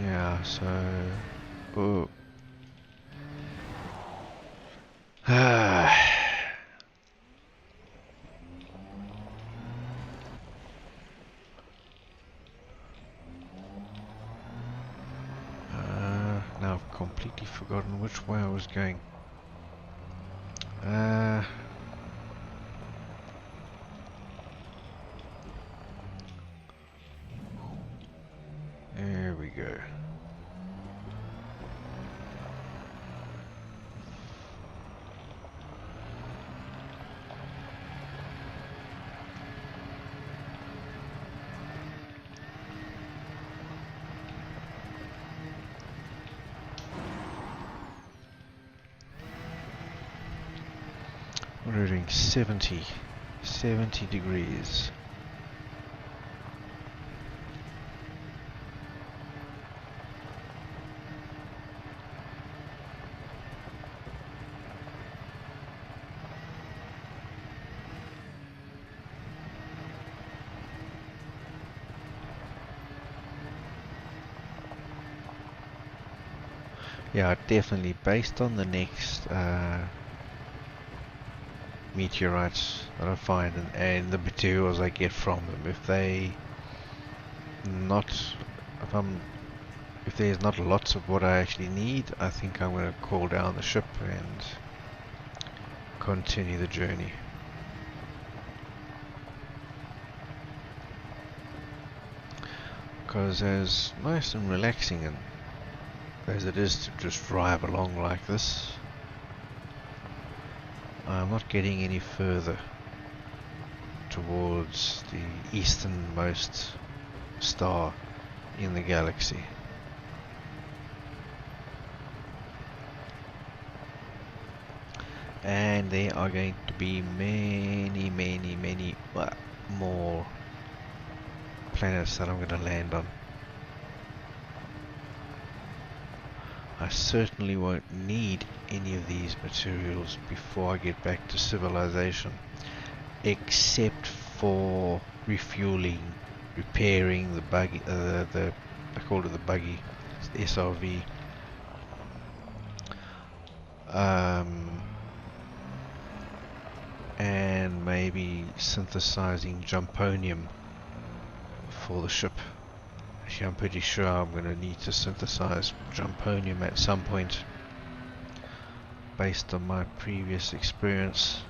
Yeah, so... Oh. Now I've completely forgotten which way I was going. There we go. We're doing 70 degrees. Yeah, definitely based on the next meteorites that I find and the materials I get from them. If they not, if there's not lots of what I actually need, I think I'm going to call down the ship and continue the journey. Because as nice and relaxing and as it is to just drive along like this, I'm not getting any further towards the easternmost star in the galaxy. And there are going to be many more planets that I'm going to land on. I certainly won't need any of these materials before I get back to civilization, except for refueling, repairing the buggy, I call it the buggy, it's the SRV. And maybe synthesizing jumponium for the ship. Actually, I'm pretty sure I'm going to need to synthesize jumponium at some point, based on my previous experience.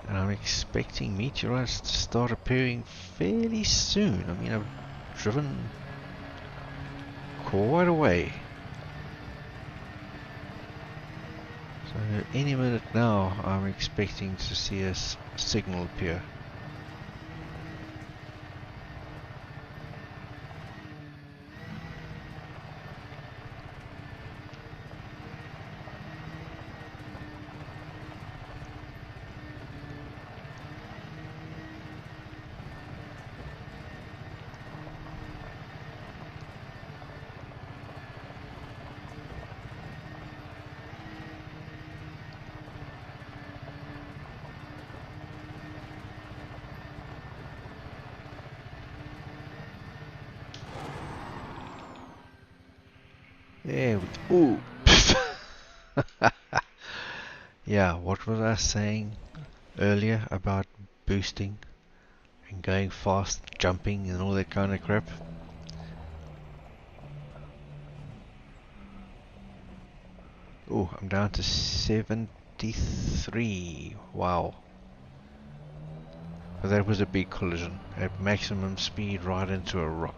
And I'm expecting meteorites to start appearing fairly soon. I mean, I've driven quite a way. So any minute now I'm expecting to see a signal appear. There we go. Ooh. Yeah, what was I saying earlier about boosting and going fast, jumping and all that kind of crap? Oh, I'm down to 73. Wow. But that was a big collision at maximum speed right into a rock.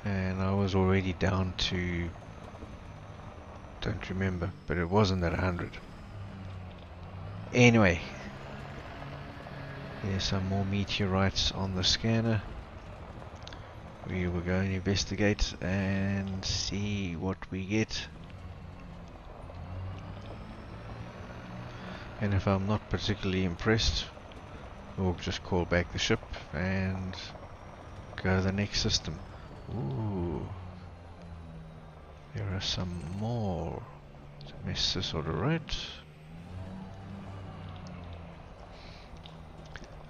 And I was already down to, don't remember, but it wasn't at 100. Anyway, there's some more meteorites on the scanner. We will go and investigate and see what we get. And if I'm not particularly impressed, we'll just call back the ship and go to the next system. Ooh, there are some more. Is this sort of right?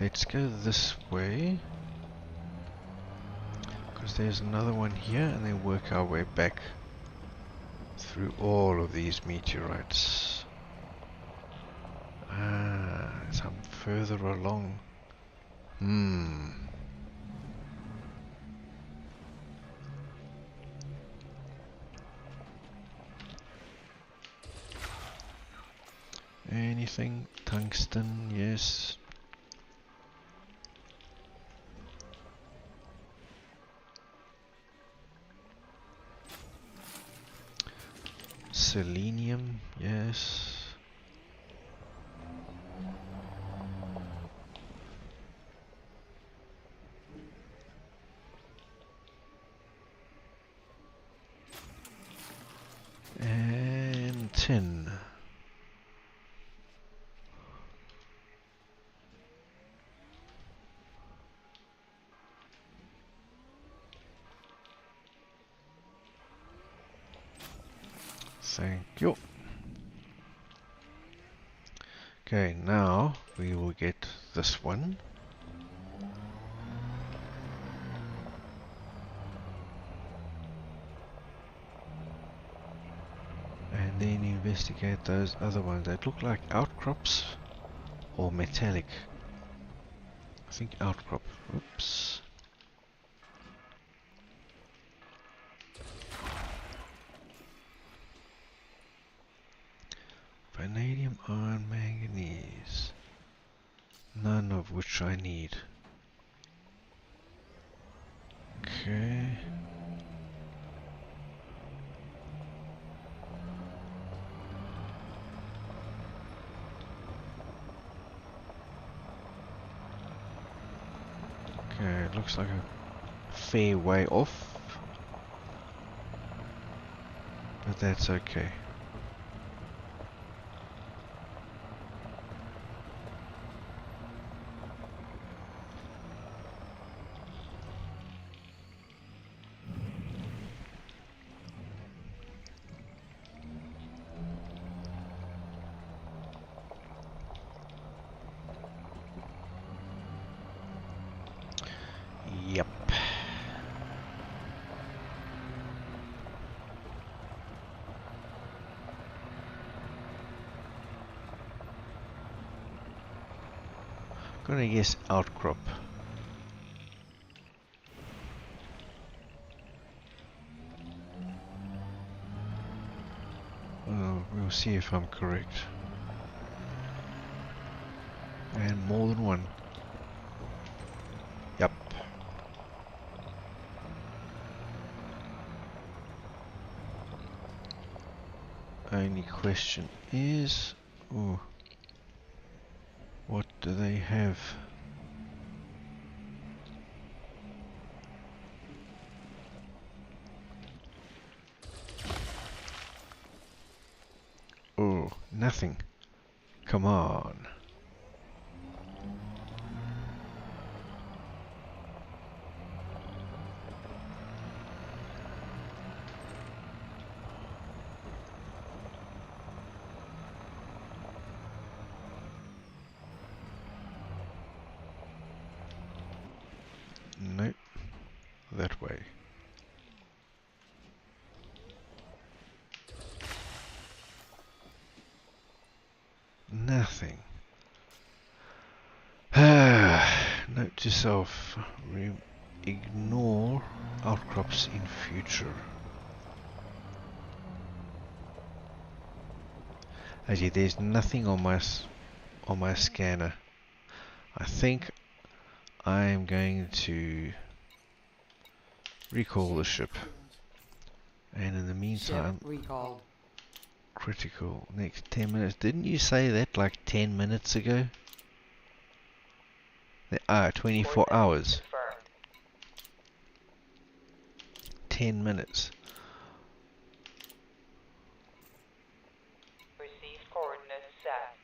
Let's go this way, because there's another one here, and then work our way back through all of these meteorites. Ah, some further along. Nothing. Tungsten, yes. Selenium, yes. And tin. Thank you. Okay, now we will get this one. And then investigate those other ones that look like outcrops or metallic. I think outcrop. Oops. Vanadium, iron, manganese. None of which I need. Okay. Okay, it looks like a fair way off, but that's okay. Yep. Gonna guess outcrop. We'll see if I'm correct. And more than one. Yep. Only question is, oh, what do they have? Oh, nothing. Come on. Nope. That way. Nothing. Note to self. Ignore outcrops in future. Actually, there's nothing on my scanner. I think I'm going to recall the ship. And in the meantime, Ship recalled. critical next 10 minutes. Didn't you say that like 10 minutes ago? 24 hours. Confirmed. 10 minutes. Received coordinates set.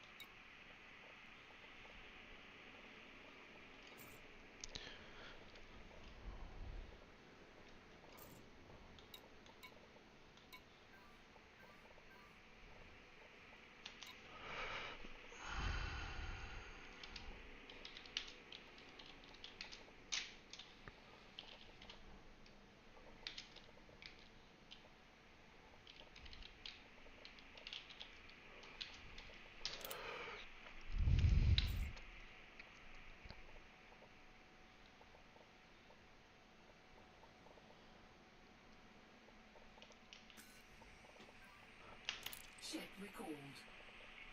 Ship recalled.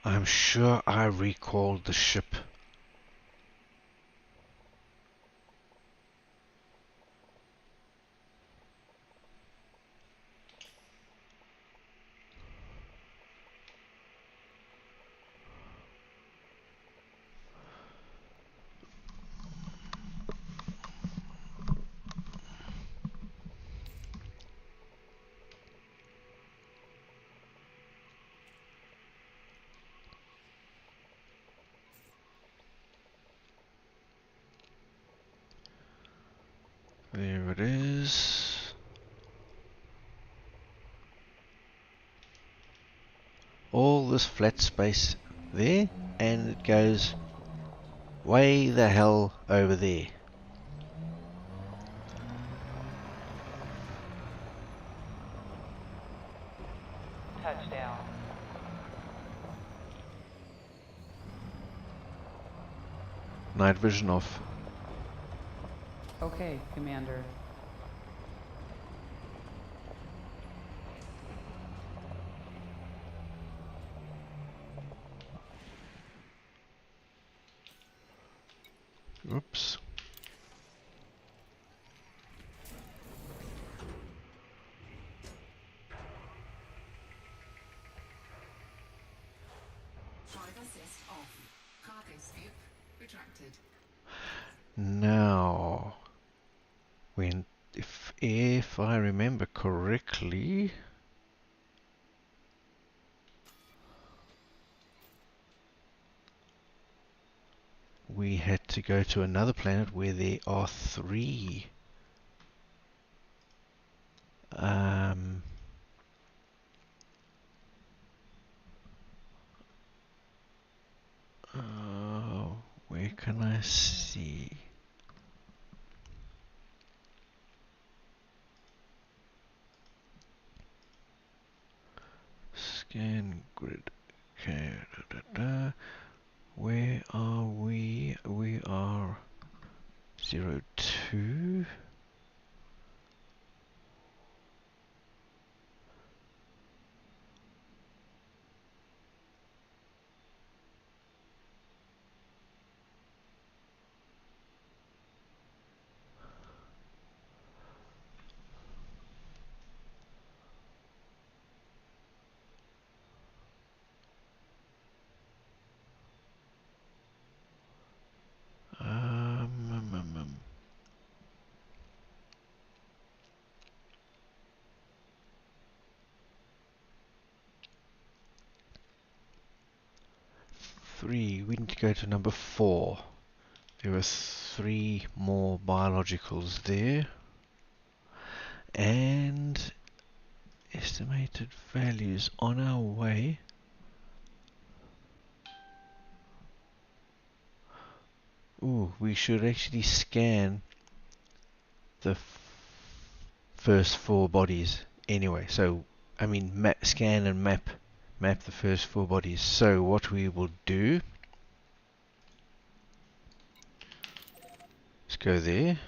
I'm sure I recalled the ship. There it is. All this flat space there, and it goes way the hell over there. Touchdown. Night vision off. Okay, Commander. Oops. Drive assist off. Cargo scoop retracted. Now, when if I remember correctly, we had to go to another planet where there are 3 where can I see? Scan grid. Okay. Where are we? We are 02. Um, um, um, um. 3. We need to go to number 4. There are 3 more biologicals there. And estimated values on our way. Ooh, we should actually scan the first 4 bodies anyway. So, I mean, scan and map the first 4 bodies. So what we will do, let's go there,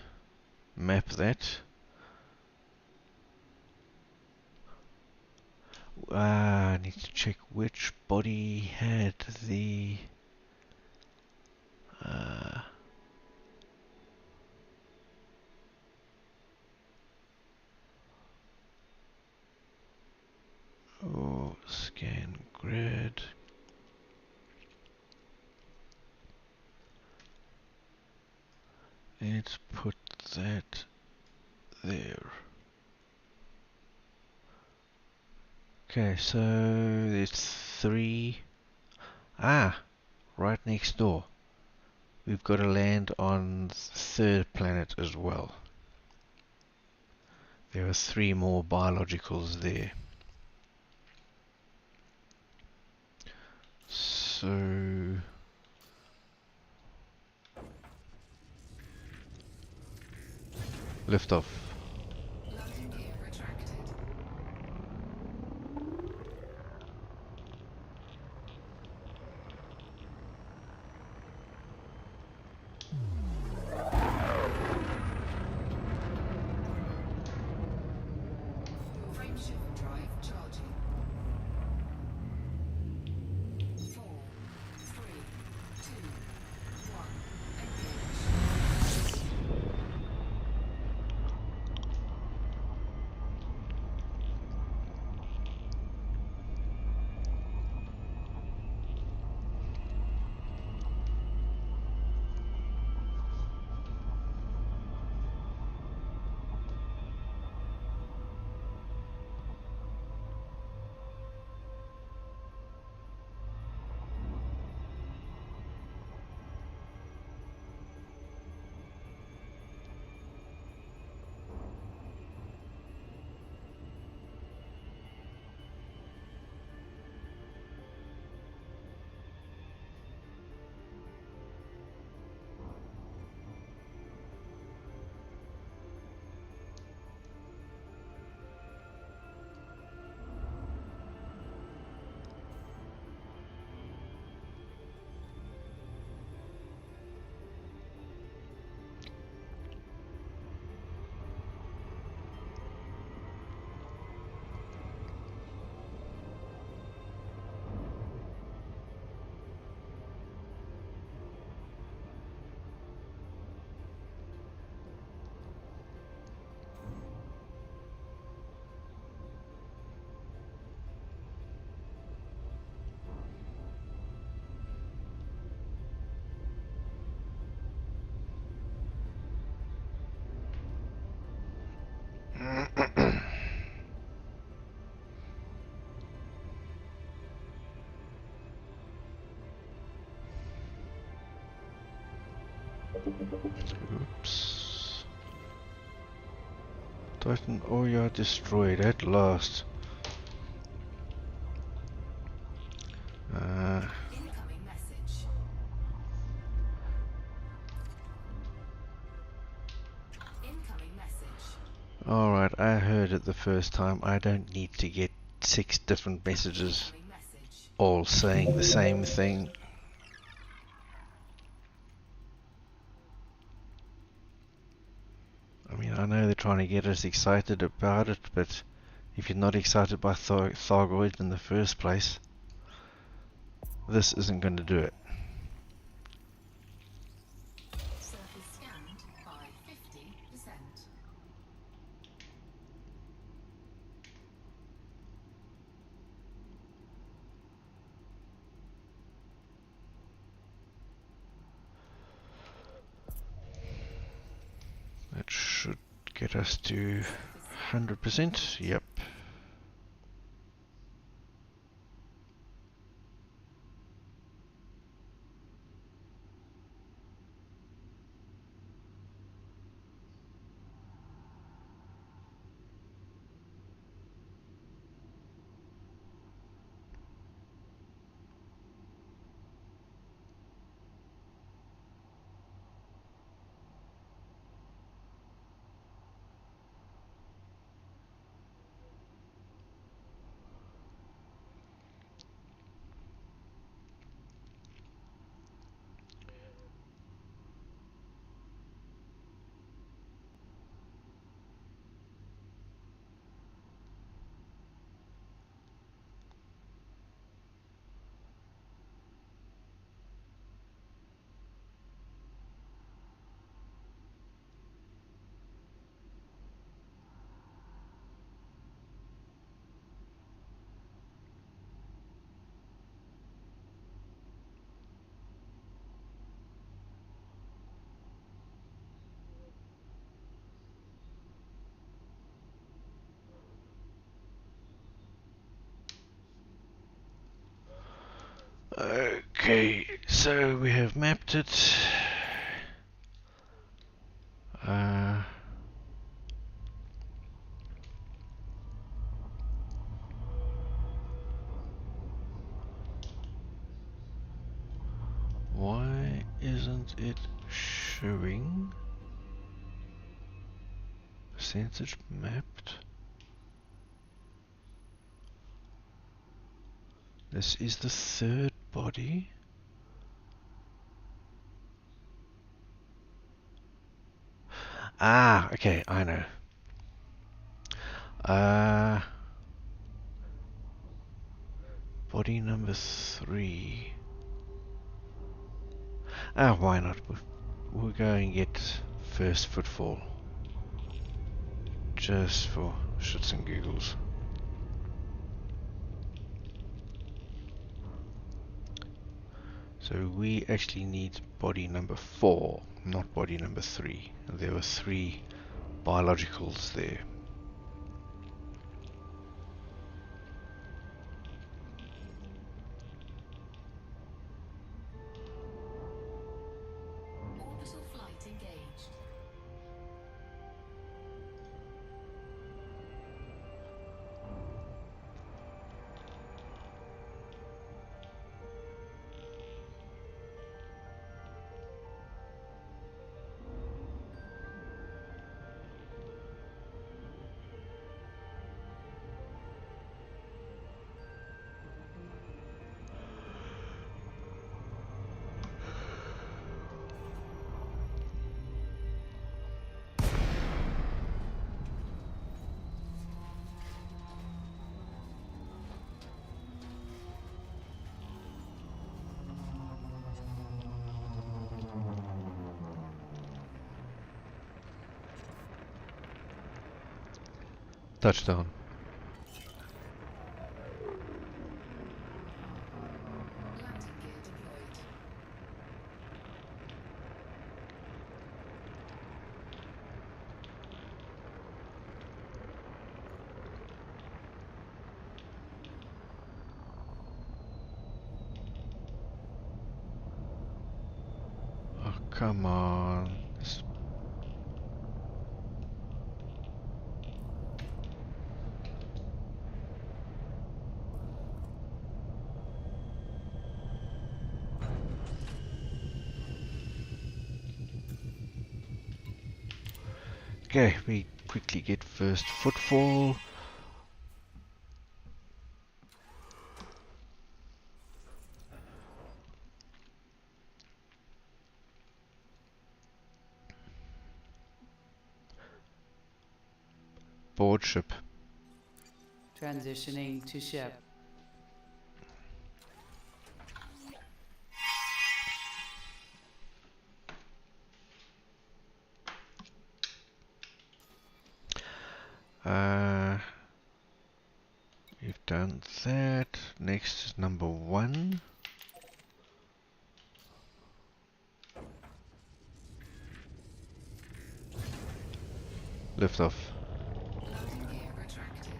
map that. I need to check which body had the scan grid. Let's put that there. Okay, so there's 3. Right next door. We've got to land on the 3rd planet as well. There are 3 more biologicals there. So lift off. Landing gear retracted. Frameshift drive charging. 4. Oops. Titan, oh, you are destroyed at last. Incoming message. Incoming message. Alright, I heard it the first time. I don't need to get 6 different messages Incoming message. all saying the same thing. I mean, I know they're trying to get us excited about it, but if you're not excited by Thargoid in the first place, this isn't going to do it. Surface scanned by 50%. That should get us to 100%. Yep. Okay, so we have mapped it. Why isn't it showing percentage mapped? This is the third body. Ah, okay, I know. Body number 3. Ah, why not? We'll go and get first footfall. Just for shits and giggles. So we actually need body number 4, not body number 3. There were 3 biologicals there. Orbital flight engaged. Touchdown. Landing gear deployed. come on. Okay, we quickly get first footfall. Board ship. Transitioning to ship. We've done that. Next is number 1. Lift off. Loading gear retracted.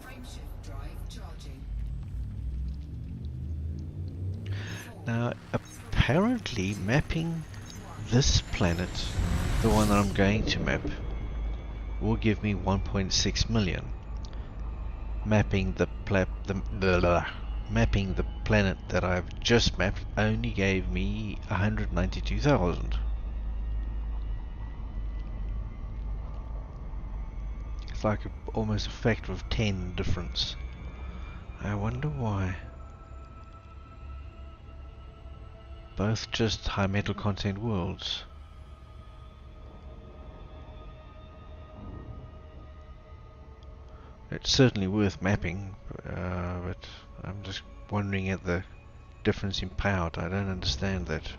Frameshift drive charging. Now, apparently mapping this planet, the one that I'm going to map, will give me 1.6 million. Mapping the mapping the planet that I've just mapped only gave me 192,000. It's like almost a factor of 10 difference. I wonder why. Both just high metal content worlds. It's certainly worth mapping, but I'm just wondering at the difference in power. I don't understand that.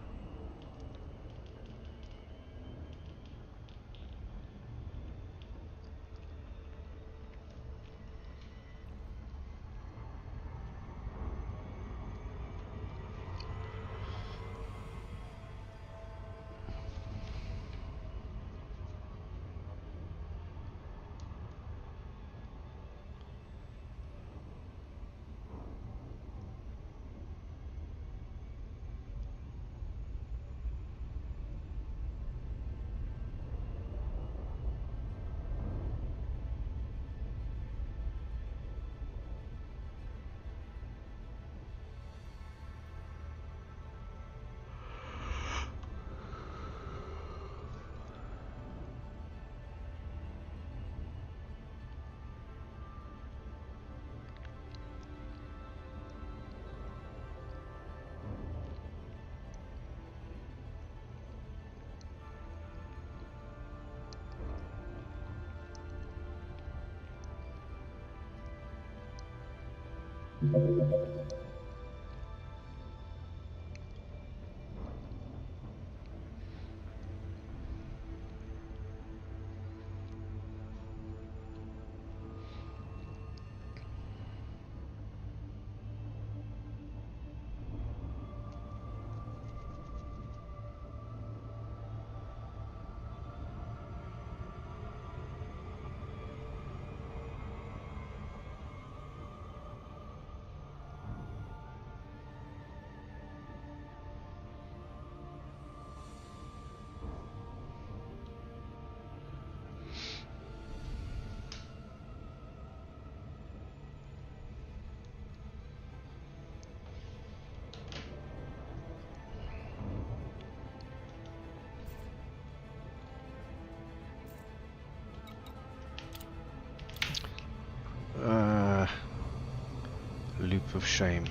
Loop of shame.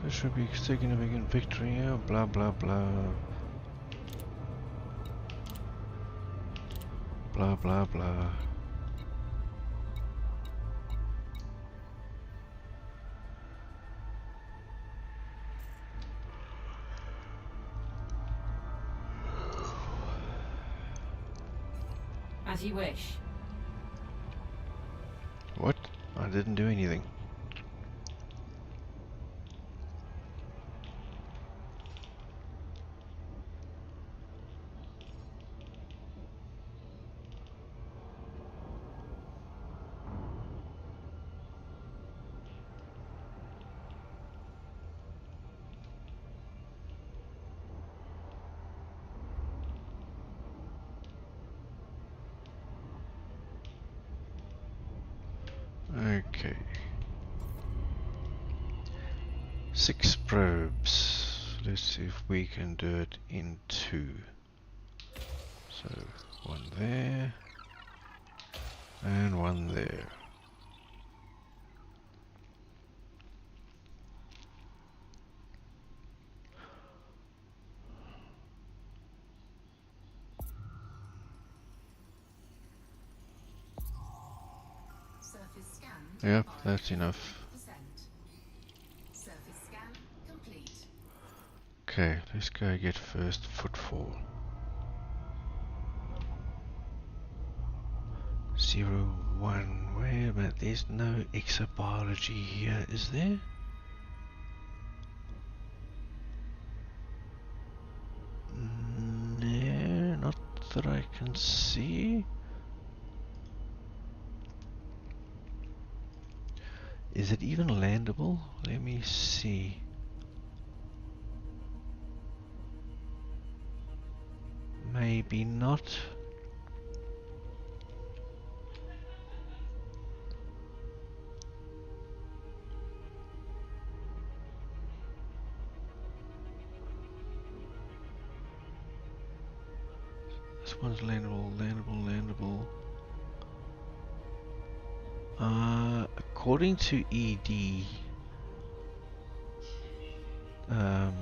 This should be significant victory. Blah blah blah. Blah blah blah. As you wish. What? I didn't do anything. Okay. 6 probes. Let's see if we can do it in 2. So, 1 there, and 1 there. Surface scan. Yep, that's enough. Surface scan complete. Okay, let's go get first footfall. 01. Wait a minute, there's no exobiology here, is there? No, not that I can see. Is it even landable? Let me see. Maybe not. This one's landable, landable. According to ED, um,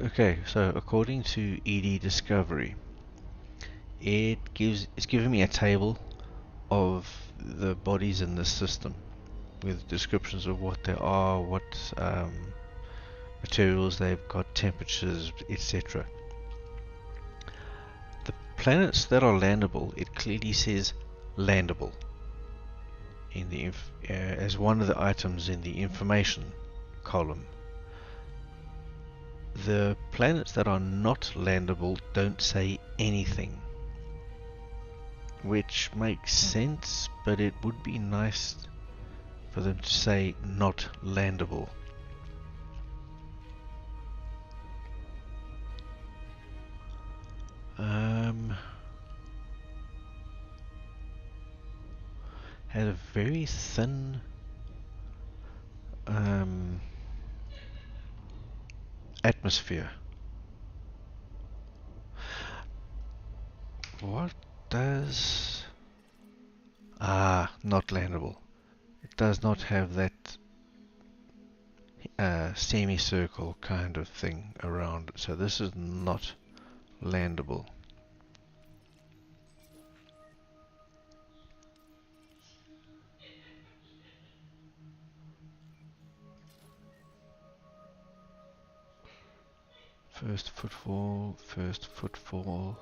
okay, so according to ED Discovery, it's giving me a table of the bodies in this system with descriptions of what they are, what materials they've got, temperatures, etc. The planets that are landable, it clearly says landable in the as one of the items in the information column. The planets that are not landable don't say anything, which makes sense, but it would be nice for them to say not landable. Had a very thin atmosphere. What does... not landable. It does not have that semicircle kind of thing around it, so this is not landable. First footfall, first footfall.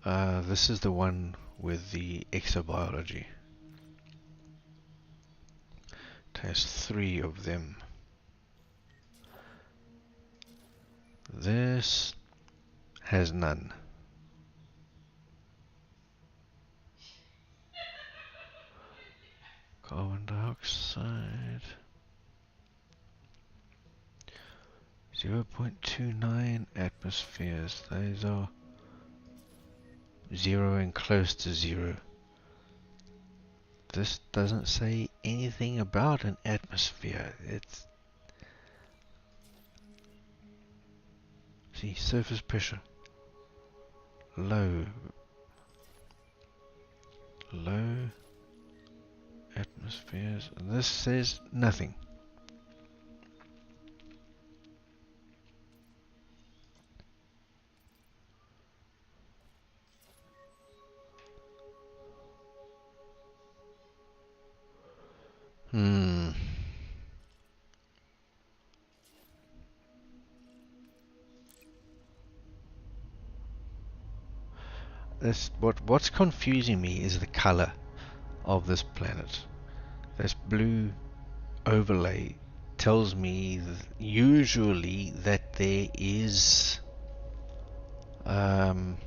This is the one with the exobiology. It has 3 of them. This has none. Carbon dioxide. 0.29 atmospheres. Those are 0 and close to 0. This doesn't say anything about an atmosphere. It's... See, surface pressure. Low. Low atmospheres. And this says nothing. what's confusing me is the color of this planet. This blue overlay tells me usually that there is some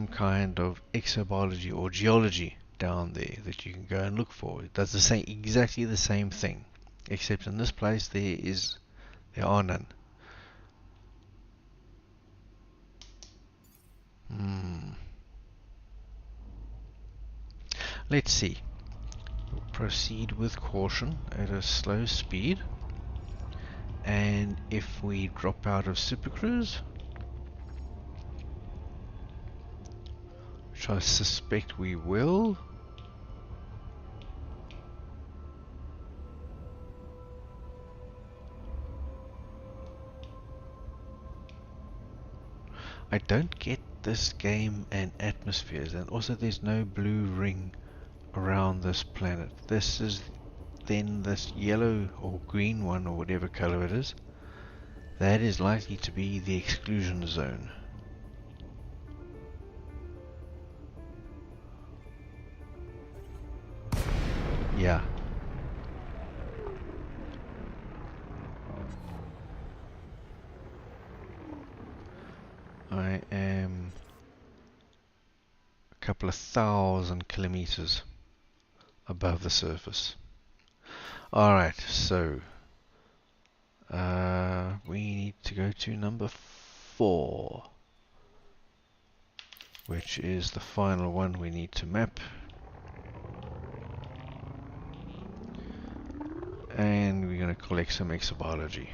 kind of exobiology or geology down there that you can go and look for. It does exactly the same thing, except in this place there are none. Let's see. We'll proceed with caution at a slow speed, and if we drop out of Super Cruise, which I suspect we will, I don't get this game and atmospheres, and also there's no blue ring around this planet. This is then this yellow or green one or whatever color it is. That is likely to be the exclusion zone. Yeah. I am a couple of 1,000 kilometers above the surface. Alright, so we need to go to number 4, which is the final one we need to map. And we're going to collect some exobiology.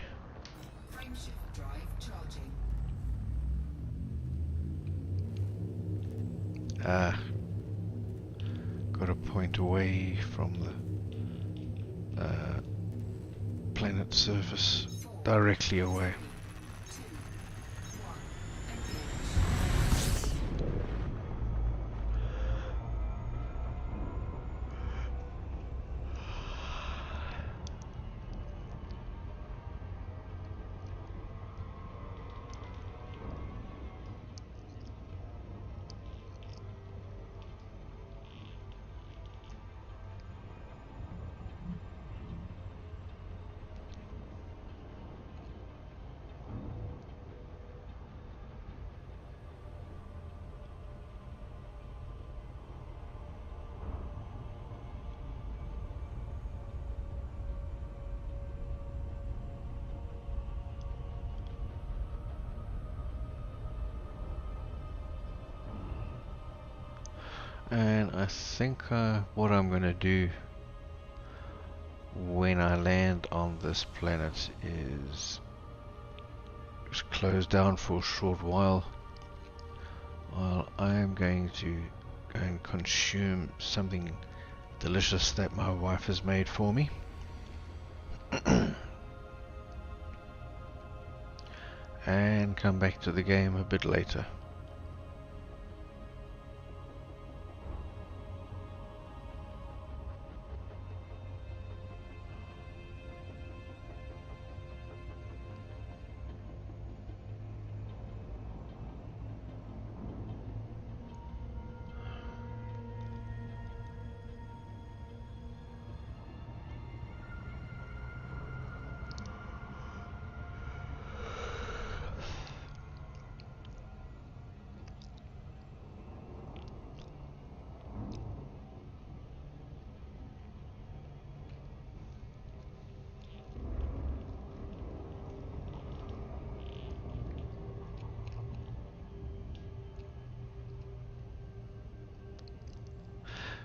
Frameshift drive charging. Got to point away from the planet surface, directly away. 2, 1, engage. And I think what I'm going to do when I land on this planet is just close down for a short while I am going to go and consume something delicious that my wife has made for me. And come back to the game a bit later.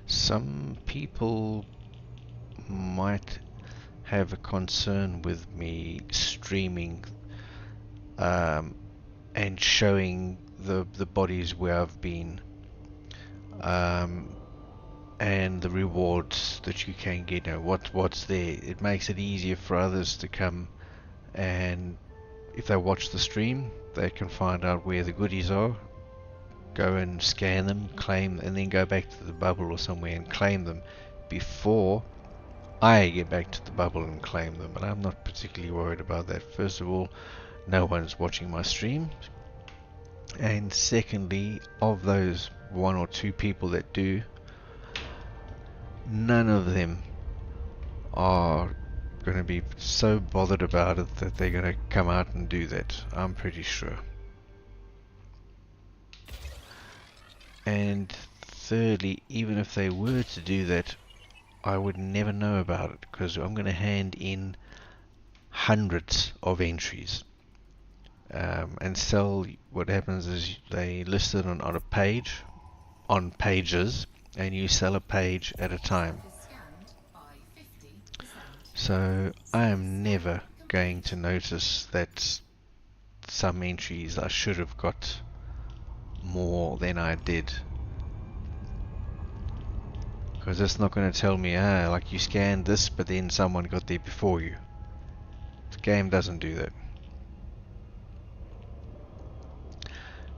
Some people might have a concern with me streaming and showing the bodies where I've been and the rewards that you can get, what's there. It makes it easier for others to come, and if they watch the stream they can find out where the goodies are, go and scan them, claim, and then go back to the bubble or somewhere and claim them before I get back to the bubble and claim them. But I'm not particularly worried about that. First of all, no one's watching my stream, And secondly, of those one or two people that do, none of them are going to be so bothered about it that they're going to come out and do that. I'm pretty sure. And thirdly, even if they were to do that, I would never know about it because I'm going to hand in hundreds of entries. And sell. What happens is they list it on a page, on pages, and you sell a page at a time. Is scanned by 50%. So I am never going to notice that some entries I should have got more than I did, because it's not going to tell me, like you scanned this but then someone got there before you. The game doesn't do that.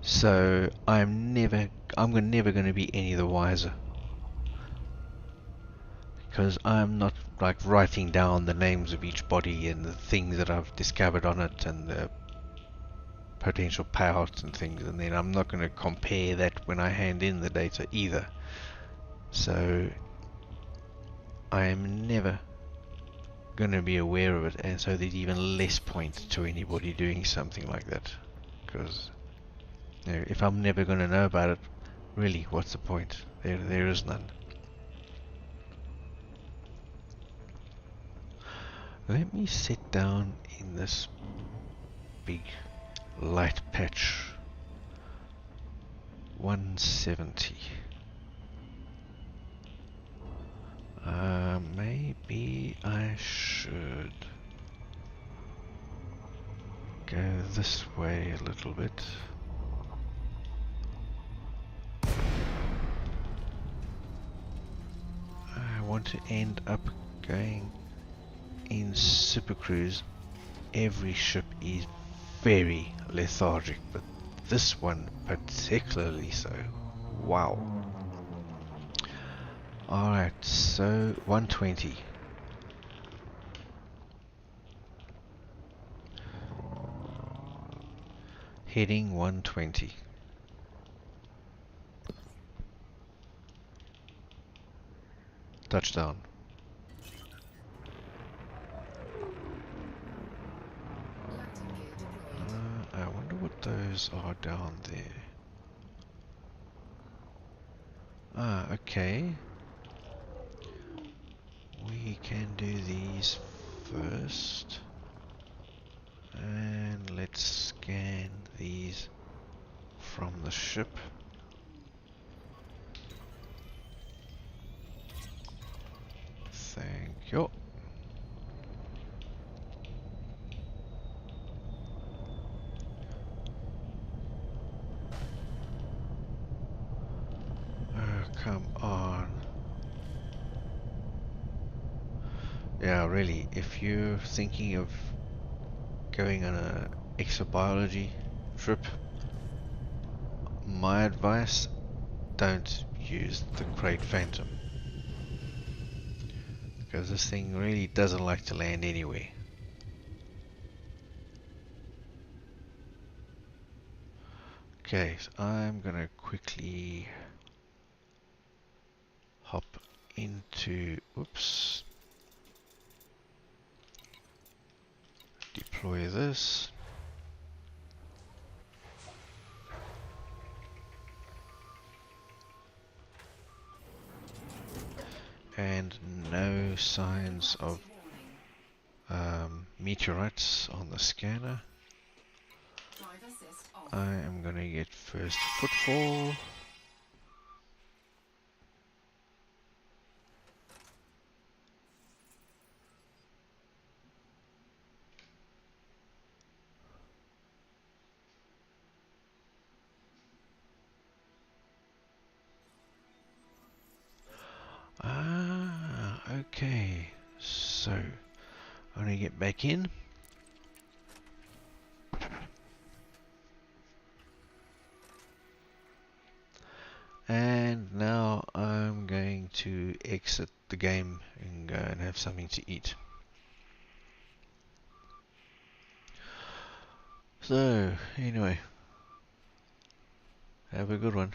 So I'm never going to be any the wiser, because I'm not like writing down the names of each body and the things that I've discovered on it and the potential payouts and things, and then I'm not going to compare that when I hand in the data either. So I am never going to be aware of it, and so there's even less point to anybody doing something like that, because if I'm never going to know about it, really, what's the point? There is none. Let me sit down in this big light patch. 170. Maybe I should go this way a little bit. I want to end up going in Super Cruise. Every ship is very lethargic, but this one particularly so. Wow. Alright, so 120. Heading 120. Touchdown. Landing gear deployed. I wonder what those are down there. Okay. We can do these first. And let's scan these from the ship. Thank you. Come on. Yeah, really, if you're thinking of going on a exobiology trip, my advice, don't use the Crate Phantom, because this thing really doesn't like to land anywhere. Okay, so I'm gonna quickly hop into, oops, deploy this. And no signs of meteorites on the scanner. Drive assist off. I am gonna get first footfall. Okay. So, I'm gonna get back in. And now I'm going to exit the game and go and have something to eat. So, anyway, Have a good one.